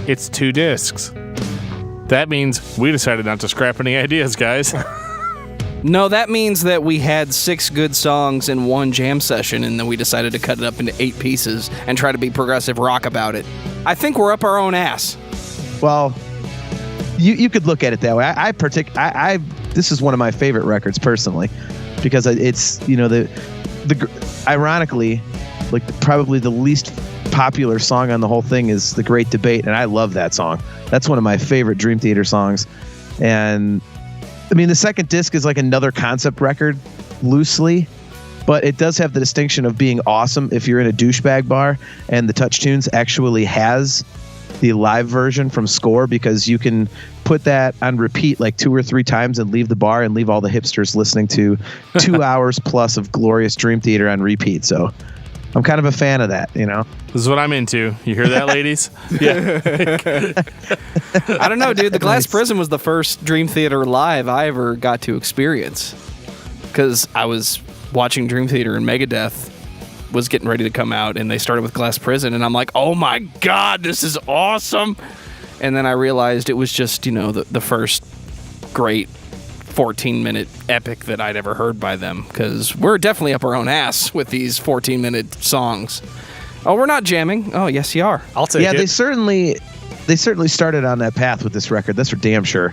it's 2 discs. That means we decided not to scrap any ideas, guys. No, that means that we had 6 good songs in one jam session, and then we decided to cut it up into 8 pieces and try to be progressive rock about it. I think we're up our own ass. Well, you could look at it that way. I this is one of my favorite records personally, because it's ironically, like probably the least popular song on the whole thing is The Great Debate, and I love that song. That's one of my favorite Dream Theater songs. And I mean, the second disc is like another concept record loosely, but it does have the distinction of being awesome if you're in a douchebag bar and the Touch Tunes actually has the live version from Score, because you can put that on repeat like 2 or 3 times and leave the bar and leave all the hipsters listening to 2 hours plus of glorious Dream Theater on repeat. So I'm kind of a fan of that, you know. This is what I'm into. You hear that, ladies? Yeah. I don't know, dude. The Glass Prison was the first Dream Theater live I ever got to experience, because I was watching Dream Theater and Megadeth was getting ready to come out, and they started with Glass Prison, and I'm like, oh my God, this is awesome. And then I realized it was just, you know, the first great 14-minute epic that I'd ever heard by them, because we're definitely up our own ass with these 14-minute songs. Oh, we're not jamming. Oh, yes, you are. I'll take it. Yeah, they certainly started on that path with this record. That's for damn sure.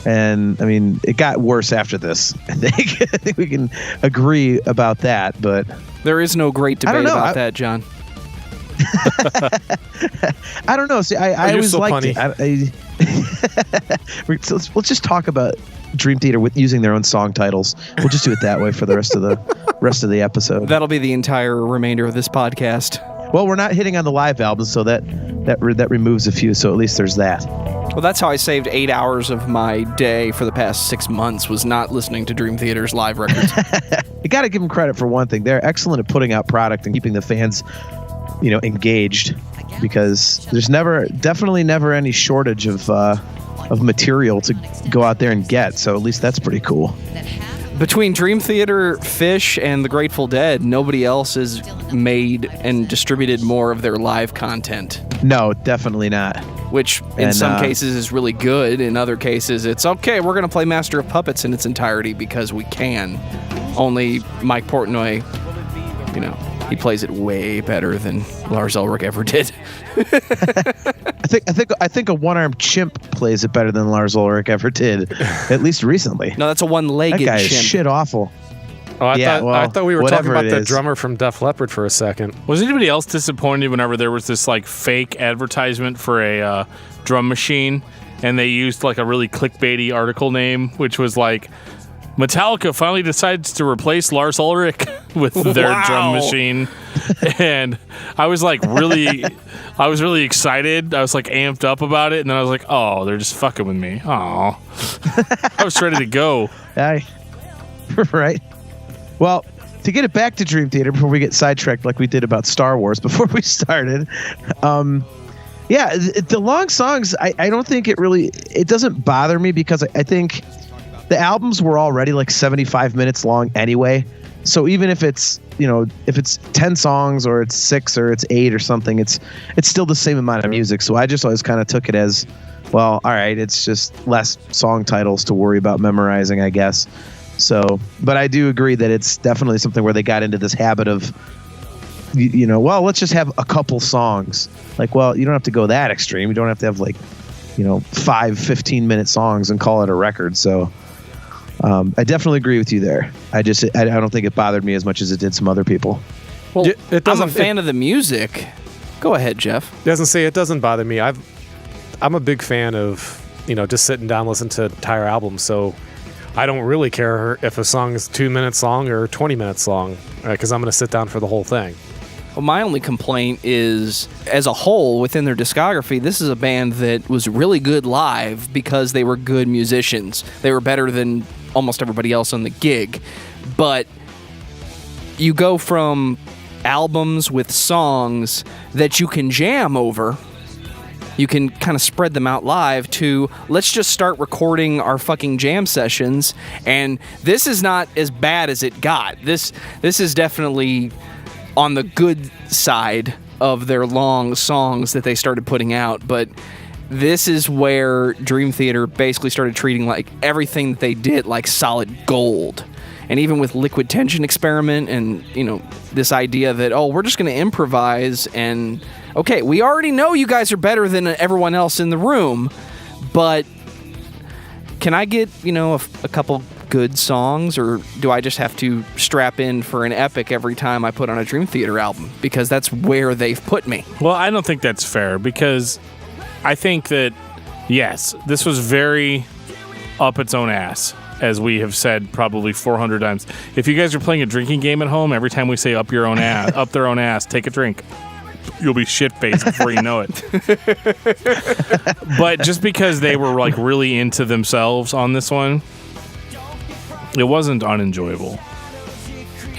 And I mean, it got worse after this. I think we can agree about that. But there is no great debate about that, John. I don't know. See, I always so liked punny. it. Let's just talk about Dream Theater with using their own song titles. We'll just do it that way for the rest of the episode. That'll be the entire remainder of this podcast. Well, we're not hitting on the live albums, so that removes a few. So at least there's that. Well, that's how I saved 8 hours of my day for the past 6 months, was not listening to Dream Theater's live records. You got to give them credit for one thing. They're excellent at putting out product and keeping the fans, you know, engaged, because there's definitely never any shortage of material to go out there and get. So at least that's pretty cool. Between Dream Theater, Fish, and the Grateful Dead, nobody else has made and distributed more of their live content. No, definitely not. Which in some cases is really good. In other cases, it's okay, we're going to play Master of Puppets in its entirety because we can. Only Mike Portnoy, you know, he plays it way better than Lars Ulrich ever did. I think a one-armed chimp plays it better than Lars Ulrich ever did, at least recently. No, that's a one-legged chimp. That guy is chimp. shit awful. Oh, I thought we were talking about the is. drummer from Def Leppard for a second. Was anybody else disappointed whenever there was this like fake advertisement for a drum machine, and they used like a really clickbaity article name, which was like, Metallica finally decides to replace Lars Ulrich with their drum machine. And I was like really excited. I was like amped up about it. And then I was like, oh, they're just fucking with me. Oh, I was ready to go. Right. Well, to get it back to Dream Theater before we get sidetracked like we did about Star Wars before we started. Yeah, the long songs, I don't think it doesn't bother me, because I think the albums were already like 75 minutes long anyway. So even if it's, you know, if it's 10 songs or it's 6 or it's 8 or something, it's still the same amount of music. So I just always kind of took it as, well, all right, it's just less song titles to worry about memorizing, I guess. So, but I do agree that it's definitely something where they got into this habit of, you know, well, let's just have a couple songs. Like, well, you don't have to go that extreme. You don't have to have like, you know, 5 15-minute songs and call it a record. So I definitely agree with you there. I don't think it bothered me as much as it did some other people. Well, I'm a fan of the music. Go ahead, Geoff. It doesn't bother me. I'm a big fan of, you know, just sitting down, listening to entire albums. So I don't really care if a song is 2 minutes long or 20 minutes long, because I'm going to sit down for the whole thing. Well, my only complaint is, as a whole, within their discography, this is a band that was really good live because they were good musicians. They were better than almost everybody else on the gig. But you go from albums with songs that you can jam over, you can kind of spread them out live, to let's just start recording our fucking jam sessions. And this is not as bad as it got. This is definitely on the good side of their long songs that they started putting out. But this is where Dream Theater basically started treating like everything that they did like solid gold. And even with Liquid Tension Experiment and, you know, this idea that, oh, we're just going to improvise, and okay, we already know you guys are better than everyone else in the room, but can I get, you know, a couple good songs, or do I just have to strap in for an epic every time I put on a Dream Theater album? Because that's where they've put me. Well, I don't think that's fair, because I think that, yes, this was very up its own ass, as we have said probably 400 times. If you guys are playing a drinking game at home, every time we say up your own ass, up their own ass, take a drink. you'll be shit-faced before you know it. But just because they were like really into themselves on this one, it wasn't unenjoyable.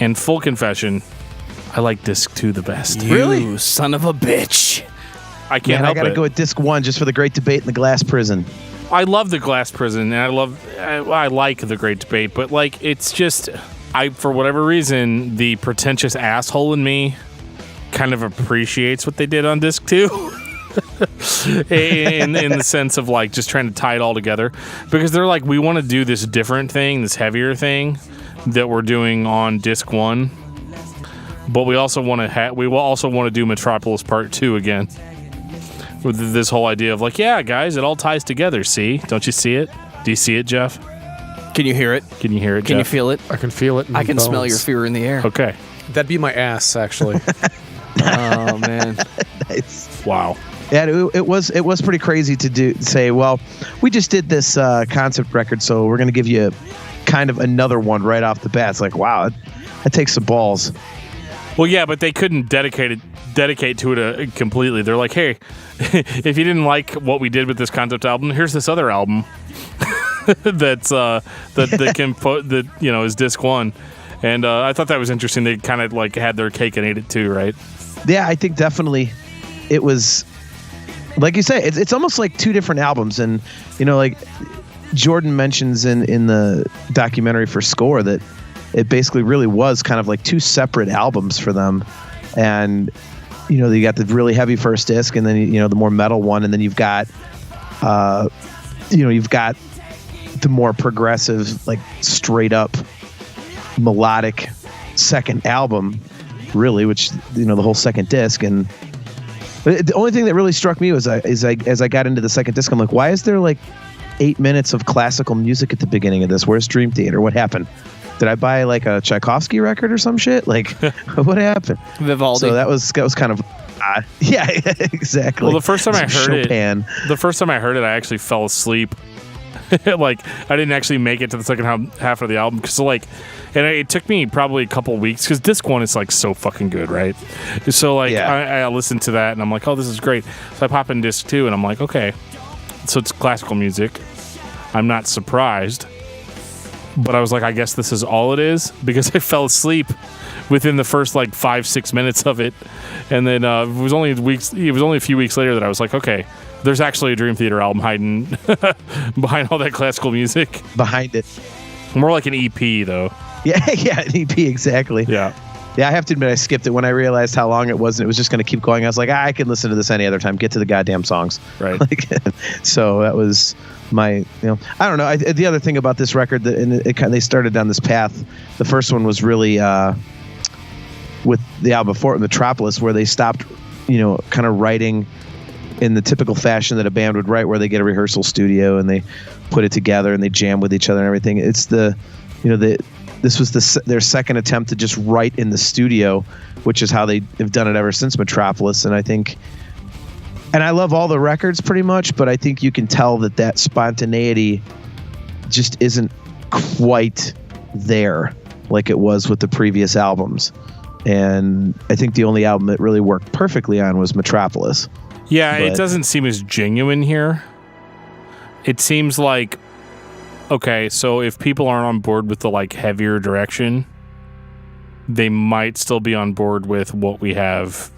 And full confession, I like disc 2 the best. You son of a bitch. I can't help I gotta it. go with disc 1 just for the Great Debate in the Glass Prison. I love the Glass Prison, and I like the Great Debate, but like it's just, for whatever reason, the pretentious asshole in me kind of appreciates what they did on disc 2. in the sense of like just trying to tie it all together, because they're like, we want to do this different thing, this heavier thing that we're doing on disc 1, but we also want to do Metropolis Part 2 again, with this whole idea of like, yeah guys, it all ties together. See, don't you see it? Do you see it, Geoff? Can you hear it? Can you hear it, Can you Jeff? feel it? I can feel it in I can my smell bones. your fear in the air. Okay. That'd be my ass, actually. Oh, man. Nice. Wow. Yeah, it was pretty crazy to say, well, we just did this concept record, so we're going to give you kind of another one right off the bat. It's like, wow, that takes some balls. Well, yeah, but they couldn't dedicate to it completely. They're like, hey, if you didn't like what we did with this concept album, here's this other album that's that is disc 1. And I thought that was interesting. They kind of like had their cake and ate it too, right? Yeah, I think definitely it was, like you say, it's almost like two different albums. And, like Jordan mentions in the documentary for Score that it basically really was kind of like two separate albums for them. And, you got the really heavy first disc, and then, the more metal one. And then you've got, you've got the more progressive, like straight up melodic second album, really, which, the whole second disc. And the only thing that really struck me was as I got into the second disc, I'm like, why is there like 8 minutes of classical music at the beginning of this? Where's Dream Theater? What happened? Did I buy like a Tchaikovsky record or some shit? Like, what happened? Vivaldi. So that was kind of odd. Yeah, exactly. Well, the first time I heard Chopin. it, I actually fell asleep. Like, I didn't actually make it to the second half of the album because, like, and it took me probably a couple weeks because disc 1 is like so fucking good, right? So like, Yeah. I listened to that and I'm like, oh, this is great. So I pop in disc 2 and I'm like, okay, so it's classical music. I'm not surprised, but I was like, I guess this is all it is, because I fell asleep within the first like 5-6 minutes of it, and then it was only a few weeks later that I was like, okay, there's actually a Dream Theater album hiding behind all that classical music. Behind it. More like an EP though. Yeah, an EP, exactly. Yeah. Yeah, I have to admit I skipped it when I realized how long it was, and it was just going to keep going. I was like, I can listen to this any other time. Get to the goddamn songs. Right. So that was my, I don't know. The other thing about this record, they started down this path. The first one was really with the album before it, Metropolis, where they stopped, kind of writing in the typical fashion that a band would write, where they get a rehearsal studio and they put it together and they jam with each other and everything. It's this was their second attempt to just write in the studio, which is how they have done it ever since Metropolis. And I think, and I love all the records pretty much, but I think you can tell that spontaneity just isn't quite there like it was with the previous albums. And I think the only album that really worked perfectly on was Metropolis. Yeah, it doesn't seem as genuine here. It seems like, okay, so if people aren't on board with the like heavier direction, they might still be on board with what we have,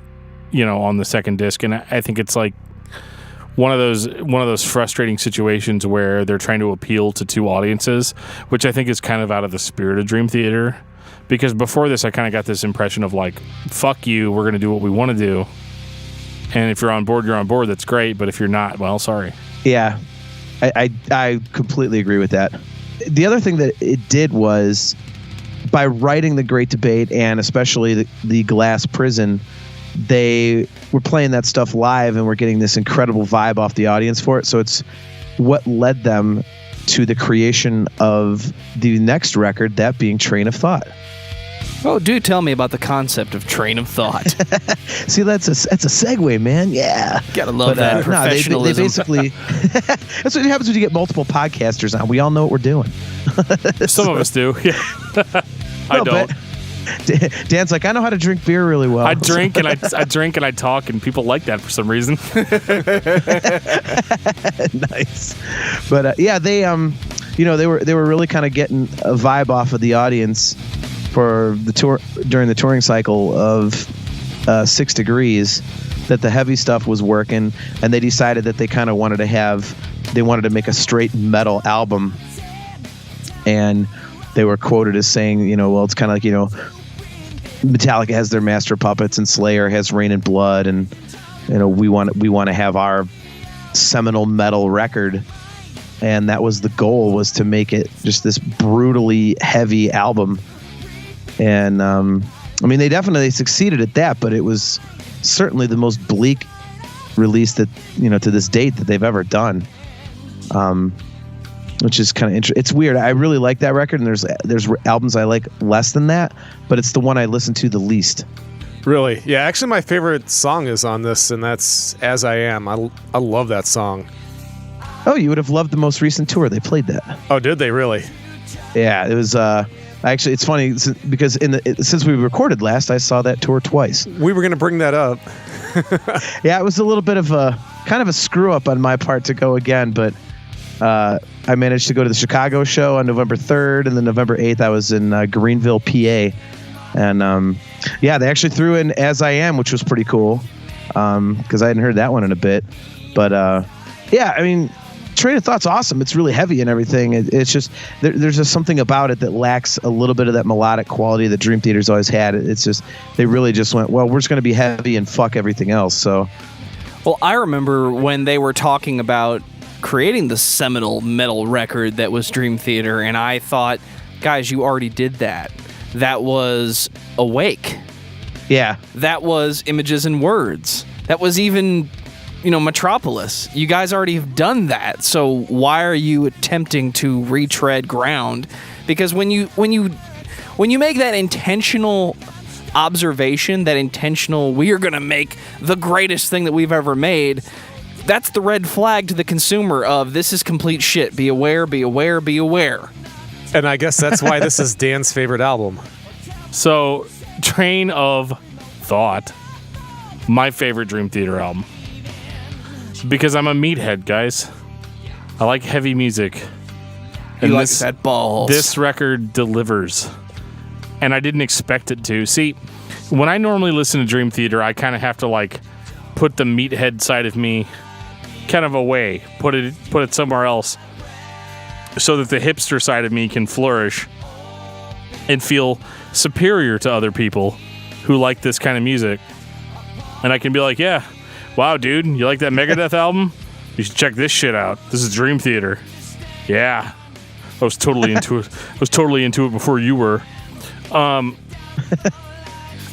on the second disc. And I think it's like one of those frustrating situations where they're trying to appeal to two audiences, which I think is kind of out of the spirit of Dream Theater. Because before this, I kind of got this impression of like, fuck you, we're going to do what we want to do. And if you're on board, you're on board. That's great. But if you're not, well, sorry. Yeah, I completely agree with that. The other thing that it did was, by writing The Great Debate and especially the Glass Prison, they were playing that stuff live and we're getting this incredible vibe off the audience for it. So it's what led them to the creation of the next record, that being Train of Thought. Oh, do tell me about the concept of Train of Thought. See, that's a segue, man. Yeah. Gotta love that professionalism. They basically, that's what happens when you get multiple podcasters on. We all know what we're doing. Some of us do. Yeah. I don't. Dan's like, I know how to drink beer really well. I drink and I drink and I talk, and people like that for some reason. Nice. But yeah, they they were really kind of getting a vibe off of the audience for the tour during the touring cycle of 6 Degrees, that the heavy stuff was working, and they decided that they kind of wanted to make a straight metal album. And they were quoted as saying, well, it's kind of like, Metallica has their Master Puppets and Slayer has Rain and Blood, and we want to have our seminal metal record. And that was the goal, was to make it just this brutally heavy album. And they definitely succeeded at that, but it was certainly the most bleak release that to this date that they've ever done. Which is kind of interesting. It's weird. I really like that record, and there's albums I like less than that, but it's the one I listen to the least. Really? Yeah, actually my favorite song is on this, and that's As I Am. I love that song. Oh, you would have loved the most recent tour. They played that. Oh, did they really? Yeah, it was actually, it's funny because since we recorded last, I saw that tour twice. We were going to bring that up. Yeah, it was a little bit of a kind of a screw up on my part to go again, but I managed to go to the Chicago show on November 3rd, and then November 8th I was in Greenville, PA. And yeah, they actually threw in As I Am, which was pretty cool, because I hadn't heard that one in a bit. But yeah, Train of Thought's awesome. It's really heavy and everything. It's just there's just something about it that lacks a little bit of that melodic quality that Dream Theater's always had. It's just they really just went, well, we're just going to be heavy and fuck everything else. So, well, I remember when they were talking about creating the seminal metal record that was Dream Theater, and I thought, guys, you already did that. That was Awake. Yeah. That was Images and Words. That was even, Metropolis. You guys already have done that. So why are you attempting to retread ground? Because when you make that intentional observation, that intentional, we are going to make the greatest thing that we've ever made, that's the red flag to the consumer of this is complete shit. Be aware, be aware, be aware. And I guess that's why this is Dan's favorite album. So, Train of Thought, my favorite Dream Theater album. Because I'm a meathead, guys. I like heavy music. And you like that balls. This record delivers. And I didn't expect it to. See, when I normally listen to Dream Theater, I kind of have to put the meathead side of me kind of away, put it somewhere else, so that the hipster side of me can flourish and feel superior to other people who like this kind of music. And I can be like, yeah, wow, dude, you like that Megadeth album? You should check this shit out. This is Dream Theater. Yeah, I was totally into it. I was totally into it before you were.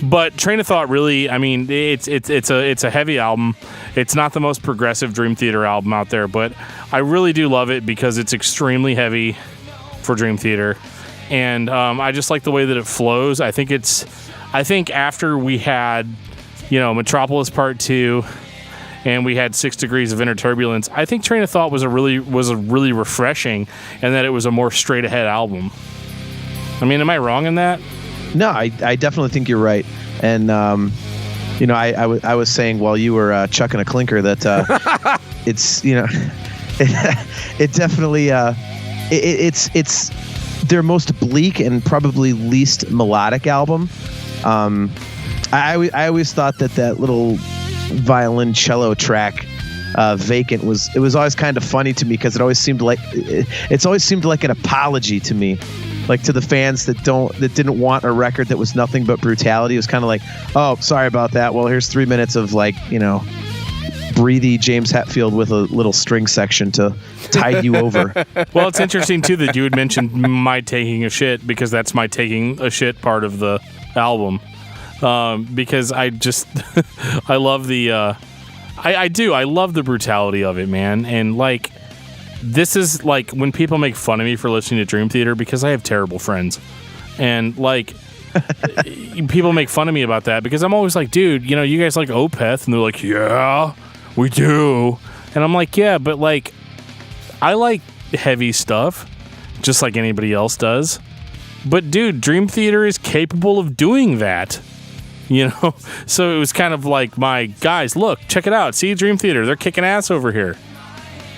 But Train of Thought really, it's a heavy album. It's not the most progressive Dream Theater album out there, but I really do love it because it's extremely heavy for Dream Theater. And I just like the way that it flows. I think after we had, Metropolis Part 2 and we had 6 Degrees of Inner Turbulence, I think Train of Thought was a really refreshing, and that it was a more straight ahead album. Am I wrong in that? No, I definitely think you're right. And, I was saying while you were chucking a clinker that it's, it definitely, it's their most bleak and probably least melodic album. I always thought that little violin cello track, Vacant, it was always kind of funny to me because it always seemed like an apology to me. Like to the fans that didn't want a record that was nothing but brutality. It was kind of like, oh, sorry about that. Well, here's 3 minutes of breathy James Hetfield with a little string section to tide you over. Well, it's interesting too that you had mentioned my taking a shit, because that's my taking a shit part of the album. Because I just I love the I love the brutality of it, man. And this is when people make fun of me for listening to Dream Theater, because I have terrible friends, and people make fun of me about that because I'm always like, dude, you guys like Opeth, and they're like, yeah, we do, and I'm like, yeah, but I like heavy stuff just like anybody else does, But dude, Dream Theater is capable of doing that. You know? So it was kind of like, my guys, look, check it out. See, Dream Theater, they're kicking ass over here.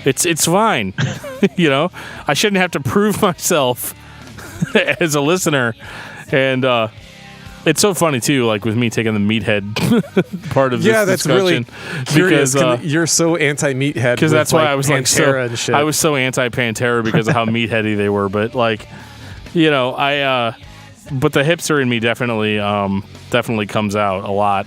It's fine. You know? I shouldn't have to prove myself as a listener. And it's so funny too, like with me taking the meathead part of this that's discussion. really curious. Because you're so anti-meathead. because that's why I was like Pantera and shit. I was so anti-Pantera because of how meatheady they were. But like, you know, but the hipster in me definitely comes out a lot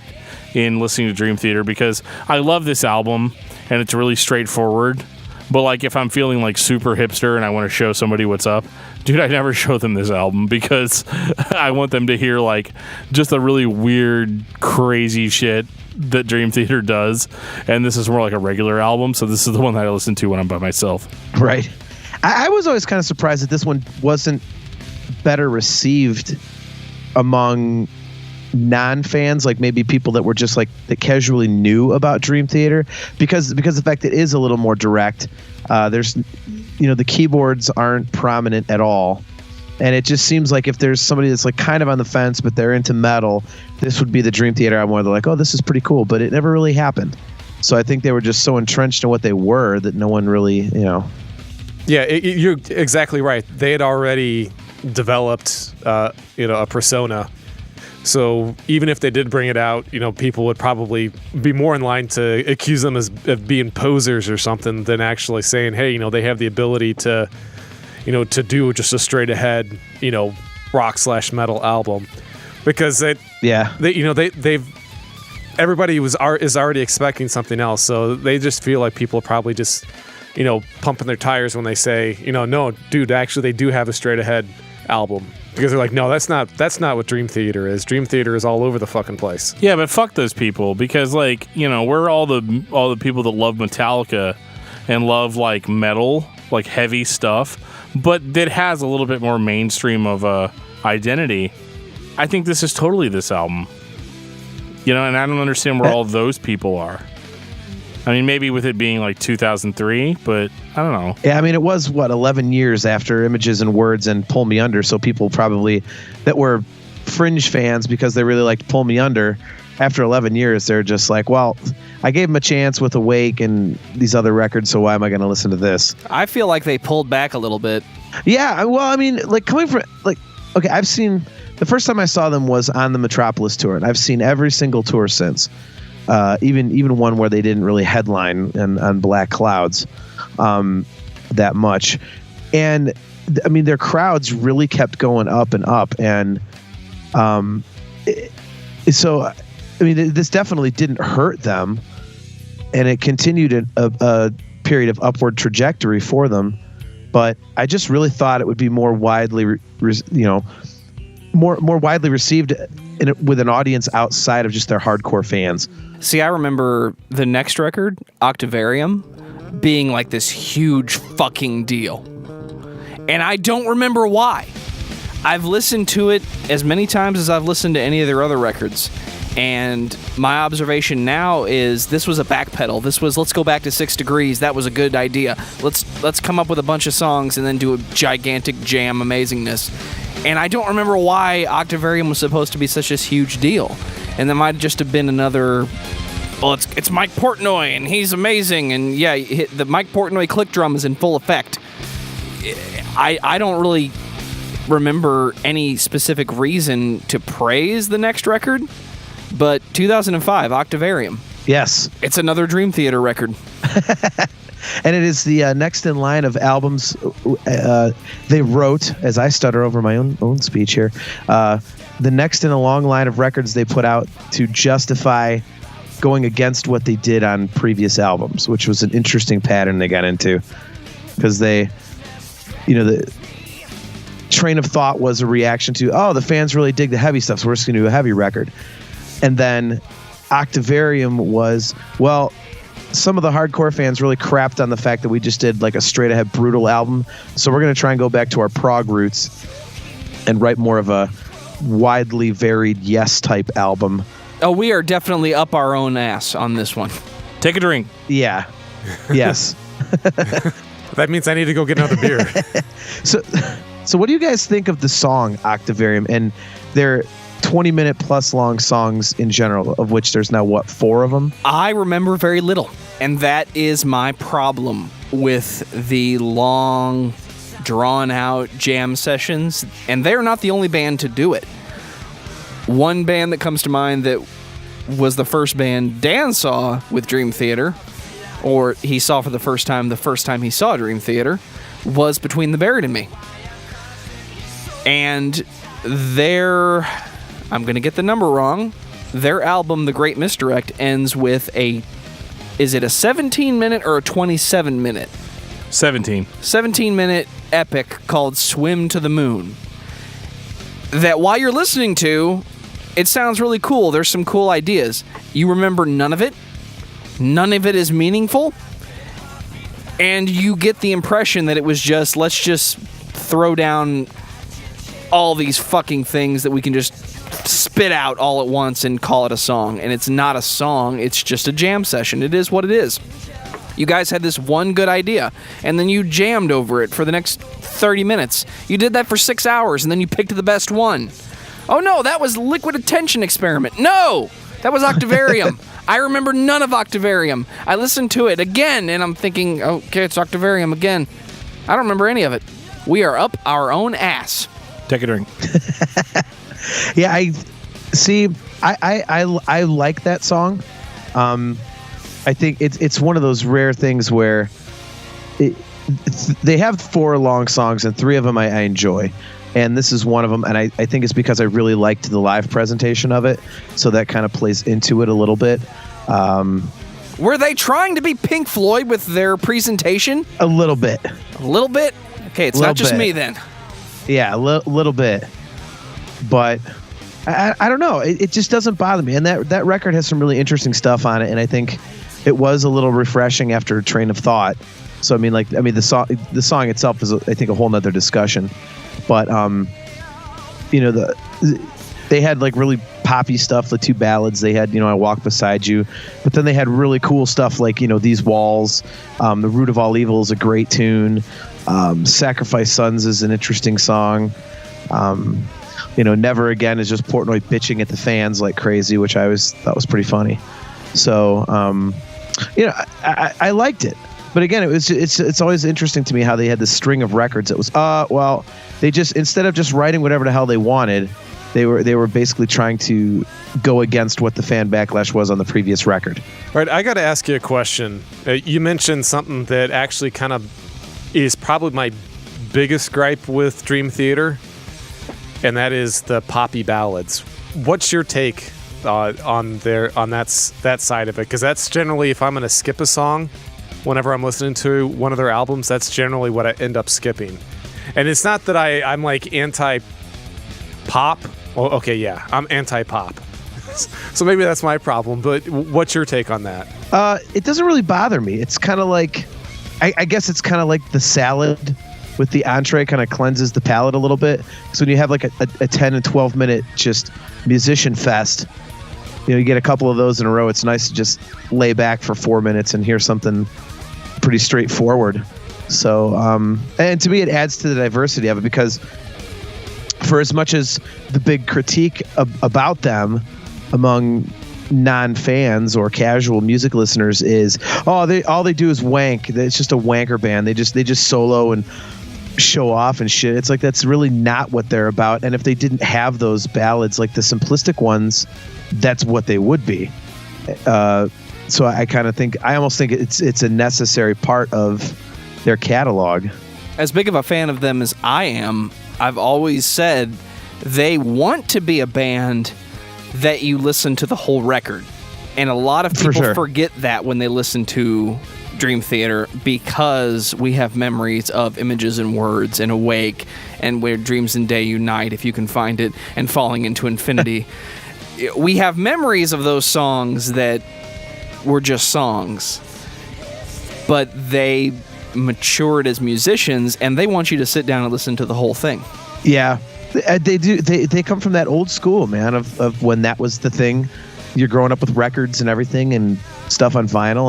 in listening to Dream Theater, because I love this album and it's really straightforward. But like, if I'm feeling like super hipster and I want to show somebody what's up, dude, I never show them this album, because I want them to hear like just the really weird, crazy shit that Dream Theater does. And this is more like a regular album, so this is the one that I listen to when I'm by myself. Right. I was always kind of surprised that this one wasn't better received among non-fans, like maybe people that were just like that casually knew about Dream Theater, because the fact that it is a little more direct. There's, the keyboards aren't prominent at all, and it just seems like if there's somebody that's like kind of on the fence but they're into metal, this would be the Dream Theater album where they're like, oh, this is pretty cool, but it never really happened. So I think they were just so entrenched in what they were that no one really, Yeah, you're exactly right. They had already developed, a persona. So even if they did bring it out, people would probably be more in line to accuse them of being posers or something than actually saying, hey, they have the ability to, to do just a straight ahead, rock/metal album, because everybody is already expecting something else. So they just feel like people are probably just, pumping their tires when they say, no, dude, actually they do have a straight ahead album. Because they're like, no, that's not what Dream Theater is. Dream Theater is all over the fucking place. Yeah, but fuck those people, because like, we're all the people that love Metallica and love like metal, like heavy stuff, but that has a little bit more mainstream of a identity. I think this is totally this album. And I don't understand where all those people are. I mean, maybe with it being like 2003, but I don't know. Yeah, I mean, it was, 11 years after Images and Words and Pull Me Under, so people probably that were fringe fans because they really liked Pull Me Under, after 11 years, they're just like, well, I gave them a chance with Awake and these other records, so why am I going to listen to this? I feel like they pulled back a little bit. Yeah, well, I mean, like coming from, like, okay, I've seen, the first time I saw them was on the Metropolis tour, and I've seen every single tour since. Even one where they didn't really headline on Black Clouds that much. And I mean, their crowds really kept going up and up. And so, I mean, this definitely didn't hurt them. And it continued a period of upward trajectory for them. But I just really thought it would be more widely, more widely received with an audience outside of just their hardcore fans. See, I remember the next record, Octavarium, being like this huge fucking deal. And I don't remember why. I've listened to it as many times as I've listened to any of their other records. And my observation now is this was a backpedal. This was, let's go back to 6 Degrees. That was a good idea. Let's come up with a bunch of songs and then do a gigantic jam amazingness. And I don't remember why Octavarium was supposed to be such a huge deal. And that might just have been another, well, it's Mike Portnoy, and he's amazing. And yeah, the Mike Portnoy click drum is in full effect. I don't really remember any specific reason to praise the next record, but 2005, Octavarium. Yes. It's another Dream Theater record. And it is the next in line of albums they wrote, as I stutter over my own speech here, the next in a long line of records they put out to justify going against what they did on previous albums, which was an interesting pattern they got into. Because they, the train of thought was a reaction to, oh, the fans really dig the heavy stuff, so we're just going to do a heavy record. And then Octavarium was, well, some of the hardcore fans really crapped on the fact that we just did like a straight ahead brutal album. So we're going to try and go back to our prog roots and write more of a widely varied Yes type album. Oh, we are definitely up our own ass on this one. Take a drink. Yeah. Yes. That means I need to go get another beer. So So what do you guys think of the song Octavarium and their 20-minute plus long songs in general, of which there's now, 4 of them? I remember very little, and that is my problem with the long, drawn-out jam sessions, and they're not the only band to do it. One band that comes to mind that was the first band Dan saw with Dream Theater, or he saw for the first time he saw Dream Theater, was Between the Buried and Me. And their, I'm going to get the number wrong, their album, The Great Misdirect, ends with is it a 17-minute or a 27-minute? 17. 17-minute epic called Swim to the Moon. That while you're listening to, it sounds really cool. There's some cool ideas. You remember none of it. None of it is meaningful. And you get the impression that it was just, let's just throw down all these fucking things that we can just spit out all at once and call it a song. And it's not a song. It's just a jam session. It is what it is. You guys had this one good idea, and then you jammed over it for the next 30 minutes. You did that for 6 hours, and then you picked the best one. Oh no, that was Liquid Attention Experiment. No, that was Octavarium. I remember none of Octavarium. I listened to it again, and I'm thinking, okay, it's Octavarium again. I don't remember any of it. We are up our own ass. Take a drink. Yeah, I like that song. I think it's one of those rare things where they have 4 long songs and 3 of them I enjoy, and this is one of them. And I think it's because I really liked the live presentation of it, so that kind of plays into it a little bit. Were they trying to be Pink Floyd with their presentation? A little bit. A little bit? Okay, it's not just me then. Yeah, a little bit. But I don't know. It just doesn't bother me. And that record has some really interesting stuff on it, and I think it was a little refreshing after Train of Thought. So the song itself is, I think, a whole nother discussion. But they had like really poppy stuff, the 2 ballads. They had, I Walk Beside You, but then they had really cool stuff like, These Walls, The Root of All Evil is a great tune. Sacrifice Sons is an interesting song. Never Again is just Portnoy bitching at the fans like crazy, which I always thought was pretty funny. So, I liked it. But again, it's always interesting to me how they had this string of records. It was, they just, instead of just writing whatever the hell they wanted, they were basically trying to go against what the fan backlash was on the previous record. All right, I got to ask you a question. You mentioned something that actually kind of is probably my biggest gripe with Dream Theater, and that is the poppy ballads. What's your take on that side of it? Because that's generally, if I'm going to skip a song, whenever I'm listening to one of their albums, that's generally what I end up skipping. And it's not that I'm like anti-pop. Well, okay, yeah, I'm anti-pop. So maybe that's my problem, but what's your take on that? It doesn't really bother me. It's kind of like, I guess it's kind of like the salad with the entree kind of cleanses the palate a little bit. So when you have like a 10 and 12 minute just musician fest, you get a couple of those in a row. It's nice to just lay back for 4 minutes and hear something pretty straightforward. So, and to me, it adds to the diversity of it, because for as much as the big critique about them among non-fans or casual music listeners is, all they do is wank. It's just a wanker band. They just solo and show off and shit. It's like, that's really not what they're about. And if they didn't have those ballads, like the simplistic ones, that's what they would be. So I almost think it's a necessary part of their catalog. As big of a fan of them as I am, I've always said they want to be a band that you listen to the whole record. And a lot of people forget that when they listen to Dream Theater, because we have memories of Images and Words and Awake and Where Dreams and Day Unite, if you can find it, and Falling into Infinity. We have memories of those songs that were just songs, but they matured as musicians, and they want you to sit down and listen to the whole thing. Yeah, they do. They come from that old school, man, of when that was the thing. You're growing up with records and everything, and stuff on vinyl,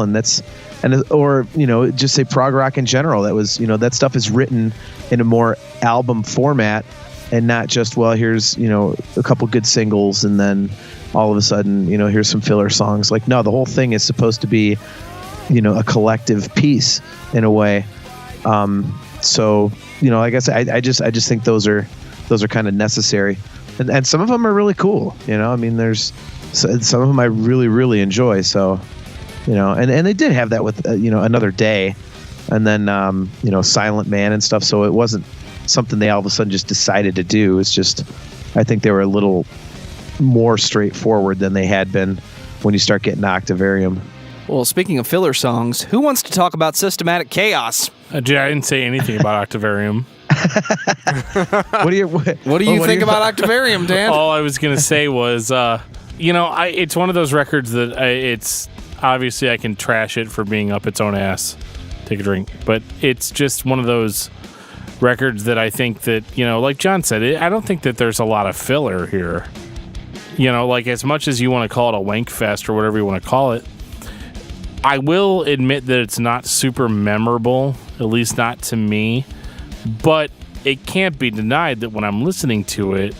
or just say prog rock in general. That was, that stuff is written in a more album format and not just, well, here's, a couple good singles and then all of a sudden, here's some filler songs. Like, no, the whole thing is supposed to be, a collective piece in a way. So, like I said, I just think those are kind of necessary, and some of them are really cool. I mean, there's some of them I really, really enjoy. So, and they did have that with, Another Day, and then, Silent Man and stuff. So it wasn't something they all of a sudden just decided to do. It's just, I think they were a little more straightforward than they had been when you start getting Octavarium. Well, speaking of filler songs, who wants to talk about Systematic Chaos? I didn't say anything about Octavarium. What do you think about Octavarium, Dan? All I was going to say was, it's one of those records that it's obviously I can trash it for being up its own ass. Take a drink. But it's just one of those records that I think that, like John said, I don't think that there's a lot of filler here. Like as much as you want to call it a wank fest or whatever you want to call it, I will admit that it's not super memorable, at least not to me, but it can't be denied that when I'm listening to it,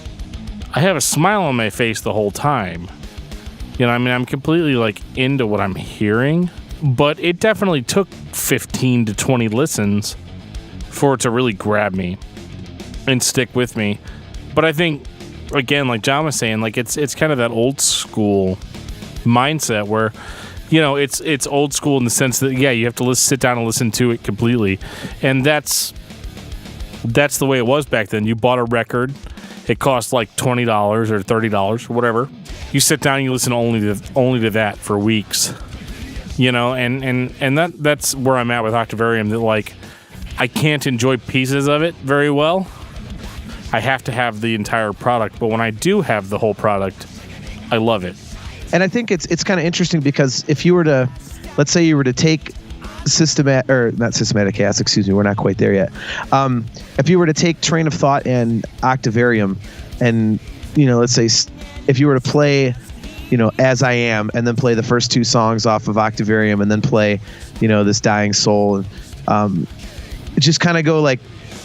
I have a smile on my face the whole time. I'm completely like into what I'm hearing, but it definitely took 15 to 20 listens for it to really grab me and stick with me. But I think, again, like John was saying, like it's kind of that old school mindset where, it's old school in the sense that, yeah, you have to sit down and listen to it completely. And that's the way it was back then. You bought a record. It cost like $20 or $30 or whatever. You sit down and you listen only to that for weeks. And that's where I'm at with Octavarium, that like I can't enjoy pieces of it very well. I have to have the entire product, but when I do have the whole product, I love it. And I think it's kind of interesting because if you were to, let's say you were to take not Systematic Chaos, excuse me, we're not quite there yet. If you were to take Train of Thought and Octavarium and, let's say if you were to play, As I Am, and then play the first two songs off of Octavarium and then play, This Dying Soul, and just kind of go like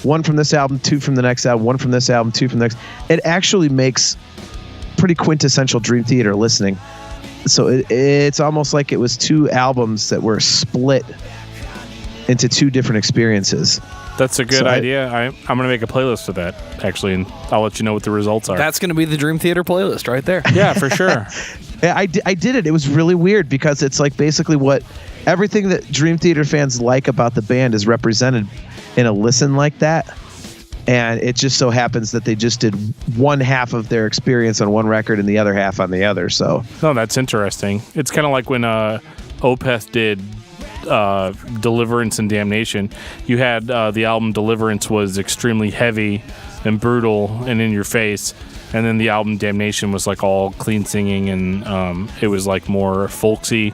one from this album, two from the next album, one from this album, two from the next. It actually makes pretty quintessential Dream Theater listening. So it's almost like it was two albums that were split into two different experiences. That's a good idea. I'm going to make a playlist of that, actually, and I'll let you know what the results are. That's going to be the Dream Theater playlist right there. Yeah, for sure. Yeah, I did it. It was really weird because it's like basically everything that Dream Theater fans like about the band is represented in a listen like that. And it just so happens that they just did one half of their experience on one record and the other half on the other. So, oh, that's interesting. It's kind of like when Opeth did Deliverance and Damnation. You had the album Deliverance was extremely heavy and brutal and in your face, and then the album Damnation was like all clean singing and it was like more folksy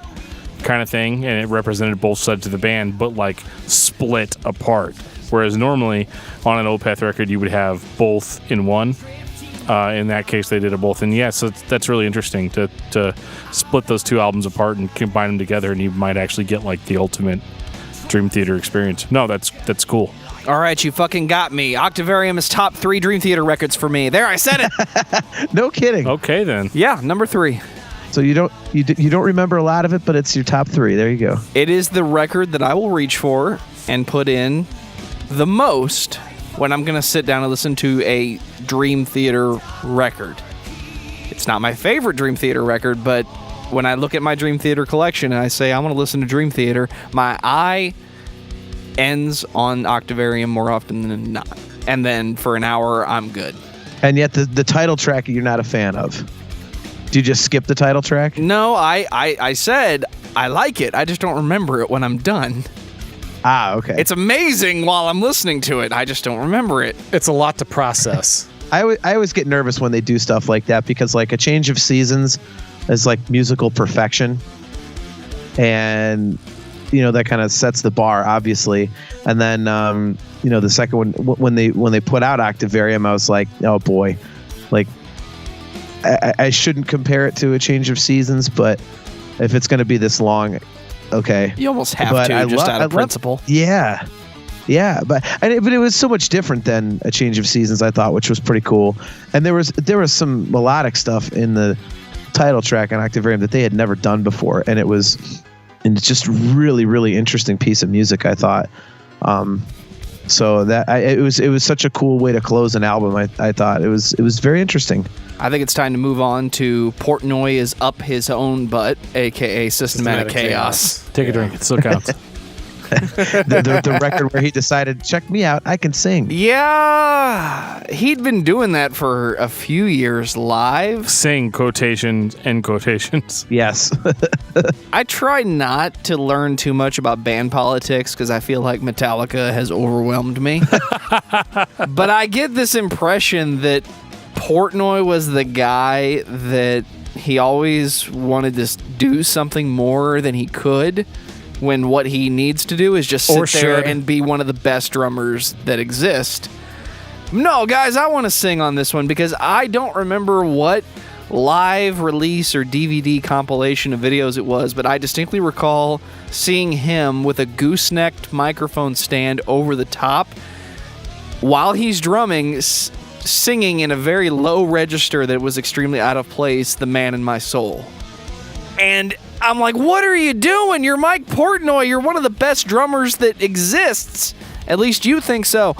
kind of thing, and it represented both sides of the band, but like split apart. Whereas normally on an Opeth record, you would have both in one. In that case, they did it both. And yeah, so that's really interesting to split those two albums apart and combine them together, and you might actually get like the ultimate Dream Theater experience. No, that's cool. All right, you fucking got me. Octavarium is top 3 Dream Theater records for me. There, I said it. No kidding. Okay, then. Yeah, number 3. So you don't remember a lot of it, but it's your top 3. There you go. It is the record that I will reach for and put in the most when I'm going to sit down and listen to a Dream Theater record. It's not my favorite Dream Theater record, but when I look at my Dream Theater collection and I say I want to listen to Dream Theater, my eye ends on Octavarium more often than not. And then for an hour, I'm good. And yet the title track you're not a fan of. Do you just skip the title track? No, I said I like it. I just don't remember it when I'm done. Ah, okay. It's amazing while I'm listening to it. I just don't remember it. It's a lot to process. I always get nervous when they do stuff like that because like a change of seasons is like musical perfection. And, that kind of sets the bar, obviously. And then, the second one, when they put out Octavarium, I was like, oh boy, like I shouldn't compare it to a change of seasons, but if it's going to be this long, okay. You almost have But to, out of principle. Yeah. Yeah, but it was so much different than A Change of Seasons, I thought, which was pretty cool. And there was some melodic stuff in the title track on Octavarium that they had never done before, and it's just really, really interesting piece of music, I thought. So that it was such a cool way to close an album. I thought it was very interesting. I think it's time to move on to Portnoy is up his own butt, aka Systematic Chaos. Take a drink. It still counts. the record where he decided, check me out, I can sing. Yeah, he'd been doing that for a few years live. Sing quotations and quotations. Yes. I try not to learn too much about band politics because I feel like Metallica has overwhelmed me. But I get this impression that Portnoy was the guy that he always wanted to do something more than he could, when what he needs to do is just sit there and be one of the best drummers that exist. No, guys, I want to sing on this one because I don't remember what live release or DVD compilation of videos it was, but I distinctly recall seeing him with a goosenecked microphone stand over the top while he's drumming, singing in a very low register that was extremely out of place, The Man in My Soul. And I'm like, what are you doing? You're Mike Portnoy. You're one of the best drummers that exists. At least you think so.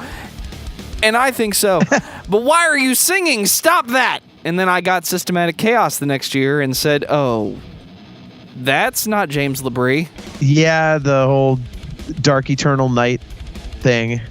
And I think so. But why are you singing? Stop that. And then I got Systematic Chaos the next year and said, oh, that's not James LaBrie. Yeah, the whole Dark Eternal Night thing.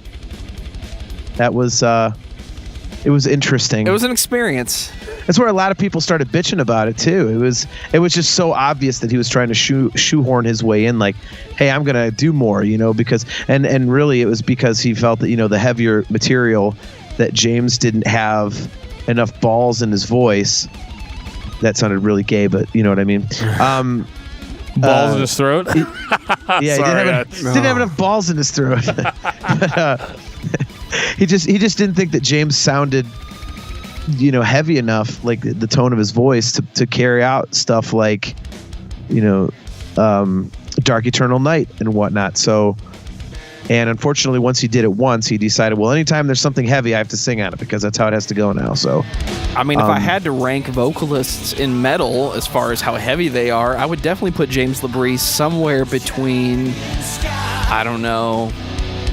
That was, it was interesting. It was an experience. That's where a lot of people started bitching about it too. It was just so obvious that he was trying to shoehorn his way in, like, hey, I'm gonna do more, because and really it was because he felt that the heavier material, that James didn't have enough balls in his voice. That sounded really gay, but you know what I mean. Balls in his throat. Yeah, he didn't have enough balls in his throat. But, he just didn't think that James sounded heavy enough, like the tone of his voice to carry out stuff like Dark Eternal Night and whatnot. So, and unfortunately, once he did it once, he decided, well, anytime there's something heavy, I have to sing on it because that's how it has to go now. So I mean, if I had to rank vocalists in metal as far as how heavy they are, I would definitely put James LaBrie somewhere between, I don't know,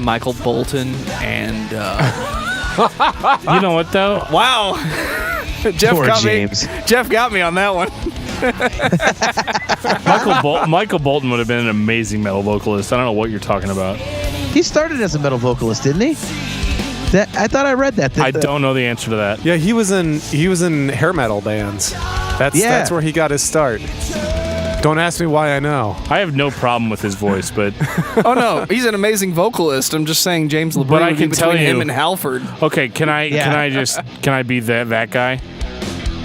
Michael Bolton and you know what though? Wow. Jeff Poor got James. Jeff got me on that one. Michael Bolton would have been an amazing metal vocalist. I don't know what you're talking about. He started as a metal vocalist, didn't he? I thought I read that. I don't know the answer to that. Yeah, he was in hair metal bands. That's where he got his start. Don't ask me why I know. I have no problem with his voice, but Oh no, he's an amazing vocalist. I'm just saying James LaBrie But I would be can tell between you- him and Halford. okay, can I be that guy?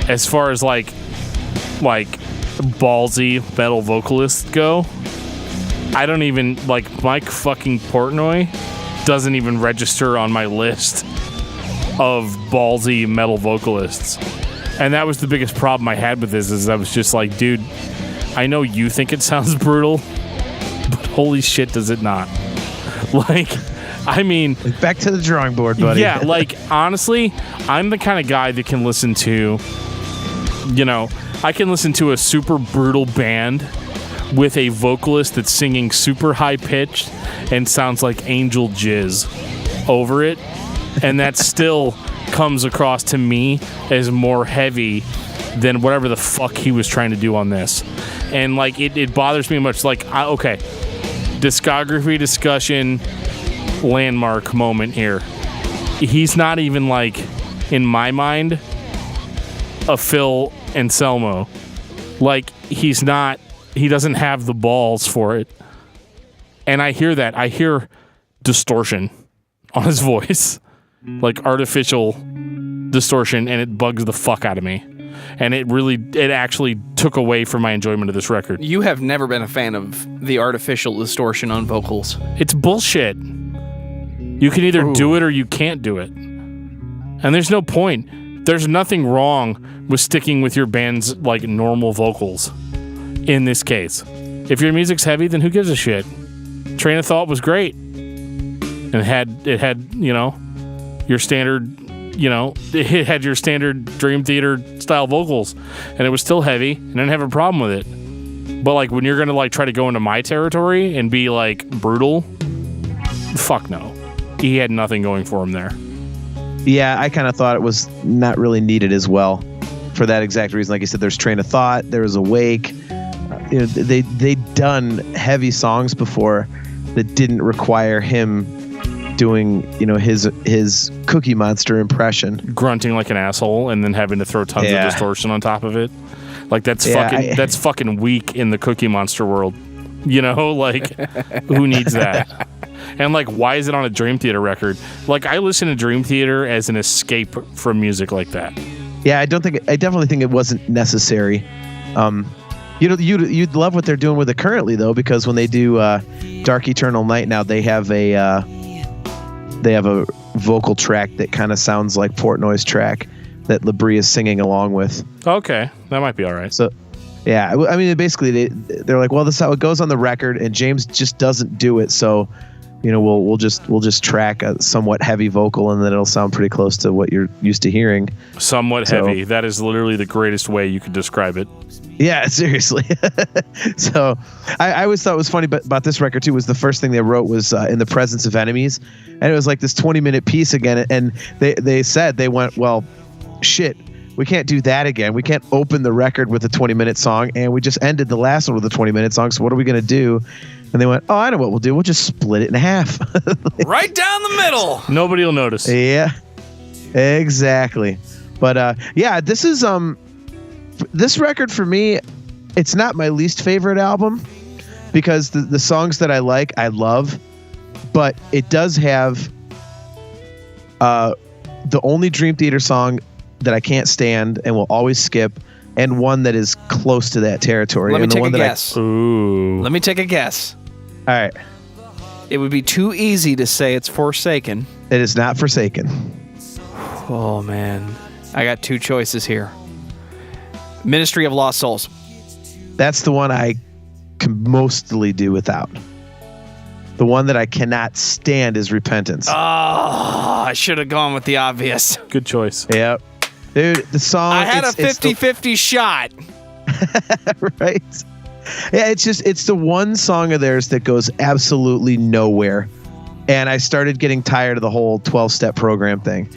As far as like ballsy metal vocalists go, I don't even like Mike fucking Portnoy doesn't even register on my list of ballsy metal vocalists. And that was the biggest problem I had with this, is I was just like, dude, I know you think it sounds brutal, but holy shit does it not. Like, I mean, Back to the drawing board, buddy. yeah, like honestly, I'm the kind of guy that can listen to, I can listen to a super brutal band with a vocalist that's singing super high pitched and sounds like angel jizz over it, and that still comes across to me as more heavy than whatever the fuck he was trying to do on this. And like it bothers me much. Like, okay, discography discussion landmark moment here. He's not even like, in my mind, a Phil Anselmo. Like, he doesn't have the balls for it. And I hear that. I hear distortion on his voice. Like artificial distortion, and it bugs the fuck out of me. And it actually took away from my enjoyment of this record. You have never been a fan of the artificial distortion on vocals. It's bullshit. You can either do it or you can't do it. And there's no point. There's nothing wrong with sticking with your band's like normal vocals. in this case. If your music's heavy, then who gives a shit? Train of Thought was great. And it had, your standard, it had your standard Dream Theater style vocals, and it was still heavy, and I didn't have a problem with it. But like when you're gonna like try to go into my territory and be like brutal, fuck no. He had nothing going for him there. Yeah, I kind of thought it was not really needed as well for that exact reason. Like you said, there's Train of Thought, there was Awake. They'd done heavy songs before that didn't require him doing, his Cookie Monster impression, grunting like an asshole, and then having to throw tons of distortion on top of it. Like that's fucking weak in the Cookie Monster world. Who needs that? And like, why is it on a Dream Theater record? Like, I listen to Dream Theater as an escape from music like that. Yeah, I definitely think it wasn't necessary. You'd love what they're doing with it currently though, because when they do Dark Eternal Night now, they have a vocal track that kind of sounds like Portnoy's track that Labrie is singing along with. Okay, that might be all right. So, yeah, I mean, basically they're like, well, this is how it goes on the record, and James just doesn't do it, so we'll just track a somewhat heavy vocal, and then it'll sound pretty close to what you're used to hearing. Somewhat heavy. That is literally the greatest way you could describe it. Yeah, seriously. So I always thought it was funny about this record too, was the first thing they wrote was In the Presence of Enemies, and it was like this 20-minute piece again, and they said, they went, well, shit, we can't do that again. We can't open the record with a 20-minute song, and we just ended the last one with a 20-minute song, so what are we going to do? And they went, oh, I know what we'll do. We'll just split it in half. Right down the middle. Nobody will notice. Yeah, exactly. But this is this record for me, it's not my least favorite album, because the songs that I like, I love, but it does have the only Dream Theater song that I can't stand and will always skip, and one that is close to that territory. Let me and take a guess. Ooh. Let me take a guess. All right. It would be too easy to say it's Forsaken. It is not Forsaken. Oh, man. I got two choices here. Ministry of Lost Souls. That's the one I can mostly do without. The one that I cannot stand is Repentance. Oh, I should have gone with the obvious. Good choice. Yep. Dude, the song... I had a 50-50 shot. Right? Yeah, it's the one song of theirs that goes absolutely nowhere. And I started getting tired of the whole 12-step program thing.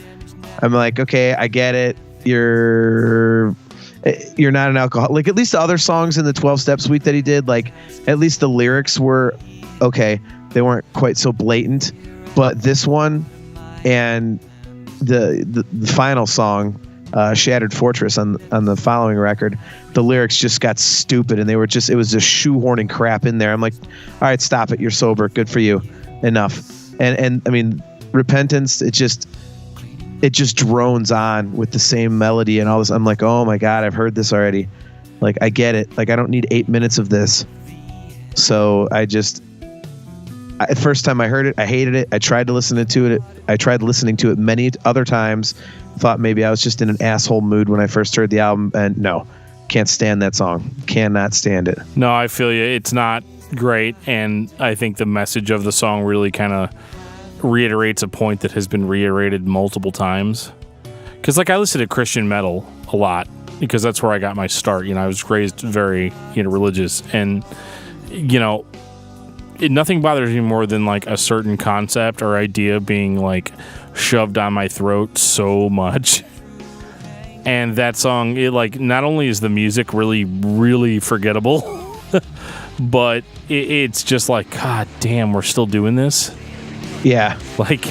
I'm like, okay, I get it. You're not an alcoholic. Like, at least the other songs in the 12-step suite that he did, like, at least the lyrics were okay. They weren't quite so blatant. But this one and the final song, Shattered Fortress on the following record, the lyrics just got stupid, and it was just shoehorning crap in there. I'm like, all right, stop it. You're sober. Good for you. Enough. And I mean, Repentance, it just drones on with the same melody and all this. I'm like, oh my God, I've heard this already. Like, I get it. Like, I don't need 8 minutes of this. So first time I heard it, I hated it. I tried listening to it many other times. Thought maybe I was just in an asshole mood when I first heard the album, and no, can't stand that song. Cannot stand it. No, I feel you. It's not great, and I think the message of the song really kind of reiterates a point that has been reiterated multiple times. Because, like, I listen to Christian metal a lot because that's where I got my start. I was raised very, religious, and, nothing bothers me more than, like, a certain concept or idea being, like, shoved down my throat so much. And that song, it, like, not only is the music really, really forgettable, but it's just like, God damn, we're still doing this? Yeah. Like,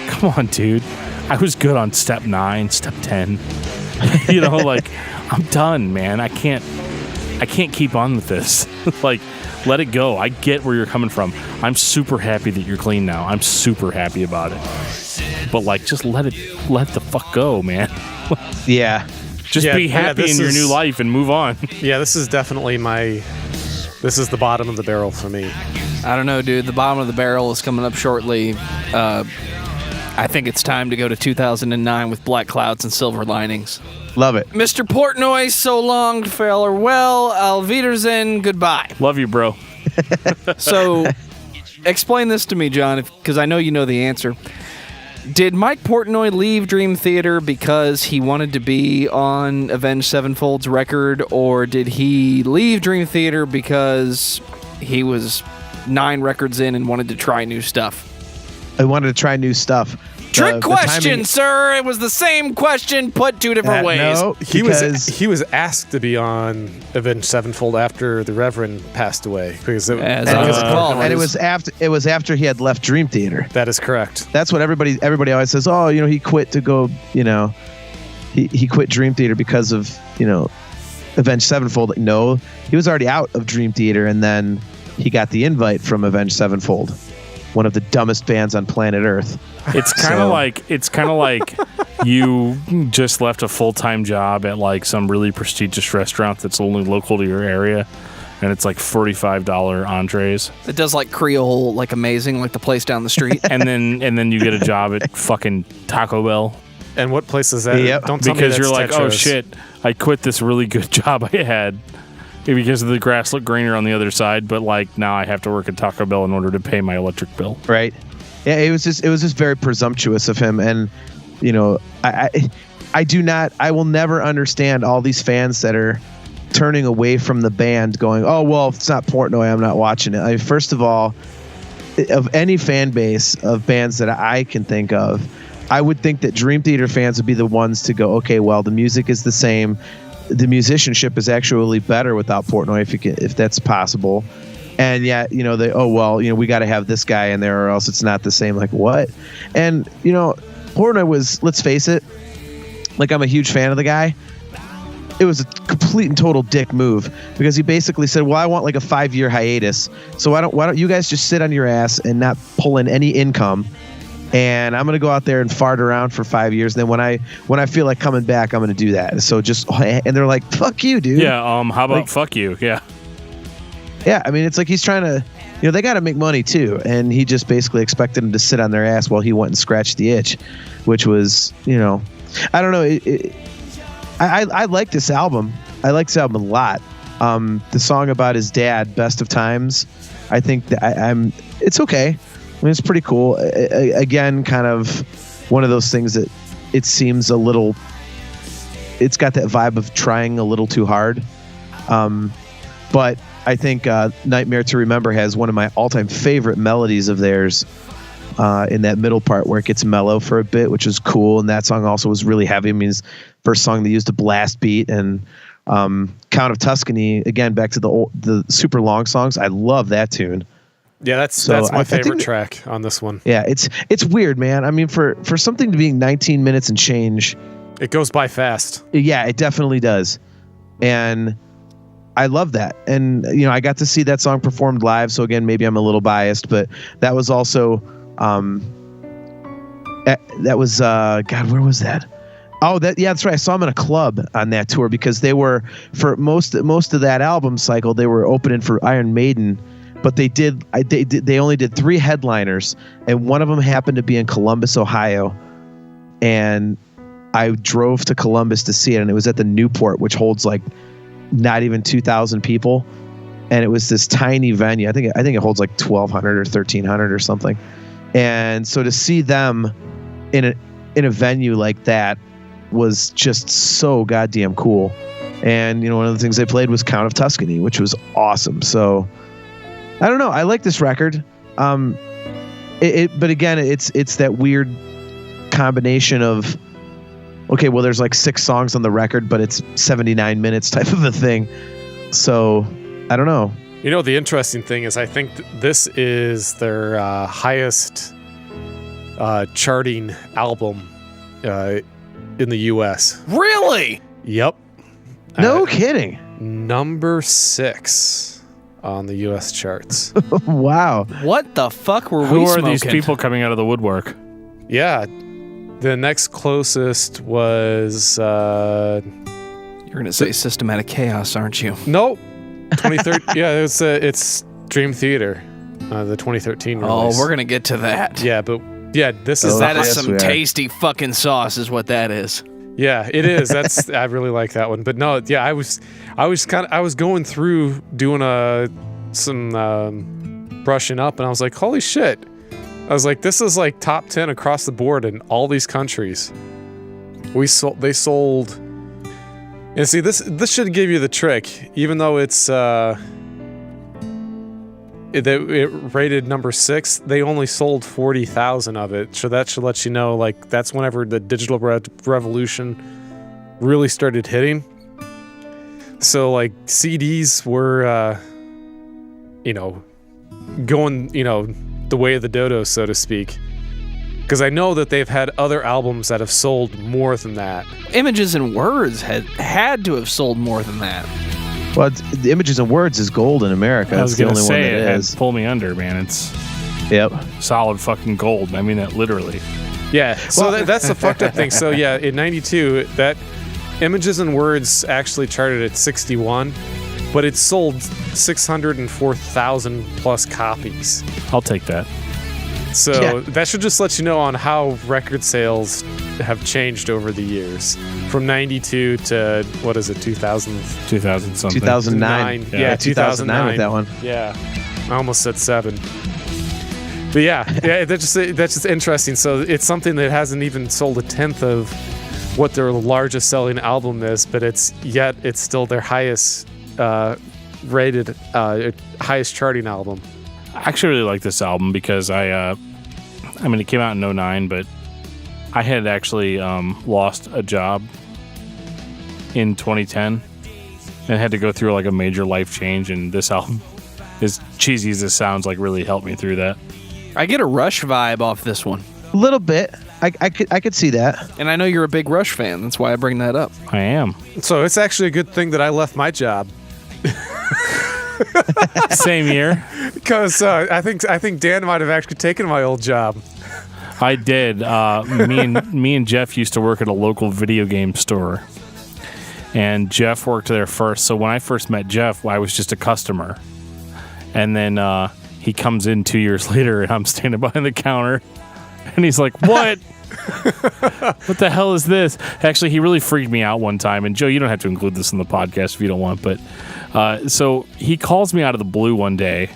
come on, dude. I was good on step 9, step 10. Like, I'm done, man. I can't keep on with this. Like, let it go. I get where you're coming from. I'm super happy that you're clean now. I'm super happy about it. But, like, just let the fuck go, man. Yeah. Just be happy in your new life and move on. Yeah, this is definitely this is the bottom of the barrel for me. I don't know, dude. The bottom of the barrel is coming up shortly. I think it's time to go to 2009 with Black Clouds and Silver Linings. Love it. Mr. Portnoy, so long, farewell, Auf Wiedersehen, goodbye. Love you, bro. So, explain this to me, John, because I know you know the answer. Did Mike Portnoy leave Dream Theater because he wanted to be on Avenged Sevenfold's record, or did he leave Dream Theater because he was 9 records in and wanted to try new stuff? I wanted to try new stuff. Trick question, sir. It was the same question put 2 different ways. No, He was asked to be on Avenged Sevenfold after the Reverend passed away because it was after he had left Dream Theater. That is correct. That's what everybody always says. Oh, he quit to go. He quit Dream Theater because of Avenged Sevenfold. No, he was already out of Dream Theater, and then he got the invite from Avenged Sevenfold, one of the dumbest bands on planet Earth. It's kind of like you just left a full-time job at like some really prestigious restaurant that's only local to your area, and it's like $45 entrees. It does like Creole, like amazing, like the place down the street. and then you get a job at fucking Taco Bell. And what place is that? Yep. Don't tell me Because that's you're like, Tetris. oh shit, I quit this really good job I had because the grass looked greener on the other side, but like now I have to work at Taco Bell in order to pay my electric bill. Right. Yeah, it was just very presumptuous of him, and I will never understand all these fans that are turning away from the band, going, oh well, if it's not Portnoy, I'm not watching it. First of all, of any fan base of bands that I can think of, I would think that Dream Theater fans would be the ones to go, okay, well, the music is the same, the musicianship is actually better without Portnoy if that's possible. And yet, we got to have this guy in there or else it's not the same. Like, what? And, Portnoy was, let's face it, like, I'm a huge fan of the guy. It was a complete and total dick move because he basically said, well, I want like a 5-year hiatus. So why don't you guys just sit on your ass and not pull in any income? And I'm going to go out there and fart around for 5 years. And then when I feel like coming back, I'm going to do that. So and they're like, fuck you, dude. Yeah. How about fuck you? Yeah. Yeah, I mean, it's like he's trying to, they got to make money too, and he just basically expected them to sit on their ass while he went and scratched the itch, which was, I don't know. I like this album. I like this album a lot. The song about his dad, "Best of Times," I think that it's okay. I mean, it's pretty cool. Again, kind of one of those things that it seems a little. It's got that vibe of trying a little too hard, but. I think Nightmare to Remember has one of my all-time favorite melodies of theirs in that middle part where it gets mellow for a bit, which is cool. And that song also was really heavy. I mean, it's the first song they used a blast beat. And Count of Tuscany, again, back to the super long songs. I love that tune. Yeah, that's my favorite track on this one. Yeah, it's weird, man. I mean, for something to be 19 minutes and change. It goes by fast. Yeah, it definitely does. And I love that. And, I got to see that song performed live. So again, maybe I'm a little biased, but that was also, that was, God, where was that? Oh, that's right. I saw them in a club on that tour because they were, for most of that album cycle, they were opening for Iron Maiden, but they only did 3 headliners, and one of them happened to be in Columbus, Ohio. And I drove to Columbus to see it, and it was at the Newport, which holds like not even 2,000 people, and it was this tiny venue. I think it holds like 1,200 or 1,300 or something. And so to see them in a venue like that was just so goddamn cool. And one of the things they played was Count of Tuscany, which was awesome. So I don't know. I like this record. But again, it's that weird combination of, okay, well, there's like 6 songs on the record, but it's 79 minutes type of a thing. So, I don't know. The interesting thing is I think this is their highest charting album in the U.S. Really? Yep. No kidding. Number 6 on the U.S. charts. Wow. What the fuck were we smoking? smoking? Who are these people coming out of the woodwork? Yeah. The next closest was... You're going to say Systematic Chaos, aren't you? Nope. 2013. Yeah, it's Dream Theater, the 2013 release. Oh, we're going to get to that. Yeah, but Yeah, this is That is yes, some we are. tasty fucking sauce, is what that is. Yeah, it is. I really like that one. But no, yeah, I was going through doing some brushing up, and I was like, holy shit! I was like, this is like top 10 across the board in all these countries. They sold. And see, this should give you the trick, even though it's it rated number 6. They only sold 40,000 of it, so that should let you know, like, that's whenever the digital revolution really started hitting. So like CDs were, going, the way of the dodo, so to speak. Because I know that they've had other albums that have sold more than that. Images and Words had to have sold more than that. Well, the Images and Words is gold in America. I was It's the gonna only one say that it is. had Pull Me Under, man. It's Yep. solid fucking gold. I mean that literally. Yeah, so that's the fucked up thing. So yeah, in 92, that Images and Words actually charted at 61, but it sold 604,000 plus copies. I'll take that. So Yeah. that should just let you know on how record sales have changed over the years. From 92 to, 2000? 2000 something. 2009. Yeah, 2009 with that one. Yeah, I almost said 7. But yeah, that's just interesting. So it's something that hasn't even sold a tenth of what their largest selling album is, but it's still their highest rated, highest charting album. I actually really like this album because it came out in 2009, but I had actually lost a job in 2010 and had to go through like a major life change, and this album, as cheesy as this sounds, like really helped me through that. I get a Rush vibe off this one. A little bit. I could see that. And I know you're a big Rush fan. That's why I bring that up. I am. So it's actually a good thing that I left my job. Same year. Because I think Dan might have actually taken my old job. I did. Me and Geoff used to work at a local video game store, and Geoff worked there first. So when I first met Geoff, I was just a customer, and then he comes in 2 years later, and I'm standing behind the counter, and he's like, "What? What the hell is this?" Actually, he really freaked me out one time. And Joe, you don't have to include this in the podcast if you don't want, but so he calls me out of the blue one day.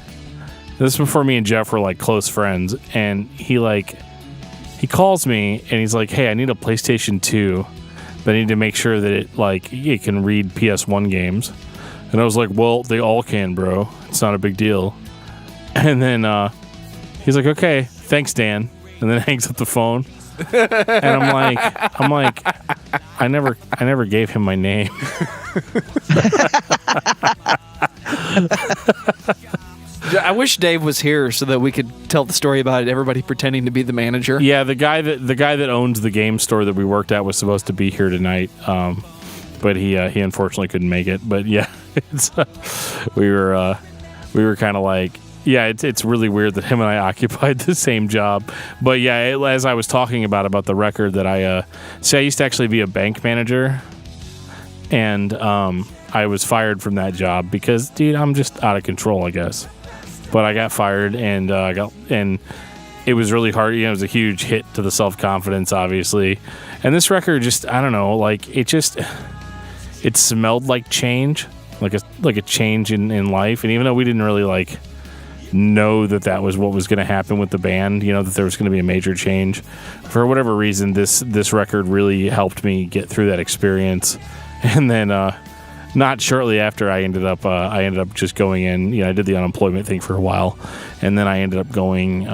This is before me and Geoff were like close friends, and he calls me and he's like, "Hey, I need a PlayStation 2, but I need to make sure that it can read PS1 games." And I was like, "Well, they all can, bro. It's not a big deal." And then he's like, "Okay, thanks, Dan," and then hangs up the phone. And I'm like, I never gave him my name. I wish Dave was here so that we could tell the story about everybody pretending to be the manager. Yeah, the guy that owns the game store that we worked at was supposed to be here tonight, but he unfortunately couldn't make it. But yeah, we were kind of like, yeah, it's really weird that him and I occupied the same job. But yeah, as I was talking about the record that I used to actually be a bank manager, and I was fired from that job because, dude, I'm just out of control, I guess. But I got fired, and it was really hard. It was a huge hit to the self-confidence, obviously. And this record just, I don't know, like it smelled like change, like a change in life. And even though we didn't really know that was what was going to happen with the band, that there was going to be a major change, for whatever reason, this record really helped me get through that experience. And then not shortly after, I ended up just going in. I did the unemployment thing for a while, and then I ended up going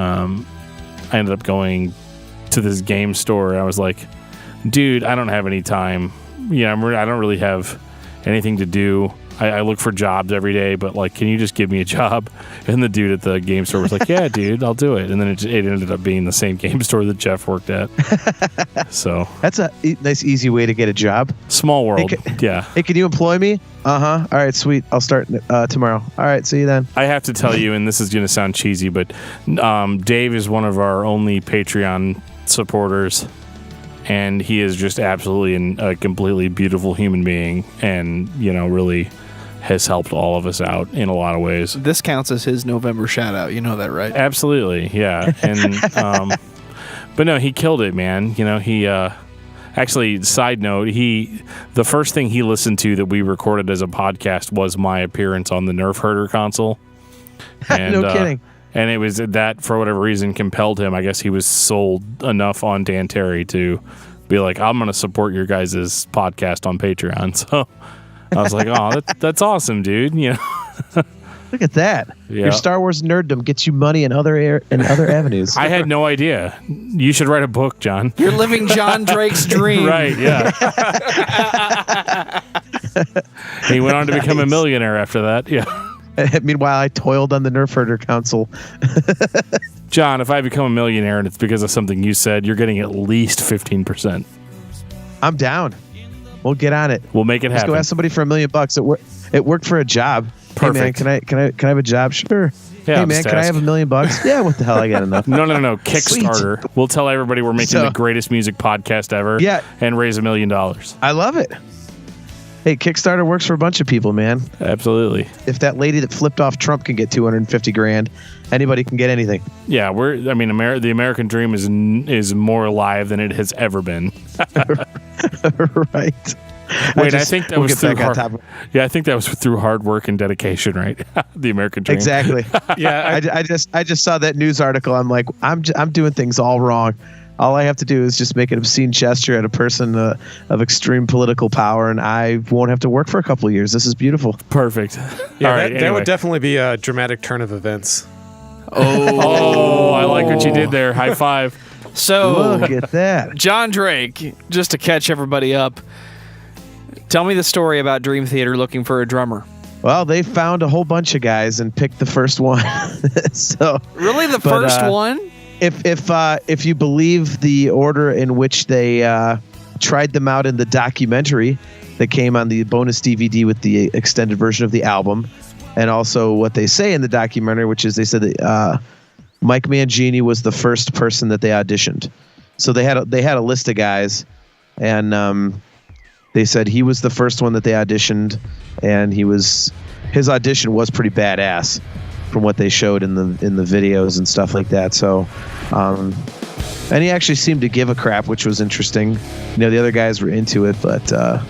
to this game store. I was like, dude, I don't have any time. I don't really have anything to do. I look for jobs every day, but can you just give me a job? And the dude at the game store was like, yeah, dude, I'll do it. And then it ended up being the same game store that Geoff worked at. So That's a nice, easy way to get a job. small world. Yeah. Hey, can you employ me? Uh-huh. All right, sweet. I'll start tomorrow. All right, see you then. I have to tell you, and this is going to sound cheesy, but Dave is one of our only Patreon supporters, and he is just absolutely a completely beautiful human being, and really has helped all of us out in a lot of ways. This counts as his November shout out. You know that, right? Absolutely, yeah. And But no, he killed it, man. You know, he actually, side note, the first thing he listened to that we recorded as a podcast was my appearance on the Nerf Herder console. And, no kidding. And it was that, for whatever reason, compelled him. I guess he was sold enough on Dan Terry to be like, I'm going to support your guys' podcast on Patreon. So I was like, oh, that's awesome, dude. You know. Look at that. Yeah. Your Star Wars nerddom gets you money in other avenues. I had no idea. You should write a book, John. You're living Jon Drake's dream. Right, yeah. He went on to become a millionaire after that. Yeah. Meanwhile, I toiled on the Nerf Herder Council. John, if I become a millionaire and it's because of something you said, you're getting at least 15%. I'm down. We'll get on it. We'll make it happen. Let's go ask somebody for $1 million. It worked for a job. Perfect. Hey man, can I have a job? Sure. Yeah, hey man, can I have $1 million? Yeah, what the hell? I got enough. No. Kickstarter. Sweet. We'll tell everybody we're making the greatest music podcast ever. Yeah. And raise $1 million. I love it. Hey, Kickstarter works for a bunch of people, man. Absolutely. If that lady that flipped off Trump can get $250,000, anybody can get anything. Yeah, the American dream is more alive than it has ever been. Right. Wait, I think that was through I think that was through hard work and dedication, right? The American dream. Exactly. Yeah, I just saw that news article. I'm like, I'm doing things all wrong. All I have to do is just make an obscene gesture at a person of extreme political power, and I won't have to work for a couple of years. This is beautiful. Perfect. Yeah, all right, that would definitely be a dramatic turn of events. Oh, I like what you did there. High five. So, Look at that. Jon Drake, just to catch everybody up, tell me the story about Dream Theater looking for a drummer. Well, they found a whole bunch of guys and picked the first one. So Really, the first one? If you believe the order in which they tried them out in the documentary that came on the bonus DVD with the extended version of the album, and also what they say in the documentary, which is they said that Mike Mangini was the first person that they auditioned. So they had a list of guys, and they said he was the first one that they auditioned, and his audition was pretty badass from what they showed in the videos and stuff like that. So, and he actually seemed to give a crap, which was interesting. You know, the other guys were into it, but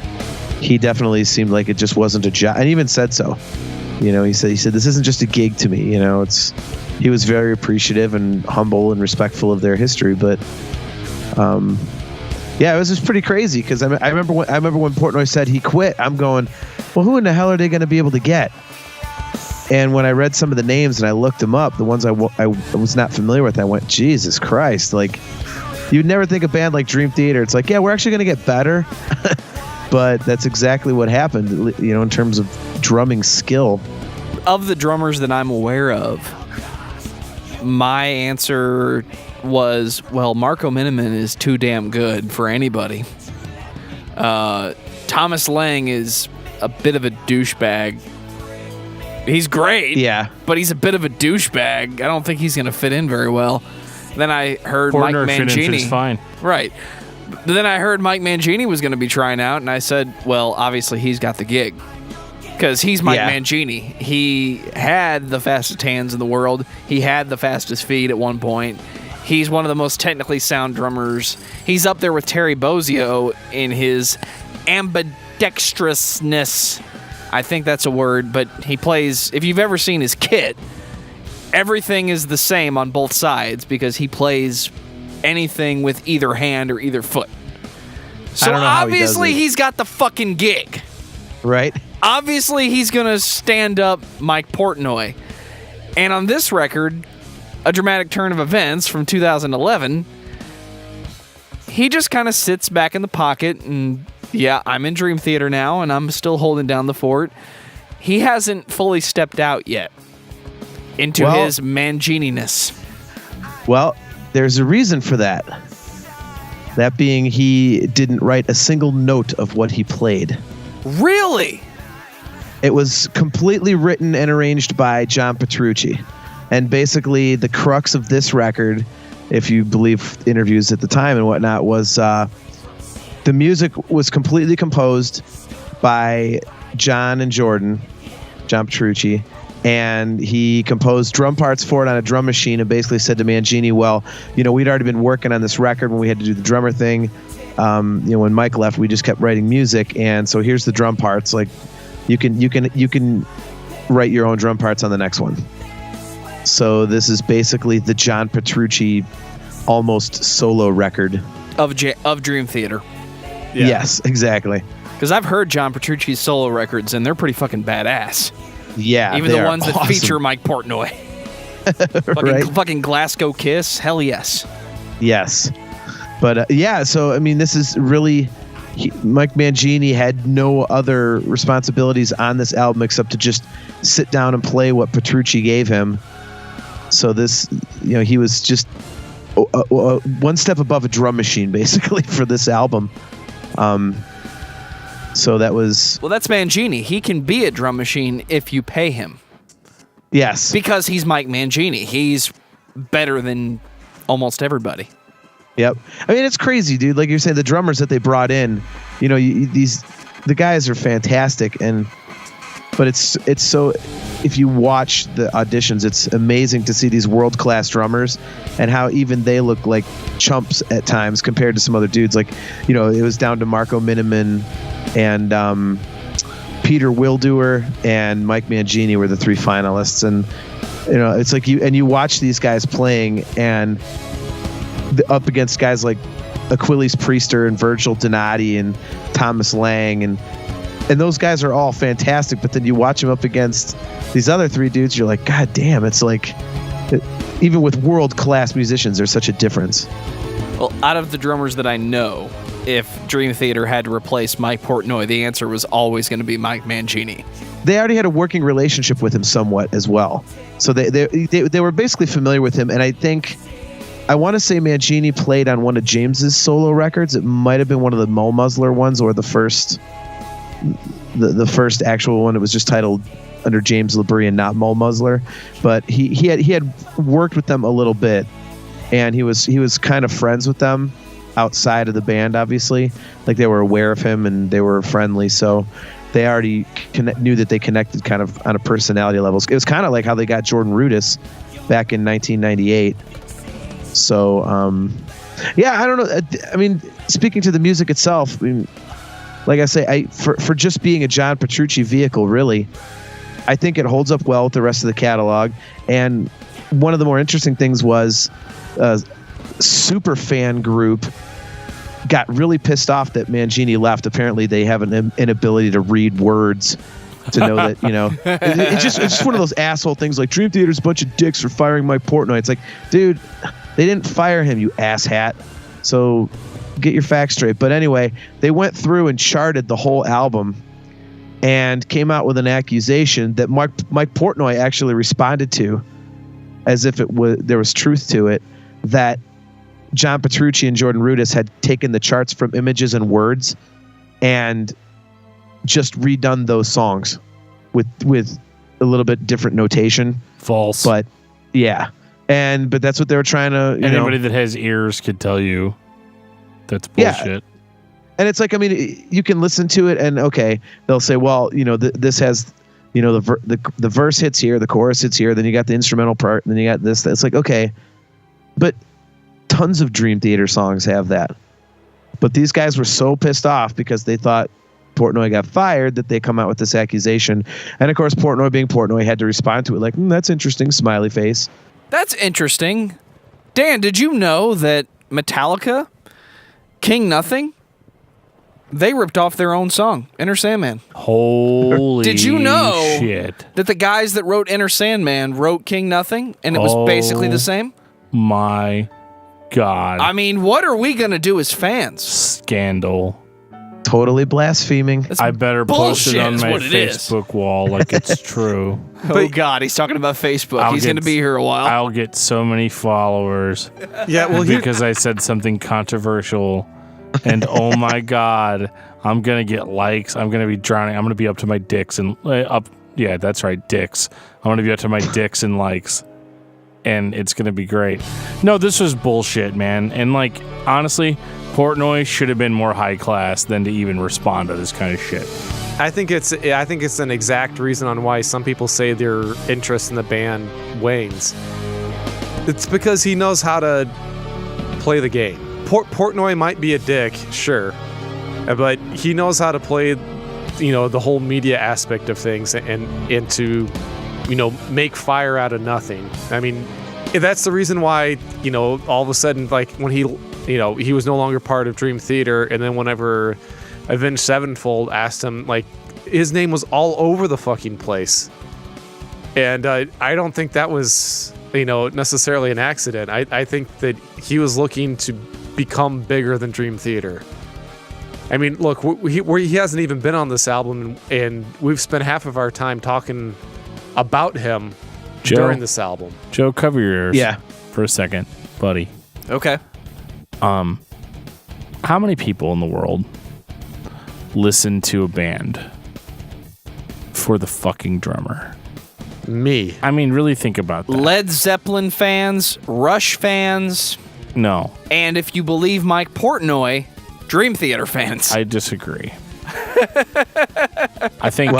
he definitely seemed like it just wasn't a job, and he even said so. You know, he said this isn't just a gig to me. You know, he was very appreciative and humble and respectful of their history, but yeah, it was just pretty crazy because I remember when Portnoy said he quit. I'm going, well, who in the hell are they going to be able to get? And when I read some of the names and I looked them up, the ones I was not familiar with, I went, Jesus Christ! Like, you'd never think a band like Dream Theater. It's like, yeah, we're actually going to get better, but that's exactly what happened. You know, in terms of drumming skill. Of the drummers that I'm aware of, my answer was, well, Marco Miniman is too damn good for anybody. Thomas Lang is a bit of a douchebag. He's great, yeah, but he's a bit of a douchebag. I don't think he's going to fit in very well. Then I heard Portnoy Mike Mangini. Is fine. Right. Then I heard Mike Mangini was going to be trying out, and I said, well, obviously he's got the gig. Because he's Mike Mangini. He had the fastest hands in the world. He had the fastest feet at one point. He's one of the most technically sound drummers. He's up there with Terry Bozzio in his ambidextrousness. I think that's a word, but he plays, if you've ever seen his kit, everything is the same on both sides because he plays anything with either hand or either foot. So obviously he's got the fucking gig. Right. Obviously he's going to stand up Mike Portnoy. And on this record, A Dramatic Turn of Events from 2011, he just kind of sits back in the pocket and, yeah, I'm in Dream Theater now and I'm still holding down the fort. He hasn't fully stepped out yet into his Mangini-ness. Well, there's a reason for that. That being he didn't write a single note of what he played. Really? It was completely written and arranged by John Petrucci. And basically the crux of this record, if you believe interviews at the time and whatnot, was the music was completely composed by John Petrucci, and he composed drum parts for it on a drum machine and basically said to Mangini, well, we'd already been working on this record when we had to do the drummer thing. When Mike left, we just kept writing music, and so here's the drum parts. Like, you can write your own drum parts on the next one. So this is basically the John Petrucci almost solo record of Dream Theater. Yeah. Yes, exactly. Because I've heard John Petrucci's solo records, and they're pretty fucking badass. Yeah, even the ones that feature Mike Portnoy. Right? Fucking Glasgow Kiss, hell yes. Yes. But so I mean, this is really Mike Mangini had no other responsibilities on this album except to just sit down and play what Petrucci gave him. So this, he was just one step above a drum machine basically for this album. So that was... Well, that's Mangini. He can be a drum machine if you pay him. Yes. Because he's Mike Mangini. He's better than almost everybody. Yep. I mean, it's crazy, dude. Like you're saying, the drummers that they brought in, the guys are fantastic, but it's so, if you watch the auditions, it's amazing to see these world-class drummers and how even they look like chumps at times compared to some other dudes. Like, it was down to Marco Miniman and Peter Wildoer and Mike Mangini were the three finalists. And, it's like you watch these guys playing and up against guys like Achilles Priester and Virgil Donati and Thomas Lang, and those guys are all fantastic, but then you watch them up against these other three dudes, you're like, God damn, it's like, even with world-class musicians, there's such a difference. Well, out of the drummers that I know, if Dream Theater had to replace Mike Portnoy, the answer was always going to be Mike Mangini. They already had a working relationship with him somewhat as well. So they were basically familiar with him, and I want to say Mangini played on one of James's solo records. It might have been one of the Mo Musler ones, or the first actual one. It was just titled under James LaBrie and not Mo Musler. But he had worked with them a little bit, and he was kind of friends with them outside of the band. Obviously, like they were aware of him and they were friendly, so they already knew that they connected kind of on a personality level. It was kind of like how they got Jordan Rudess back in 1998. So, I don't know. I mean, speaking to the music itself, I mean, like I say, for just being a John Petrucci vehicle, really, I think it holds up well with the rest of the catalog. And one of the more interesting things was a super fan group got really pissed off that Mangini left. Apparently, they have an inability to read words to know that, it's just one of those asshole things like Dream Theater's a bunch of dicks for firing Mike Portnoy. It's like, dude, they didn't fire him, you asshat. So get your facts straight. But anyway, they went through and charted the whole album and came out with an accusation that Mike Portnoy actually responded to, as if there was truth to it, that John Petrucci and Jordan Rudess had taken the charts from Images and Words and just redone those songs with a little bit different notation. False. But yeah. But that's what they were trying to, anybody that has ears could tell you that's bullshit. Yeah. And it's like, I mean, you can listen to it and okay, they'll say, well, this has, the verse hits here, the chorus hits here, then you got the instrumental part, and then you got this. It's like, okay, but tons of Dream Theater songs have that. But these guys were so pissed off because they thought Portnoy got fired that they come out with this accusation. And of course, Portnoy being Portnoy had to respond to it like, that's interesting, smiley face. That's interesting. Dan, did you know that Metallica, King Nothing, they ripped off their own song, Enter Sandman? Holy Did you know shit. that the guys that wrote Enter Sandman wrote King Nothing, and it was basically the same? My God. I mean, what are we going to do as fans? Scandal. Totally blaspheming. That's I better post it on my Facebook wall like it's true. Oh, God, he's talking about Facebook. He's going to be here a while. I'll get so many followers. Yeah, well, because I said something controversial. And oh my God, I'm going to get likes. I'm going to be drowning. I'm going to be up to my dicks and up. Yeah, that's right, dicks. I'm going to be up to my dicks and likes. And it's going to be great. No, this was bullshit, man. And like, honestly, Portnoy should have been more high class than to even respond to this kind of shit. I think it's an exact reason on why some people say their interest in the band wanes. It's because he knows how to play the game. Portnoy might be a dick, sure, but he knows how to play, the whole media aspect of things and to, make fire out of nothing. I mean, that's the reason why, all of a sudden, like when he was no longer part of Dream Theater, and then whenever Avenged Sevenfold asked him, like, his name was all over the fucking place. And I don't think that was, necessarily an accident. I think that he was looking to become bigger than Dream Theater. I mean, look, he hasn't even been on this album, and we've spent half of our time talking about him during this album. Joe, cover your ears for a second, buddy. Okay. How many people in the world listen to a band for the fucking drummer? Me. I mean, really think about that. Led Zeppelin fans, Rush fans. No. And if you believe Mike Portnoy, Dream Theater fans. I disagree. I think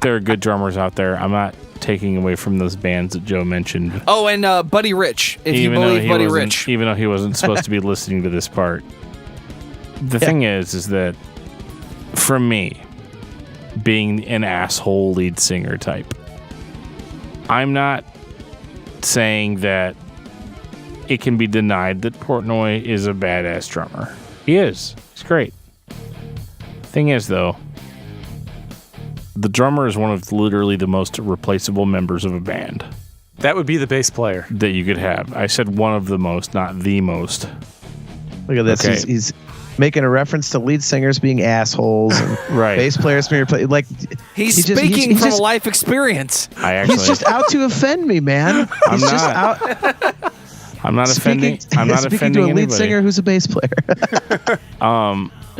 there are good drummers out there. I'm not taking away from those bands that Joe mentioned. Oh, and Buddy Rich, if you believe Buddy Rich. Even though he wasn't supposed to be listening to this part. The thing is that for me, being an asshole lead singer type, I'm not saying that it can be denied that Portnoy is a badass drummer. He is. He's great. Thing is, though, the drummer is one of literally the most replaceable members of a band. That would be the bass player that you could have. I said one of the most, not the most. Look at this. Okay. He's making a reference to lead singers being assholes and right. bass players being like he's speaking from life experience. He's just out to offend me, man. I'm not offending. I'm not offending to a lead anybody. singer who's a bass player.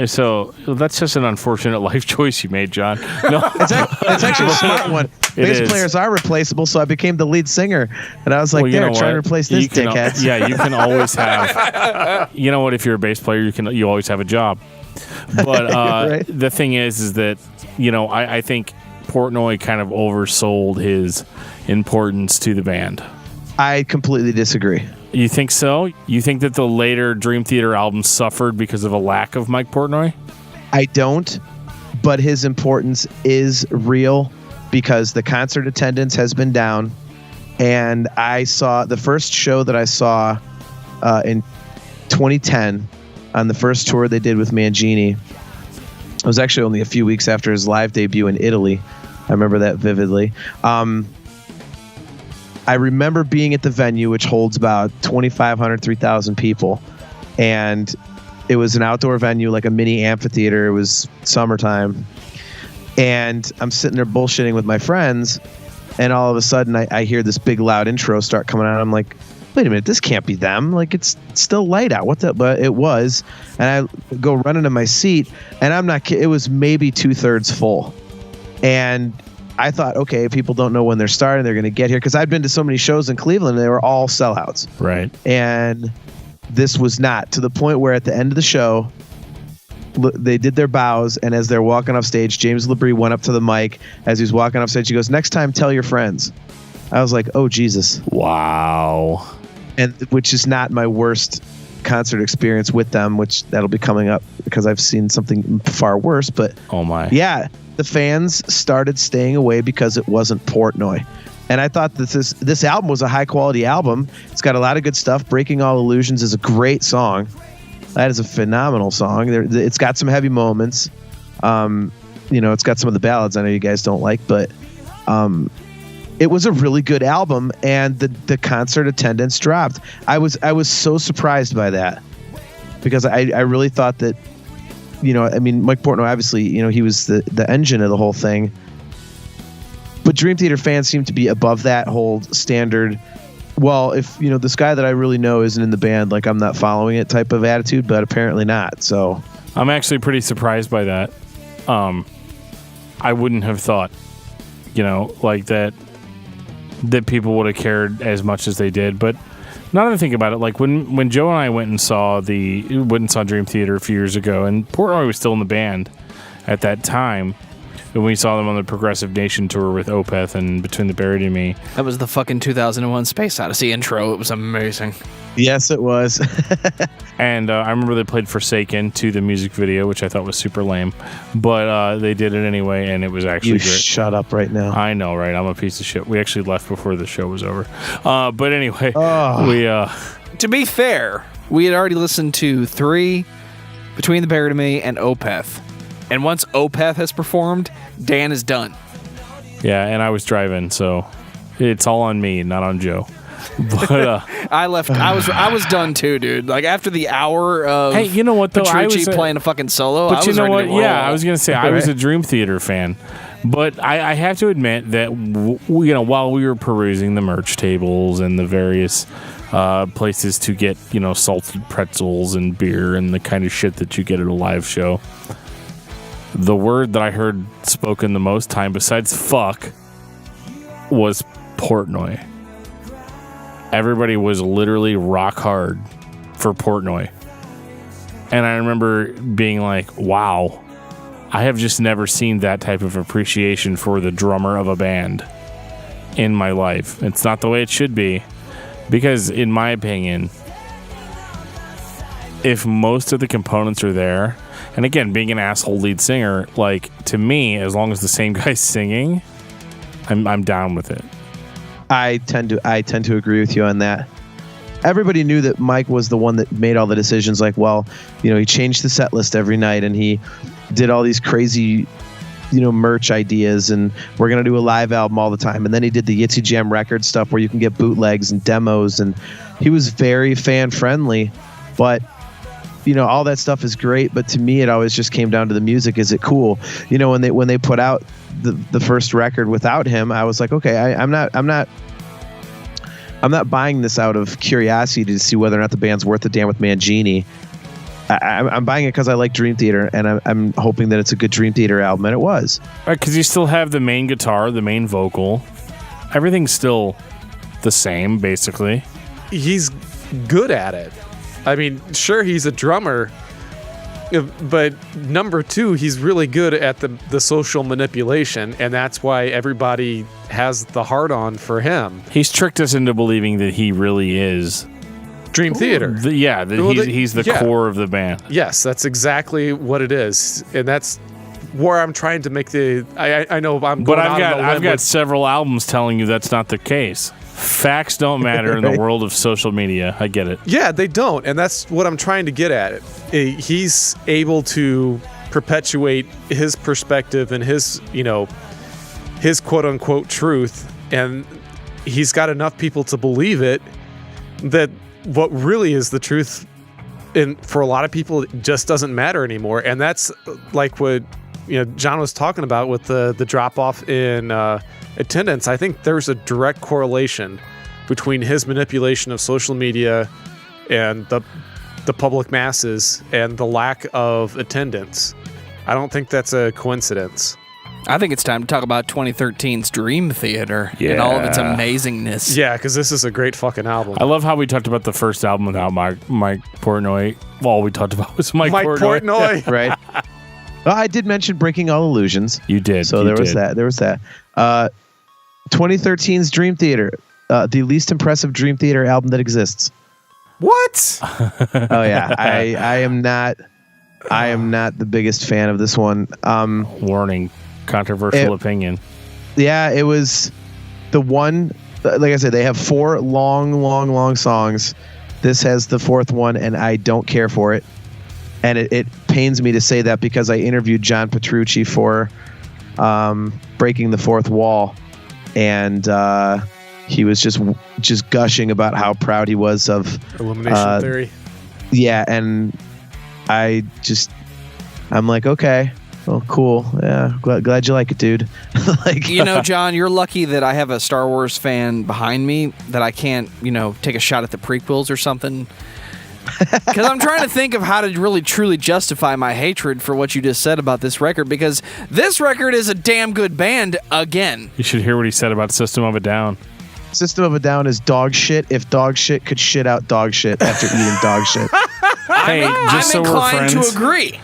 So that's just an unfortunate life choice you made, John. No, it's actually a smart one. Bass players are replaceable, so I became the lead singer, and I was like, "There, try to replace this dickhead." Yeah, you can always have. You know what? If you're a bass player, you always have a job. But right. The thing is that I think Portnoy kind of oversold his importance to the band. I completely disagree. You think so? You think that the later Dream Theater albums suffered because of a lack of Mike Portnoy? I don't, but his importance is real because the concert attendance has been down. And I saw the first show that I saw in 2010 on the first tour they did with Mangini. It was actually only a few weeks after his live debut in Italy. I remember that vividly. I remember being at the venue, which holds about 2,500, 3,000 people. And it was an outdoor venue, like a mini amphitheater. It was summertime. And I'm sitting there bullshitting with my friends. And all of a sudden, I hear this big, loud intro start coming out. I'm like, wait a minute, this can't be them. Like, it's still light out. What the? But it was. And I go running to my seat. And I'm not kidding. It was maybe 2/3 full. And I thought, okay, people don't know when they're starting. They're going to get here. Because I'd been to so many shows in Cleveland, and they were all sellouts. Right. And this was not. To the point where at the end of the show, they did their bows. And as they're walking off stage, James LaBrie went up to the mic. As he's walking off stage, he goes, "Next time, tell your friends." I was like, oh, Jesus. Wow. And which is not my worst concert experience with them, which that'll be coming up because I've seen something far worse. But oh my. Yeah. The fans started staying away because it wasn't Portnoy. And I thought that this album was a high-quality album. It's got a lot of good stuff. Breaking All Illusions is a great song. That is a phenomenal song. It's got some heavy moments. It's got some of the ballads I know you guys don't like, but it was a really good album, and the concert attendance dropped. I was so surprised by that because I really thought that Mike Portnoy, obviously, he was the engine of the whole thing. But Dream Theater fans seem to be above that whole standard. Well, if, this guy that I really know isn't in the band, like I'm not following it type of attitude, but apparently not. So I'm actually pretty surprised by that. I wouldn't have thought, like that people would have cared as much as they did. But now that I think about it, like when Joe and I went and saw Dream Theater a few years ago, and Portnoy was still in the band. at that time. When we saw them on the Progressive Nation tour with Opeth and Between the Buried and Me. That was the fucking 2001 Space Odyssey intro. It was amazing. Yes, it was. And I remember they played Forsaken to the music video, which I thought was super lame. But they did it anyway, and it was actually great. Shut up right now. I know, right? I'm a piece of shit. We actually left before the show was over. But anyway, we... To be fair, we had already listened to 3, Between the Buried and Me, and Opeth. And once Opeth has performed, Dan is done. Yeah, and I was driving, so it's all on me, not on Joe. But I left. I was done too, dude. Like after the hour of hey, you know what though? Petrucci playing a fucking solo. But I you was know ready what? to roll. Yeah, I was gonna say I was a Dream Theater fan, but I have to admit that while we were perusing the merch tables and the various places to get salted pretzels and beer and the kind of shit that you get at a live show. The word that I heard spoken the most time, besides fuck, was Portnoy. Everybody was literally rock hard for Portnoy. And I remember being like, wow, I have just never seen that type of appreciation for the drummer of a band in my life. It's not the way it should be. Because, in my opinion, if most of the components are there, and again, being an asshole lead singer, like, to me, as long as the same guy's singing, I'm down with it. I tend to agree with you on that. Everybody knew that Mike was the one that made all the decisions. Like, well, he changed the set list every night, and he did all these crazy, merch ideas, and we're gonna do a live album all the time. And then he did the Ytse Jam record stuff where you can get bootlegs and demos, and he was very fan friendly. But all that stuff is great, but to me, it always just came down to the music. Is it cool? When they put out the first record without him, I was like, okay, I'm not buying this out of curiosity to see whether or not the band's worth a damn with Mangini. I'm buying it because I like Dream Theater, and I'm hoping that it's a good Dream Theater album, and it was. Because you still have the main guitar, the main vocal. Everything's still the same, basically. He's good at it. I mean, sure, he's a drummer, but number 2, he's really good at the social manipulation, and that's why everybody has the hard-on for him. He's tricked us into believing that he really is Dream Theater. He's the core of the band. Yes, that's exactly what it is, and that's where I'm trying to make the. I know I'm. But going I've got several albums telling you that's not the case. Facts don't matter in the world of social media. I get it. Yeah, they don't, and that's what I'm trying to get at. He's able to perpetuate his perspective and his quote unquote truth, and he's got enough people to believe it that what really is the truth, and for a lot of people, it just doesn't matter anymore. And that's like what John was talking about with the drop off in attendance. I think there's a direct correlation between his manipulation of social media and the public masses and the lack of attendance. I don't think that's a coincidence. I think it's time to talk about 2013's Dream Theater and all of its amazingness. Yeah, because this is a great fucking album. I love how we talked about the first album without Mike Portnoy. All we talked about was Mike Portnoy. Right. Well, I did mention Breaking All Illusions. You did. So there was that. 2013's Dream Theater, the least impressive Dream Theater album that exists. What? Oh yeah, I am not the biggest fan of this one. Warning, controversial opinion. Yeah, it was the one. Like I said, they have 4 long songs. This has the 4th one, and I don't care for it. And it pains me to say that because I interviewed John Petrucci for Breaking the Fourth Wall, and he was just gushing about how proud he was of Elimination Theory. Yeah, and I'm like, okay, well, cool. Yeah, glad you like it, dude. Like, John, you're lucky that I have a Star Wars fan behind me that I can't, take a shot at the prequels or something. Because I'm trying to think of how to really truly justify my hatred for what you just said about this record, because this record is a damn good band again. You should hear what he said about System of a Down. System of a Down is dog shit if dog shit could shit out dog shit after eating dog shit. Hey, just I'm so we're inclined friends, to agree.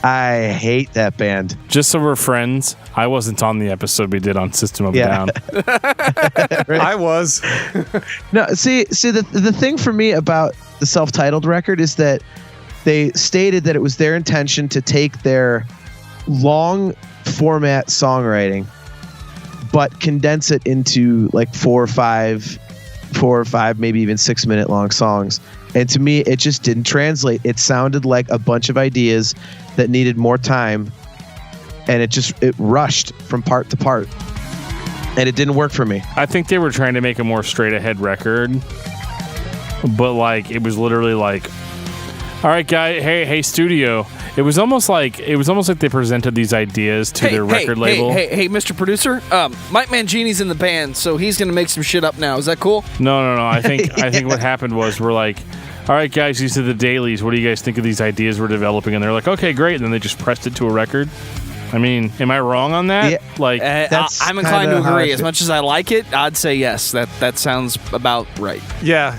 I hate that band. Just so we're friends, I wasn't on the episode we did on System of a Down. I was. No, see, the thing for me about the self-titled record is that they stated that it was their intention to take their long format songwriting, but condense it into like 4 or 5, maybe even 6 minute long songs. And to me, it just didn't translate. It sounded like a bunch of ideas that needed more time, and it rushed from part to part, and it didn't work for me. I think they were trying to make a more straight ahead record, but like it was literally like, all right, guy, hey, studio. It was almost like they presented these ideas to their record label. Hey, Mr. Producer, Mike Mangini's in the band, so he's gonna make some shit up now. Is that cool? No. I think what happened was we're like, all right, guys, these are the dailies. What do you guys think of these ideas we're developing? And they're like, okay, great. And then they just pressed it to a record. I mean, am I wrong on that? Yeah. Like, I'm inclined to agree. As much as I like it, I'd say yes. That sounds about right. Yeah,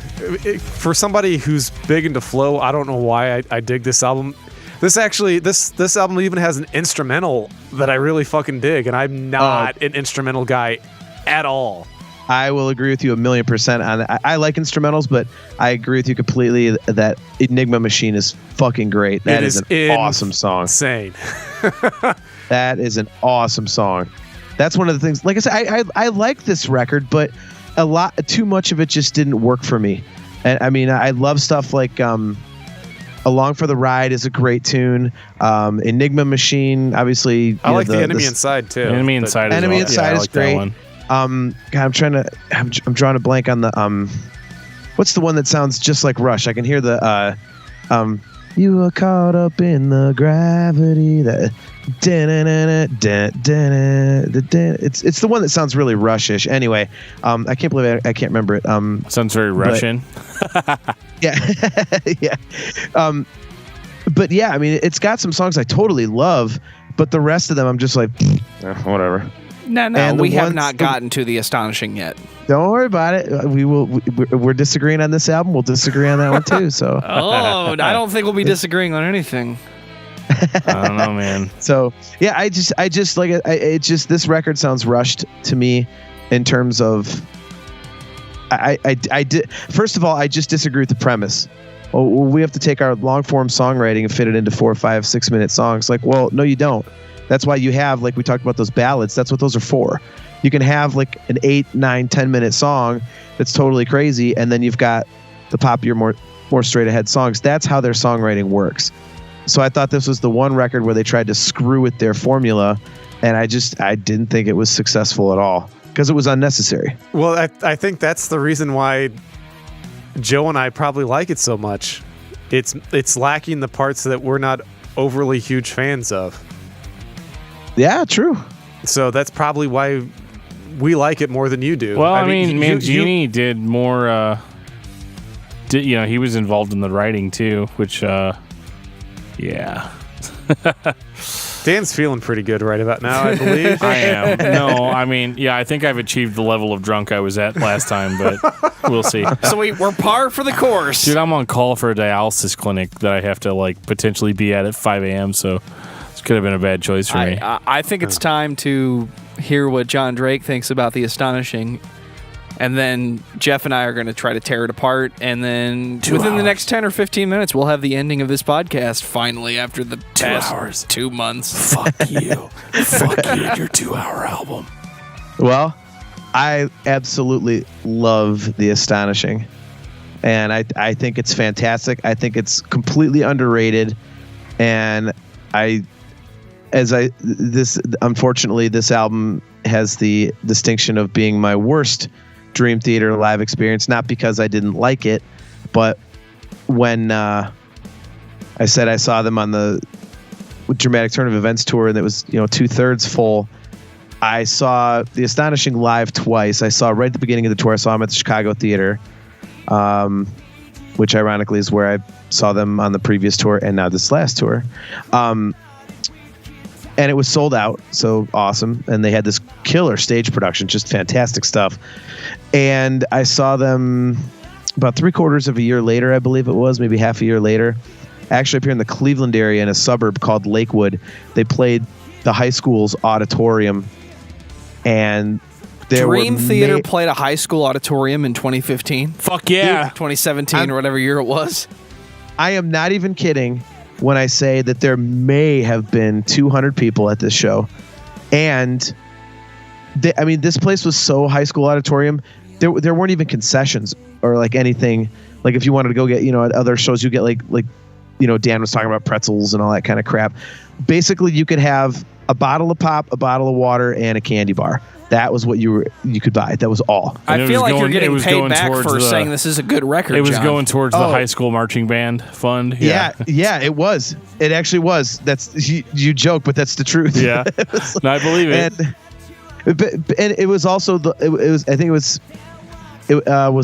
for somebody who's big into flow, I don't know why I dig this album. This album even has an instrumental that I really fucking dig, and I'm not an instrumental guy at all. I will agree with you 1,000,000% on that. I like instrumentals, but I agree with you completely that Enigma Machine is fucking great. That is an awesome song. Insane. That is an awesome song. That's one of the things. Like I said, I like this record, but too much of it just didn't work for me. And I mean, I love stuff like Along for the Ride is a great tune. Enigma Machine, obviously. I like the Enemy Inside too. Enemy Inside. Enemy Inside is great. God, I'm drawing a blank on the what's the one that sounds just like Rush? I can hear the you were caught up in the gravity. It's the one that sounds really Rush-ish. Anyway, I can't believe I can't remember it. Sounds very Russian. Yeah, yeah. But yeah, I mean, it's got some songs I totally love, but the rest of them I'm just like, whatever. No, we have not gotten to the Astonishing yet. Don't worry about it. We're disagreeing on this album. We'll disagree on that one too. So. I don't think we'll be disagreeing on anything. I don't know, man. So yeah, I just like it. It just, this record sounds rushed to me in terms of. I did. First of all, I just disagree with the premise. Oh, we have to take our long form songwriting and fit it into 4, 5, 6 minute songs. Like, well, no, you don't. That's why you have, like we talked about, those ballads. That's what those are for. You can have like an 8, 9, 10 minute song that's totally crazy, and then you've got the popular, more straight ahead songs. That's how their songwriting works. So I thought this was the one record where they tried to screw with their formula, and I didn't think it was successful at all because it was unnecessary. Well, I think that's the reason why Joe and I probably like it so much. It's lacking the parts that we're not overly huge fans of. Yeah, true. So that's probably why we like it more than you do. Well, I mean Mangini did more. He was involved in the writing too, which, yeah. Dan's feeling pretty good right about now, I believe. I am. No, I mean, yeah, I think I've achieved the level of drunk I was at last time, but we'll see. So we're par for the course. Dude, I'm on call for a dialysis clinic that I have to like potentially be at 5 a.m., so this could have been a bad choice for me. I think it's time to hear what Jon Drake thinks about the Astonishing. And then Geoff and I are going to try to tear it apart. And then within the next 10 or 15 minutes, we'll have the ending of this podcast finally after the past 2 months. Fuck you. Fuck you and your 2-hour album. Well, I absolutely love The Astonishing. And I think it's fantastic. I think it's completely underrated. And unfortunately, this album has the distinction of being my worst Dream Theater live experience, not because I didn't like it, but when I said I saw them on the Dramatic Turn of Events tour and it was 2/3 full, I saw The Astonishing live twice. I saw right at the beginning of the tour, I saw them at the Chicago Theater, which ironically is where I saw them on the previous tour and now this last tour. And it was sold out, so awesome. And they had this killer stage production, just fantastic stuff. And I saw them about 3/4 of a year later, I believe it was, maybe half a year later. actually up here in the Cleveland area in a suburb called Lakewood. They played the high school's auditorium, and there Dream were Theater played a high school auditorium in 2015. Fuck yeah. 2017 or whatever year it was. I am not even kidding when I say that there may have been 200 people at this show. And this place was so high school auditorium. There weren't even concessions or like anything. Like if you wanted to go get, at other shows, you get like Dan was talking about pretzels and all that kind of crap. Basically, you could have a bottle of pop, a bottle of water, and a candy bar. That was what you could buy. That was all. I feel like you're getting paid back for saying this is a good record. It was John. going towards the high school marching band fund. Yeah, it was. It actually was. That's you joke, but that's the truth. Yeah, no, I believe it. And it was also was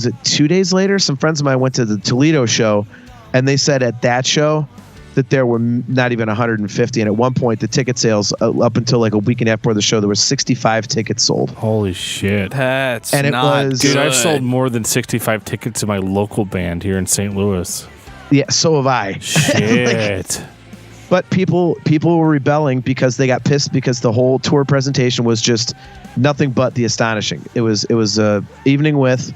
it 2 days later? Some friends of mine went to the Toledo show, and they said at that show that there were not even 150. And at one point, the ticket sales up until like a week and a half before the show, there were 65 tickets sold. Holy shit. That's and not it was, good. Dude, I've sold more than 65 tickets to my local band here in St. Louis. Yeah, so have I. Shit. But people were rebelling because they got pissed because the whole tour presentation was just nothing but the Astonishing. It was evening with,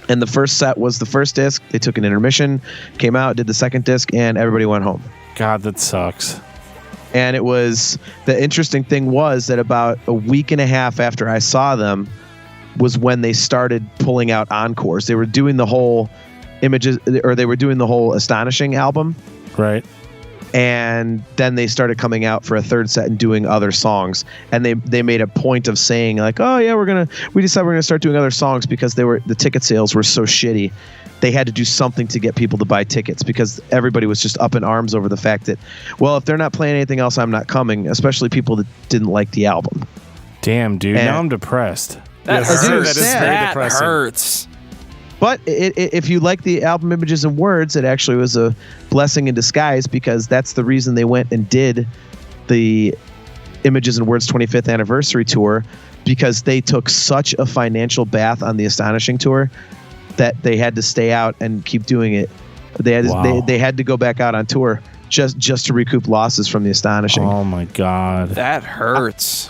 and the first set was the first disc. They took an intermission, came out, did the second disc, and everybody went home. God, that sucks. And it was, the interesting thing was that about a week and a half after I saw them was when they started pulling out encores. They were doing the whole they were doing the whole Astonishing album. Right. And then they started coming out for a third set and doing other songs. And they made a point of saying like, oh yeah, we decided we're gonna start doing other songs because the ticket sales were so shitty. They had to do something to get people to buy tickets because everybody was just up in arms over the fact that, well, if they're not playing anything else, I'm not coming, especially people that didn't like the album. Damn, dude. Now I'm depressed. That hurts. hurts. That is very That depressing. hurts. But if you like the album Images and Words, it actually was a blessing in disguise because that's the reason they went and did the Images and Words 25th anniversary tour, because they took such a financial bath on the Astonishing tour that they had to stay out and keep doing it. They had to go back out on tour just to recoup losses from the Astonishing. Oh my God. That hurts.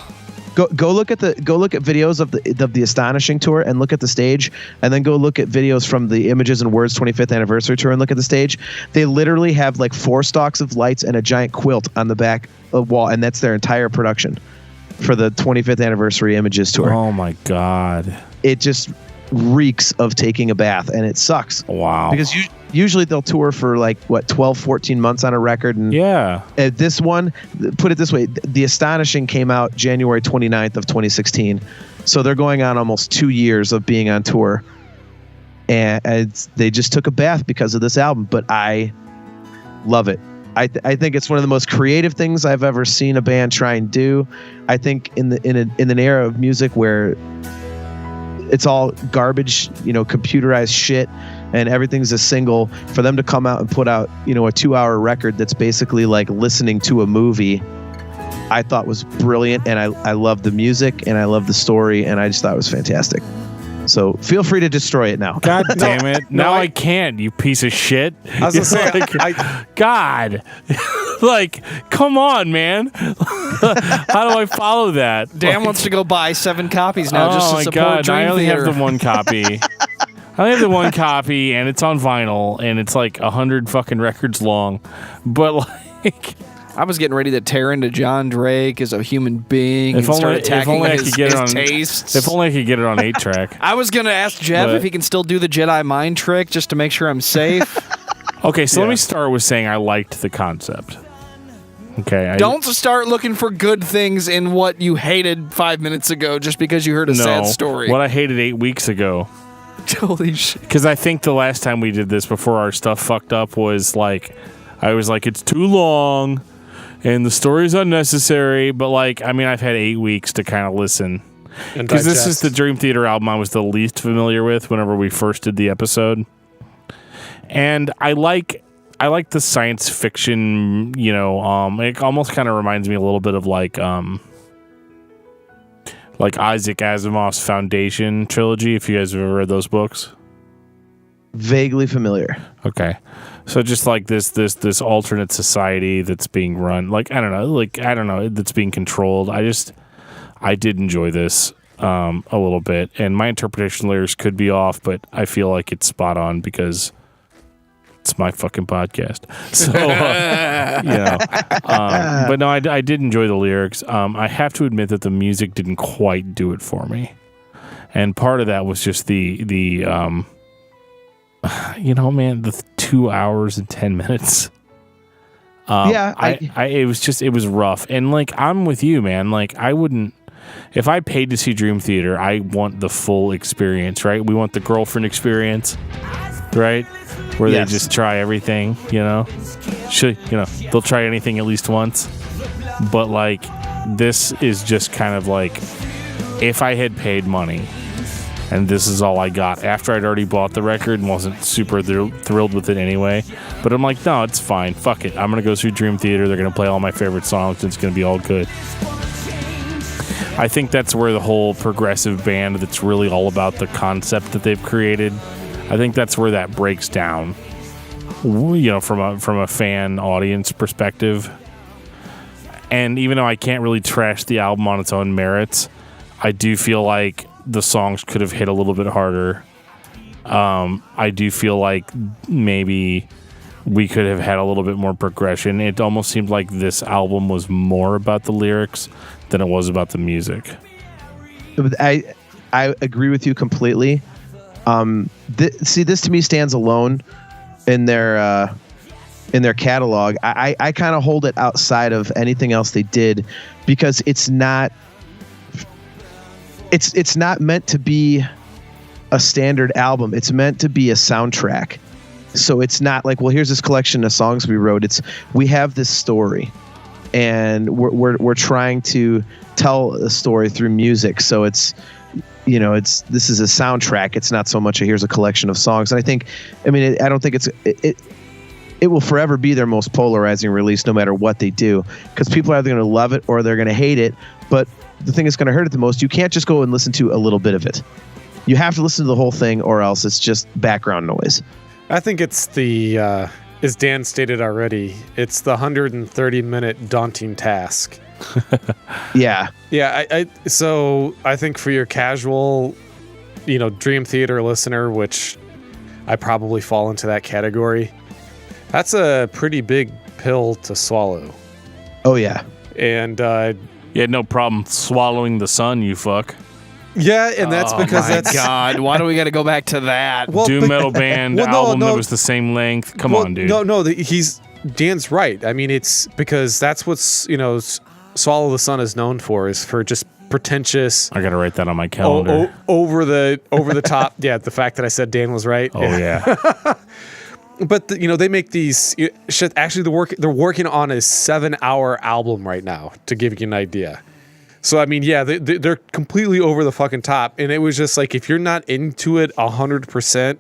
Go look at videos of the Astonishing tour and look at the stage, and then go look at videos from the Images and Words 25th anniversary tour and look at the stage. They literally have like 4 stalks of lights and a giant quilt on the back of the wall, and that's their entire production for the 25th anniversary Images tour. Oh my God. It just reeks of taking a bath, and it sucks. Wow. Because usually they'll tour for like 12, 14 months on a record, and yeah. This one, put it this way, the Astonishing came out January 29th of 2016, so they're going on almost 2 years of being on tour, and they just took a bath because of this album. But I love it. I think it's one of the most creative things I've ever seen a band try and do. I think in an era of music where it's all garbage, computerized shit, and everything's a single, for them to come out and put out, a 2-hour record that's basically like listening to a movie, I thought was brilliant. And I love the music and I love the story, and I just thought it was fantastic. So feel free to destroy it now. God damn it. Now I can't, you piece of shit. I was gonna say, God. Like, come on, man. How do I follow that? Dan wants to go buy 7 copies now just to support Dream I only Theater. have the one copy. I only have the one copy, and it's on vinyl, and it's like 100 fucking records long. But like, I was getting ready to tear into Jon Drake as a human being and start attacking his tastes. If only I could get it on 8-track. I was going to ask Geoff if he can still do the Jedi mind trick just to make sure I'm safe. Okay, so let me start with saying I liked the concept. Okay. Don't start looking for good things in what you hated 5 minutes ago just because you heard a sad story. What I hated 8 weeks ago. Holy shit. Because I think the last time we did this before our stuff fucked up was like, I was like, it's too long and the story's unnecessary. But like, I mean, I've had 8 weeks to kind of listen. Because this is the Dream Theater album I was the least familiar with whenever we first did the episode. And I like the science fiction, it almost kind of reminds me a little bit of like Isaac Asimov's Foundation trilogy, if you guys have ever read those books. Vaguely familiar. Okay. So just like this alternate society that's being run, like I don't know, that's being controlled. I did enjoy this a little bit, and my interpretation of lyrics could be off, but I feel like it's spot on because it's my fucking podcast. So but no, I did enjoy the lyrics. I have to admit that the music didn't quite do it for me, and part of that was just the the 2 hours and 10 minutes. It was rough. And like, I'm with you, man. Like, I wouldn't, if I paid to see Dream Theater, I want the full experience, right? We want the girlfriend experience, right? Where they just try everything, they'll try anything at least once. But like, this is just kind of like, if I had paid money, and this is all I got after I'd already bought the record and wasn't super thrilled with it anyway. But I'm like, no, it's fine. Fuck it. I'm going to go through Dream Theater. They're going to play all my favorite songs. And it's going to be all good. I think that's where the whole progressive band that's really all about the concept that they've created, I think that's where that breaks down, from a fan audience perspective. And even though I can't really trash the album on its own merits, I do feel like the songs could have hit a little bit harder. I do feel like maybe we could have had a little bit more progression. It almost seemed like this album was more about the lyrics than it was about the music. I agree with you completely. This to me stands alone in their catalog. I kind of hold it outside of anything else they did because it's not meant to be a standard album. It's meant to be a soundtrack. So it's not like, well, here's this collection of songs we wrote. We have this story, and we're trying to tell a story through music. So this is a soundtrack. It's not so much here's a collection of songs. And I don't think it will forever be their most polarizing release, no matter what they do, because people are either going to love it or they're going to hate it. But the thing that's going to hurt it the most, you can't just go and listen to a little bit of it. You have to listen to the whole thing, or else it's just background noise. I think it's as Dan stated already, it's the 130-minute daunting task. Yeah. So I think for your casual, Dream Theater listener, which I probably fall into that category, that's a pretty big pill to swallow. Oh, yeah. And you had no problem swallowing the sun, you fuck. Yeah, and that's because that's... God, why do we got to go back to that? Doom metal band album that was the same length. Come on, dude. No, Dan's right. I mean, it's because that's what's, Swallow the Sun is known for, is for just pretentious... I got to write that on my calendar. Over the top. Yeah, the fact that I said Dan was right. Oh, yeah. But they make these shit. Actually, they're working on a 7-hour album right now, to give you an idea. So I mean, yeah, they're completely over the fucking top, and it was just like, if you're not into it 100%,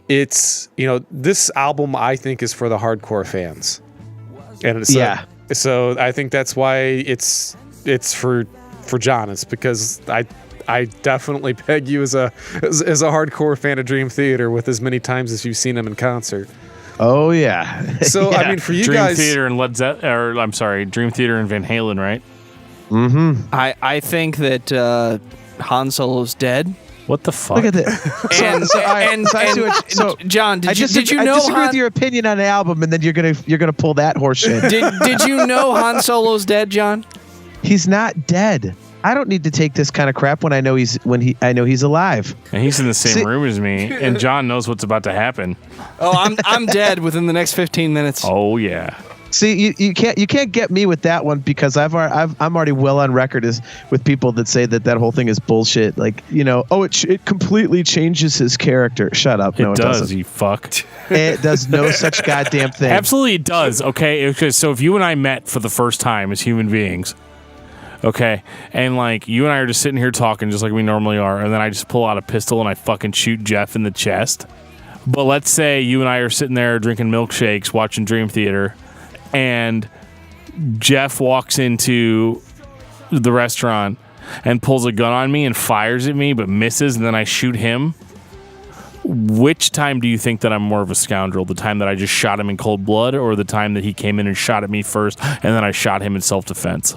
it's this album I think is for the hardcore fans, and it's so I think that's why it's for John. It's because I definitely peg you as a hardcore fan of Dream Theater with as many times as you've seen them in concert. Oh yeah. So yeah. I mean, for you Dream guys, Theater and Dream Theater and Van Halen, right? Mm-hmm. I think that Han Solo's dead. What the fuck? Look at this. So John, did you I know disagree with your opinion on the album, and then you're gonna pull that horse shit. Did you know Han Solo's dead, John? He's not dead. I don't need to take this kind of crap when I know he's alive. And he's in the same room as me, and John knows what's about to happen. Oh, I'm dead within the next 15 minutes. Oh yeah. See, you can't get me with that one, because I'm already well on record with people that say that whole thing is bullshit. Like, it completely changes his character. Shut up. No, it doesn't. You fucked. It does no such goddamn thing. Absolutely, it does. Okay, so if you and I met for the first time as human beings, okay, and like you and I are just sitting here talking just like we normally are, and then I just pull out a pistol and I fucking shoot Geoff in the chest. But let's say you and I are sitting there drinking milkshakes, watching Dream Theater, and Geoff walks into the restaurant and pulls a gun on me and fires at me but misses, and then I shoot him. which time do you think that I'm more of a scoundrel? The time that I just shot him in cold blood, or the time that he came in and shot at me first, and then I shot him in self-defense?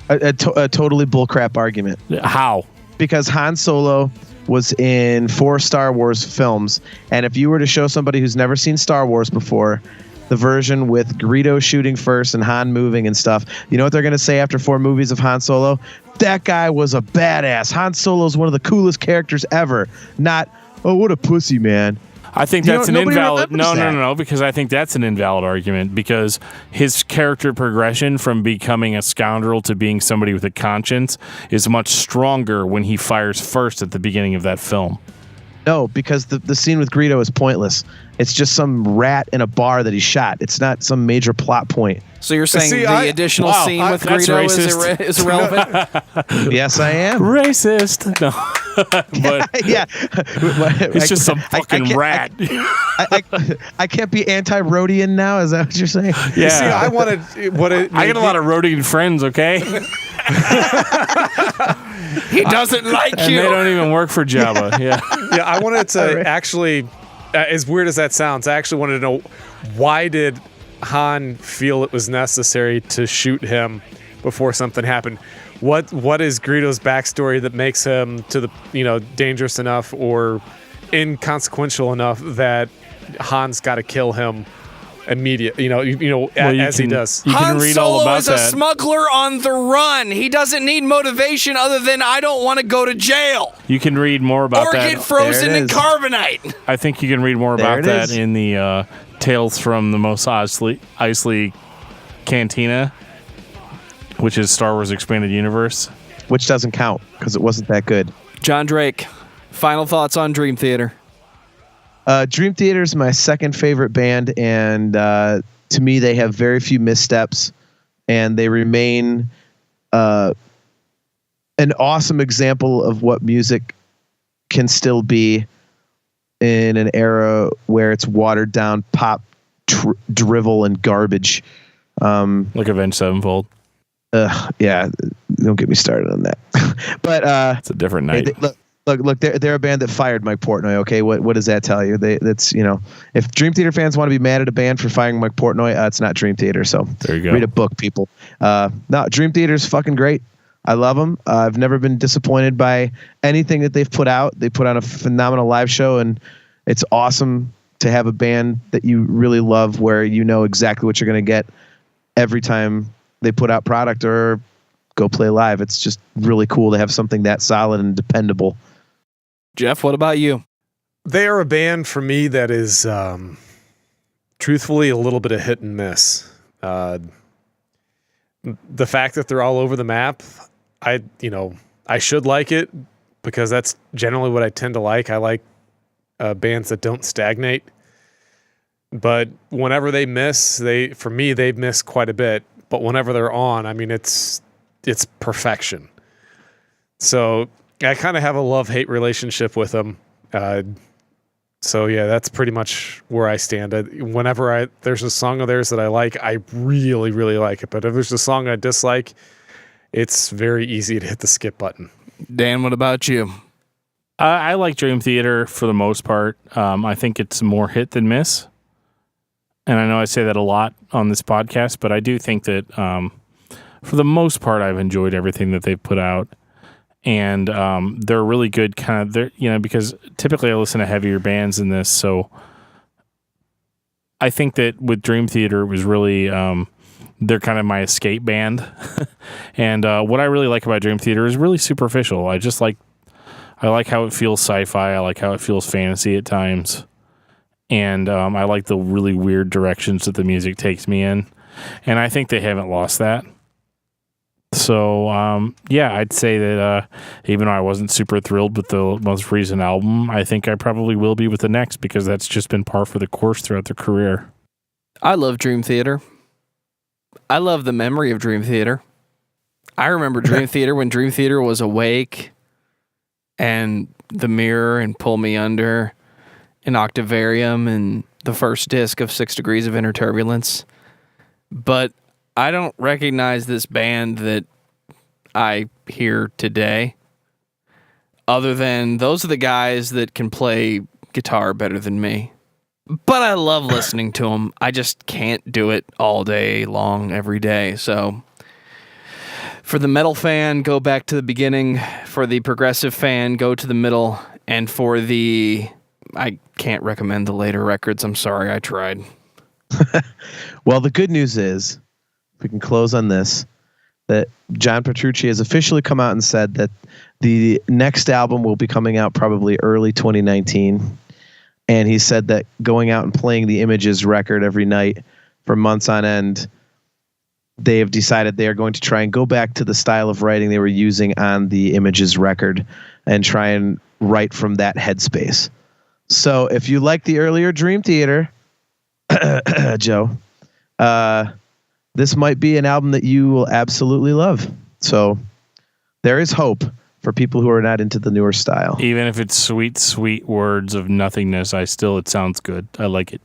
A totally bullcrap argument. How? Because Han Solo was in 4 Star Wars films, and if you were to show somebody who's never seen Star Wars before the version with Greedo shooting first and Han moving and stuff, you know what they're going to say after 4 movies of Han Solo? That guy was a badass. Han Solo is one of the coolest characters ever. Not, oh, what a pussy, man. I think that's an invalid. No, because I think that's an invalid argument, because his character progression from becoming a scoundrel to being somebody with a conscience is much stronger when he fires first at the beginning of that film. No, because the scene with Greedo is pointless. It's just some rat in a bar that he shot. It's not some major plot point. So you're saying the additional scene with Greedo is irrelevant? Yes, I am. Racist. No. But yeah. it's just some fucking rat. I can't be anti-Rhodian now? Is that what you're saying? Yeah. See, I got a lot of Rhodian friends, okay? He doesn't like and you. They don't even work for Jabba. Yeah. Yeah, I wanted to actually, as weird as that sounds, I actually wanted to know, why did Han feel it was necessary to shoot him before something happened? What is Greedo's backstory that makes him dangerous enough or inconsequential enough that Han's got to kill him immediately? As he does. You can Han read Solo all about is a smuggler on the run. He doesn't need motivation other than I don't want to go to jail You can read more about or that. get frozen in carbonite. I think you can read more about that in the Tales from the Mos Eisley Cantina, which is Star Wars Expanded Universe. Which doesn't count because it wasn't that good. Jon Drake, final thoughts on Dream Theater? Dream Theater is my second favorite band, and to me, they have very few missteps, and they remain an awesome example of what music can still be in an era where it's watered down pop drivel and garbage. Like Avenged Sevenfold. Yeah, don't get me started on that. But it's a different night. Look, they're a band that fired Mike Portnoy. Okay, what does that tell you? That's if Dream Theater fans want to be mad at a band for firing Mike Portnoy, it's not Dream Theater. So there you go. Read a book, people. No, Dream Theater's fucking great. I love them. I've never been disappointed by anything that they've put out. They put on a phenomenal live show, and it's awesome to have a band that you really love, where you know exactly what you're going to get every time they put out product or go play live. It's just really cool to have something that solid and dependable. Geoff, what about you? They are a band for me that is, truthfully, a little bit of hit and miss. The fact that they're all over the map, I should like it because that's generally what I tend to like. I like bands that don't stagnate. But whenever they miss, they've missed quite a bit. But whenever they're on, I mean, it's perfection. So I kind of have a love-hate relationship with them. So yeah, that's pretty much where I stand. Whenever there's a song of theirs that I like, I really, really like it. But if there's a song I dislike, it's very easy to hit the skip button. Dan, what about you? I like Dream Theater for the most part. I think it's more hit than miss. And I know I say that a lot on this podcast, but I do think that for the most part, I've enjoyed everything that they've put out. And they're really good because typically I listen to heavier bands than this. So I think that with Dream Theater, it was really, they're kind of my escape band. And what I really like about Dream Theater is really superficial. I like how it feels sci-fi. I like how it feels fantasy at times. And I like the really weird directions that the music takes me in. And I think they haven't lost that. So, I'd say that even though I wasn't super thrilled with the most recent album, I think I probably will be with the next because that's just been par for the course throughout their career. I love Dream Theater. I love the memory of Dream Theater. I remember Dream Theater when Dream Theater was Awake and The Mirror and Pull Me Under and Octavarium and the first disc of 6 Degrees of Inner Turbulence. But I don't recognize this band that I hear today other than those are the guys that can play guitar better than me. But I love listening to him. I just can't do it all day long, every day. So for the metal fan, go back to the beginning. For the progressive fan, go to the middle. And for I can't recommend the later records. I'm sorry, I tried. Well, the good news is, if we can close on this, that John Petrucci has officially come out and said that the next album will be coming out probably early 2019. And he said that going out and playing the Images record every night for months on end, they have decided they are going to try and go back to the style of writing they were using on the Images record and try and write from that headspace. So if you like the earlier Dream Theater, Joe, this might be an album that you will absolutely love. So there is hope for people who are not into the newer style. Even if it's sweet, sweet words of nothingness, it sounds good. I like it.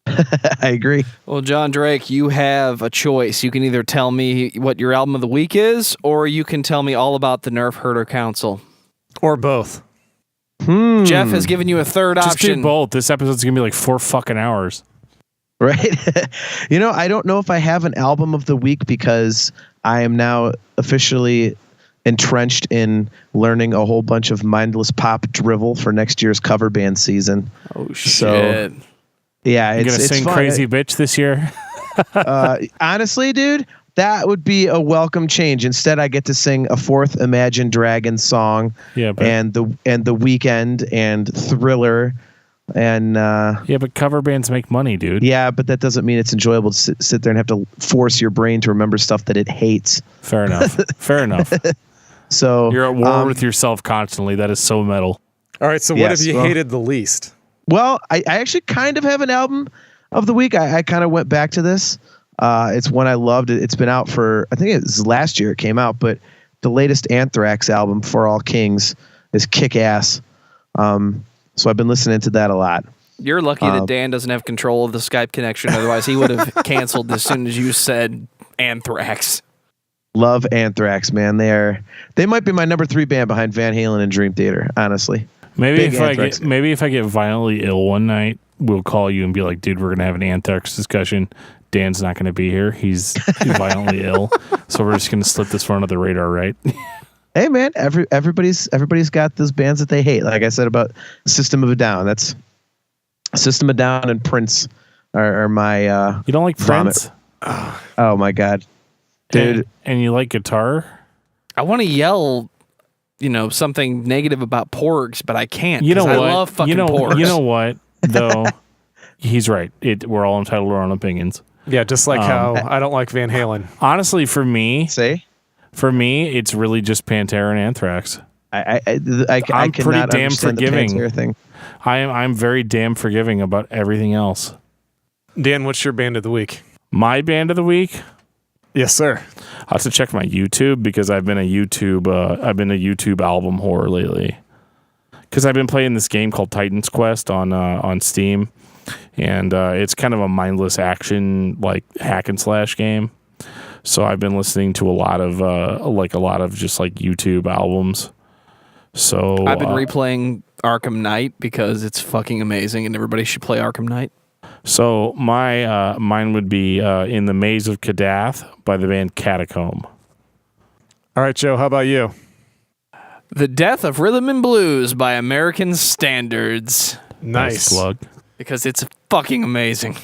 I agree. Well, Jon Drake, you have a choice. You can either tell me what your album of the week is, or you can tell me all about the Nerf Herder Council. Or both. Geoff has given you a third Just option. do both. This episode's going to be like 4 fucking hours. Right. I don't know if I have an album of the week because I am now officially entrenched in learning a whole bunch of mindless pop drivel for next year's cover band season. Oh, shit. So, yeah, You're going to sing fun. Crazy Bitch this year? Honestly, dude, that would be a welcome change. Instead, I get to sing a fourth Imagine Dragons song, and the Weekend and Thriller, and but cover bands make money, dude. Yeah, but that doesn't mean it's enjoyable to sit there and have to force your brain to remember stuff that it hates. Fair enough. Fair enough. So you're at war with yourself constantly. That is so metal. All right, so what have you hated the least? Well, I actually kind of have an album of the week. I kind of went back to this. It's one I loved. It's been out for, I think it was last year it came out, but the latest Anthrax album, For All Kings, is kick-ass. So I've been listening to that a lot. You're lucky that Dan doesn't have control of the Skype connection. Otherwise, he would have canceled as soon as you said Anthrax. Love Anthrax, man. They might be my number 3 band behind Van Halen and Dream Theater, honestly. Maybe if I get violently ill one night, we'll call you and be like, dude, we're going to have an Anthrax discussion. Dan's not going to be here. He's violently ill. So we're just going to slip this one under the radar, right? Hey, man, everybody's got those bands that they hate. Like I said about System of a Down. That's System of a Down and Prince are my You don't like Prince? Oh, my God. Dude. And you like guitar? I want to yell, something negative about Porgs, but I can't. You know what? I love fucking Porgs. You know what, though? He's right. We're all entitled to our own opinions. Yeah, just like how I don't like Van Halen. Honestly, for me, it's really just Pantera and Anthrax. I'm pretty damn forgiving. Thing. I'm very damn forgiving about everything else. Dan, what's your band of the week? My band of the week? Yes, sir. I'll have to check my YouTube because I've been a YouTube album whore lately. Because I've been playing this game called Titan's Quest on Steam, and it's kind of a mindless action like hack and slash game. So I've been listening to a lot of just like YouTube albums. So I've been replaying Arkham Knight because it's fucking amazing, and everybody should play Arkham Knight. So mine would be In the Maze of Kadath by the band Catacomb. All right, Joe, how about you? The Death of Rhythm and Blues by American Standards. Nice plug. Because it's fucking amazing.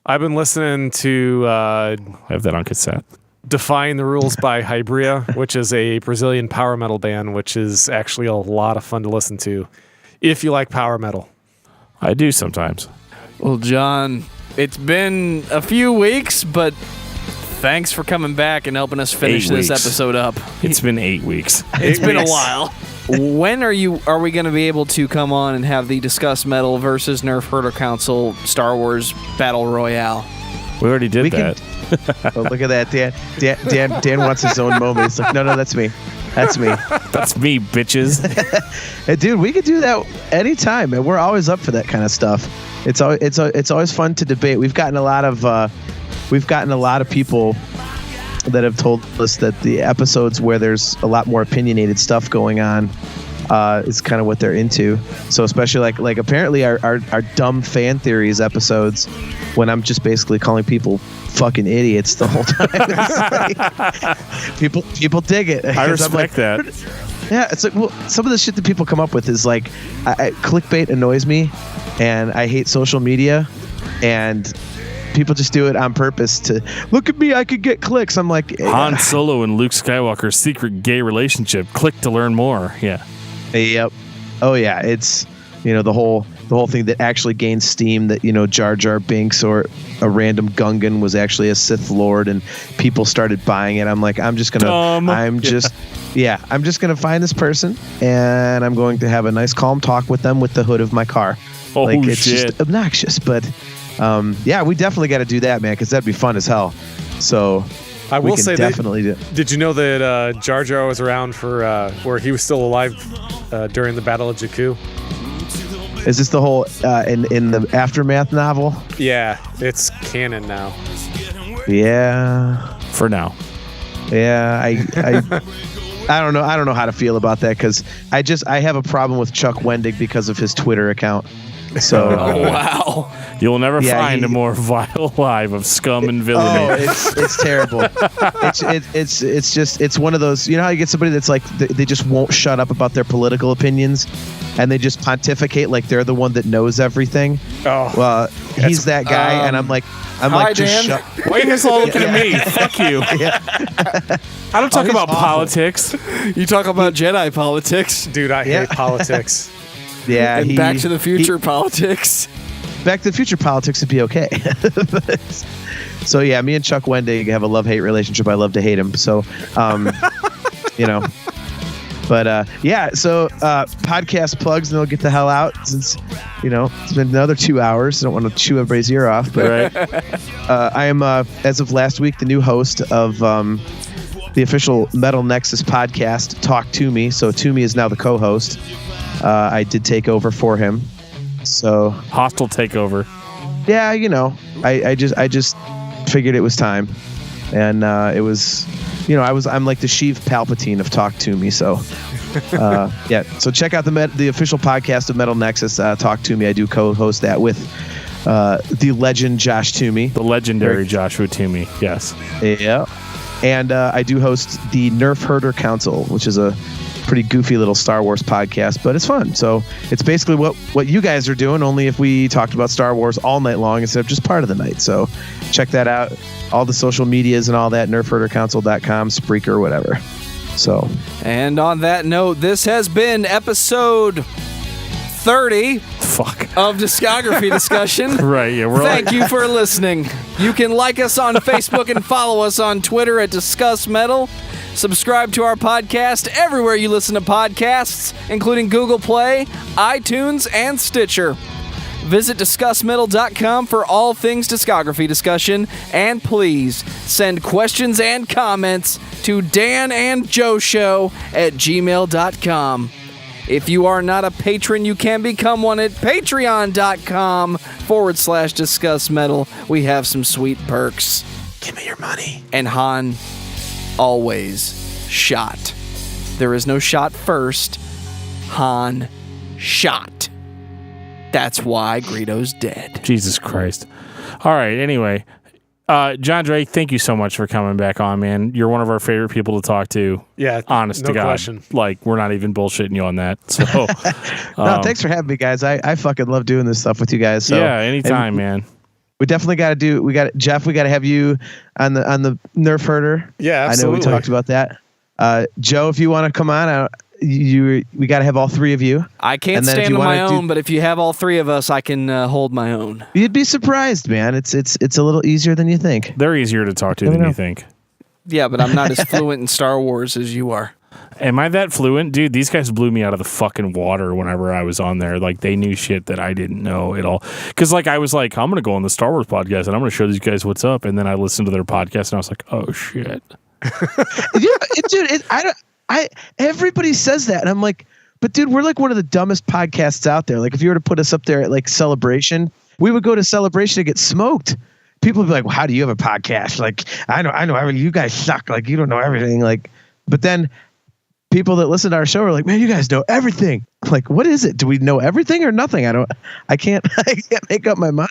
I've been listening to I have that on cassette. Defying the Rules by Hybria, which is a Brazilian power metal band, which is actually a lot of fun to listen to if you like power metal. I do sometimes. Well, John, it's been a few weeks, but thanks for coming back and helping us finish this episode up. It's been 8 weeks. It's been a while. When are we going to be able to come on and have the Discuss Metal versus Nerf Herder Council Star Wars Battle Royale? We already did that. Oh, look at that, Dan. Dan wants his own moment. It's like, no, that's me. That's me. That's me, bitches. Hey, dude, we could do that anytime, man. We're always up for that kind of stuff. It's always fun to debate. We've gotten a lot of people that have told us that the episodes where there's a lot more opinionated stuff going on is kind of what they're into. So especially like apparently our dumb fan theories episodes, when I'm just basically calling people fucking idiots the whole time. It's like, people dig it. I respect that. Yeah, it's like, well, some of the shit that people come up with is like, clickbait annoys me, and I hate social media, and people just do it on purpose to look at me. I could get clicks. I'm like, Han Solo and Luke Skywalker's secret gay relationship. Click to learn more. Yeah. Yep. Oh yeah. It's, the whole thing that actually gained steam that, Jar Jar Binks or a random Gungan was actually a Sith Lord, and people started buying it. I'm like, I'm just gonna find this person, and I'm going to have a nice calm talk with them with the hood of my car. Oh, like, it's shit. just obnoxious, but yeah, we definitely got to do that, man, because that'd be fun as hell. So I will say definitely do. Did you know that Jar Jar was around for where he was still alive during the Battle of Jakku? Is this the whole in the Aftermath novel? Yeah, it's canon now. Yeah, for now. Yeah, I don't know. I don't know how to feel about that, because I have a problem with Chuck Wendig because of his Twitter account. So wow. You'll never find a more vile hive of scum and villainy. Oh, it's terrible. It's one of those, how you get somebody that's like, they just won't shut up about their political opinions, and they just pontificate like they're the one that knows everything. Oh, well, he's that guy, and I'm like, hi, just Dan. Why are you guys all looking at me? Fuck you. Yeah. I don't talk about awful. politics. You talk about Jedi politics. dude, I hate politics. Yeah, And Back to the Future politics. Back to the Future politics would be okay. So yeah, me and Chuck Wendig have a love-hate relationship. I love to hate him. So, but yeah. So podcast plugs, and they'll get the hell out, since it's been another 2 hours. I don't want to chew everybody's ear off, but I am as of last week the new host of the official Metal Nexus podcast, Talk Toomey. So Toomey is now the co-host. I did take over for him. So hostile takeover. Yeah, I just figured it was time, and it was, I'm like the Sheev Palpatine of Talk To Me. So yeah, so check out the official podcast of Metal Nexus, Talk To Me. I do co-host that with the legend Josh Toomey, the legendary Joshua Toomey. Yes. Yeah, and I do host the Nerf Herder Council, which is a pretty goofy little Star Wars podcast, but it's fun. So it's basically what you guys are doing, only if we talked about Star Wars all night long instead of just part of the night. So check that out. All the social medias and all that, nerfherdercouncil.com, Spreaker, whatever. So, and on that note, this has been episode 30 of Discography Discussion. Right, yeah. Thank you for listening. You can like us on Facebook and follow us on Twitter at Discuss Metal. Subscribe to our podcast everywhere you listen to podcasts, including Google Play, iTunes, and Stitcher. Visit discussmetal.com for all things Discography Discussion, and please send questions and comments to danandjoeshow@gmail.com. If you are not a patron, you can become one at patreon.com/discussmetal. We have some sweet perks. give me your money. And Han always shot. There is no shot first. Han shot. That's why Greedo's dead. Jesus Christ. All right, anyway. Jon Drake, thank you so much for coming back on, man. You're one of our favorite people to talk to. Yeah, honest to God. Question. Like, we're not even bullshitting you on that. So, no, thanks for having me, guys. I fucking love doing this stuff with you guys. So, yeah, anytime, man. We definitely got to do. Geoff. We got to have you on the Nerf Herder. Yeah, absolutely. I know we talked about that. Joe, if you want to come on, we got to have all three of you. I can't stand on my own, but if you have all three of us, I can hold my own. You'd be surprised, man. It's a little easier than you think. They're easier to talk to than you think. Yeah, but I'm not as fluent in Star Wars as you are. Am I that fluent? Dude, these guys blew me out of the fucking water whenever I was on there. Like, they knew shit that I didn't know at all. Because, like, I was like, I'm going to go on the Star Wars podcast, and I'm going to show these guys what's up. And then I listened to their podcast, and I was like, oh, shit. Yeah, dude, everybody says that, and I'm like, but dude, we're like one of the dumbest podcasts out there. Like, if you were to put us up there at like Celebration, we would go to Celebration to get smoked. People would be like, well, how do you have a podcast? Like, I know, you guys suck. Like, you don't know everything. Like, but then people that listen to our show are like, man, you guys know everything. Like, what is it? Do we know everything or nothing? I can't make up my mind.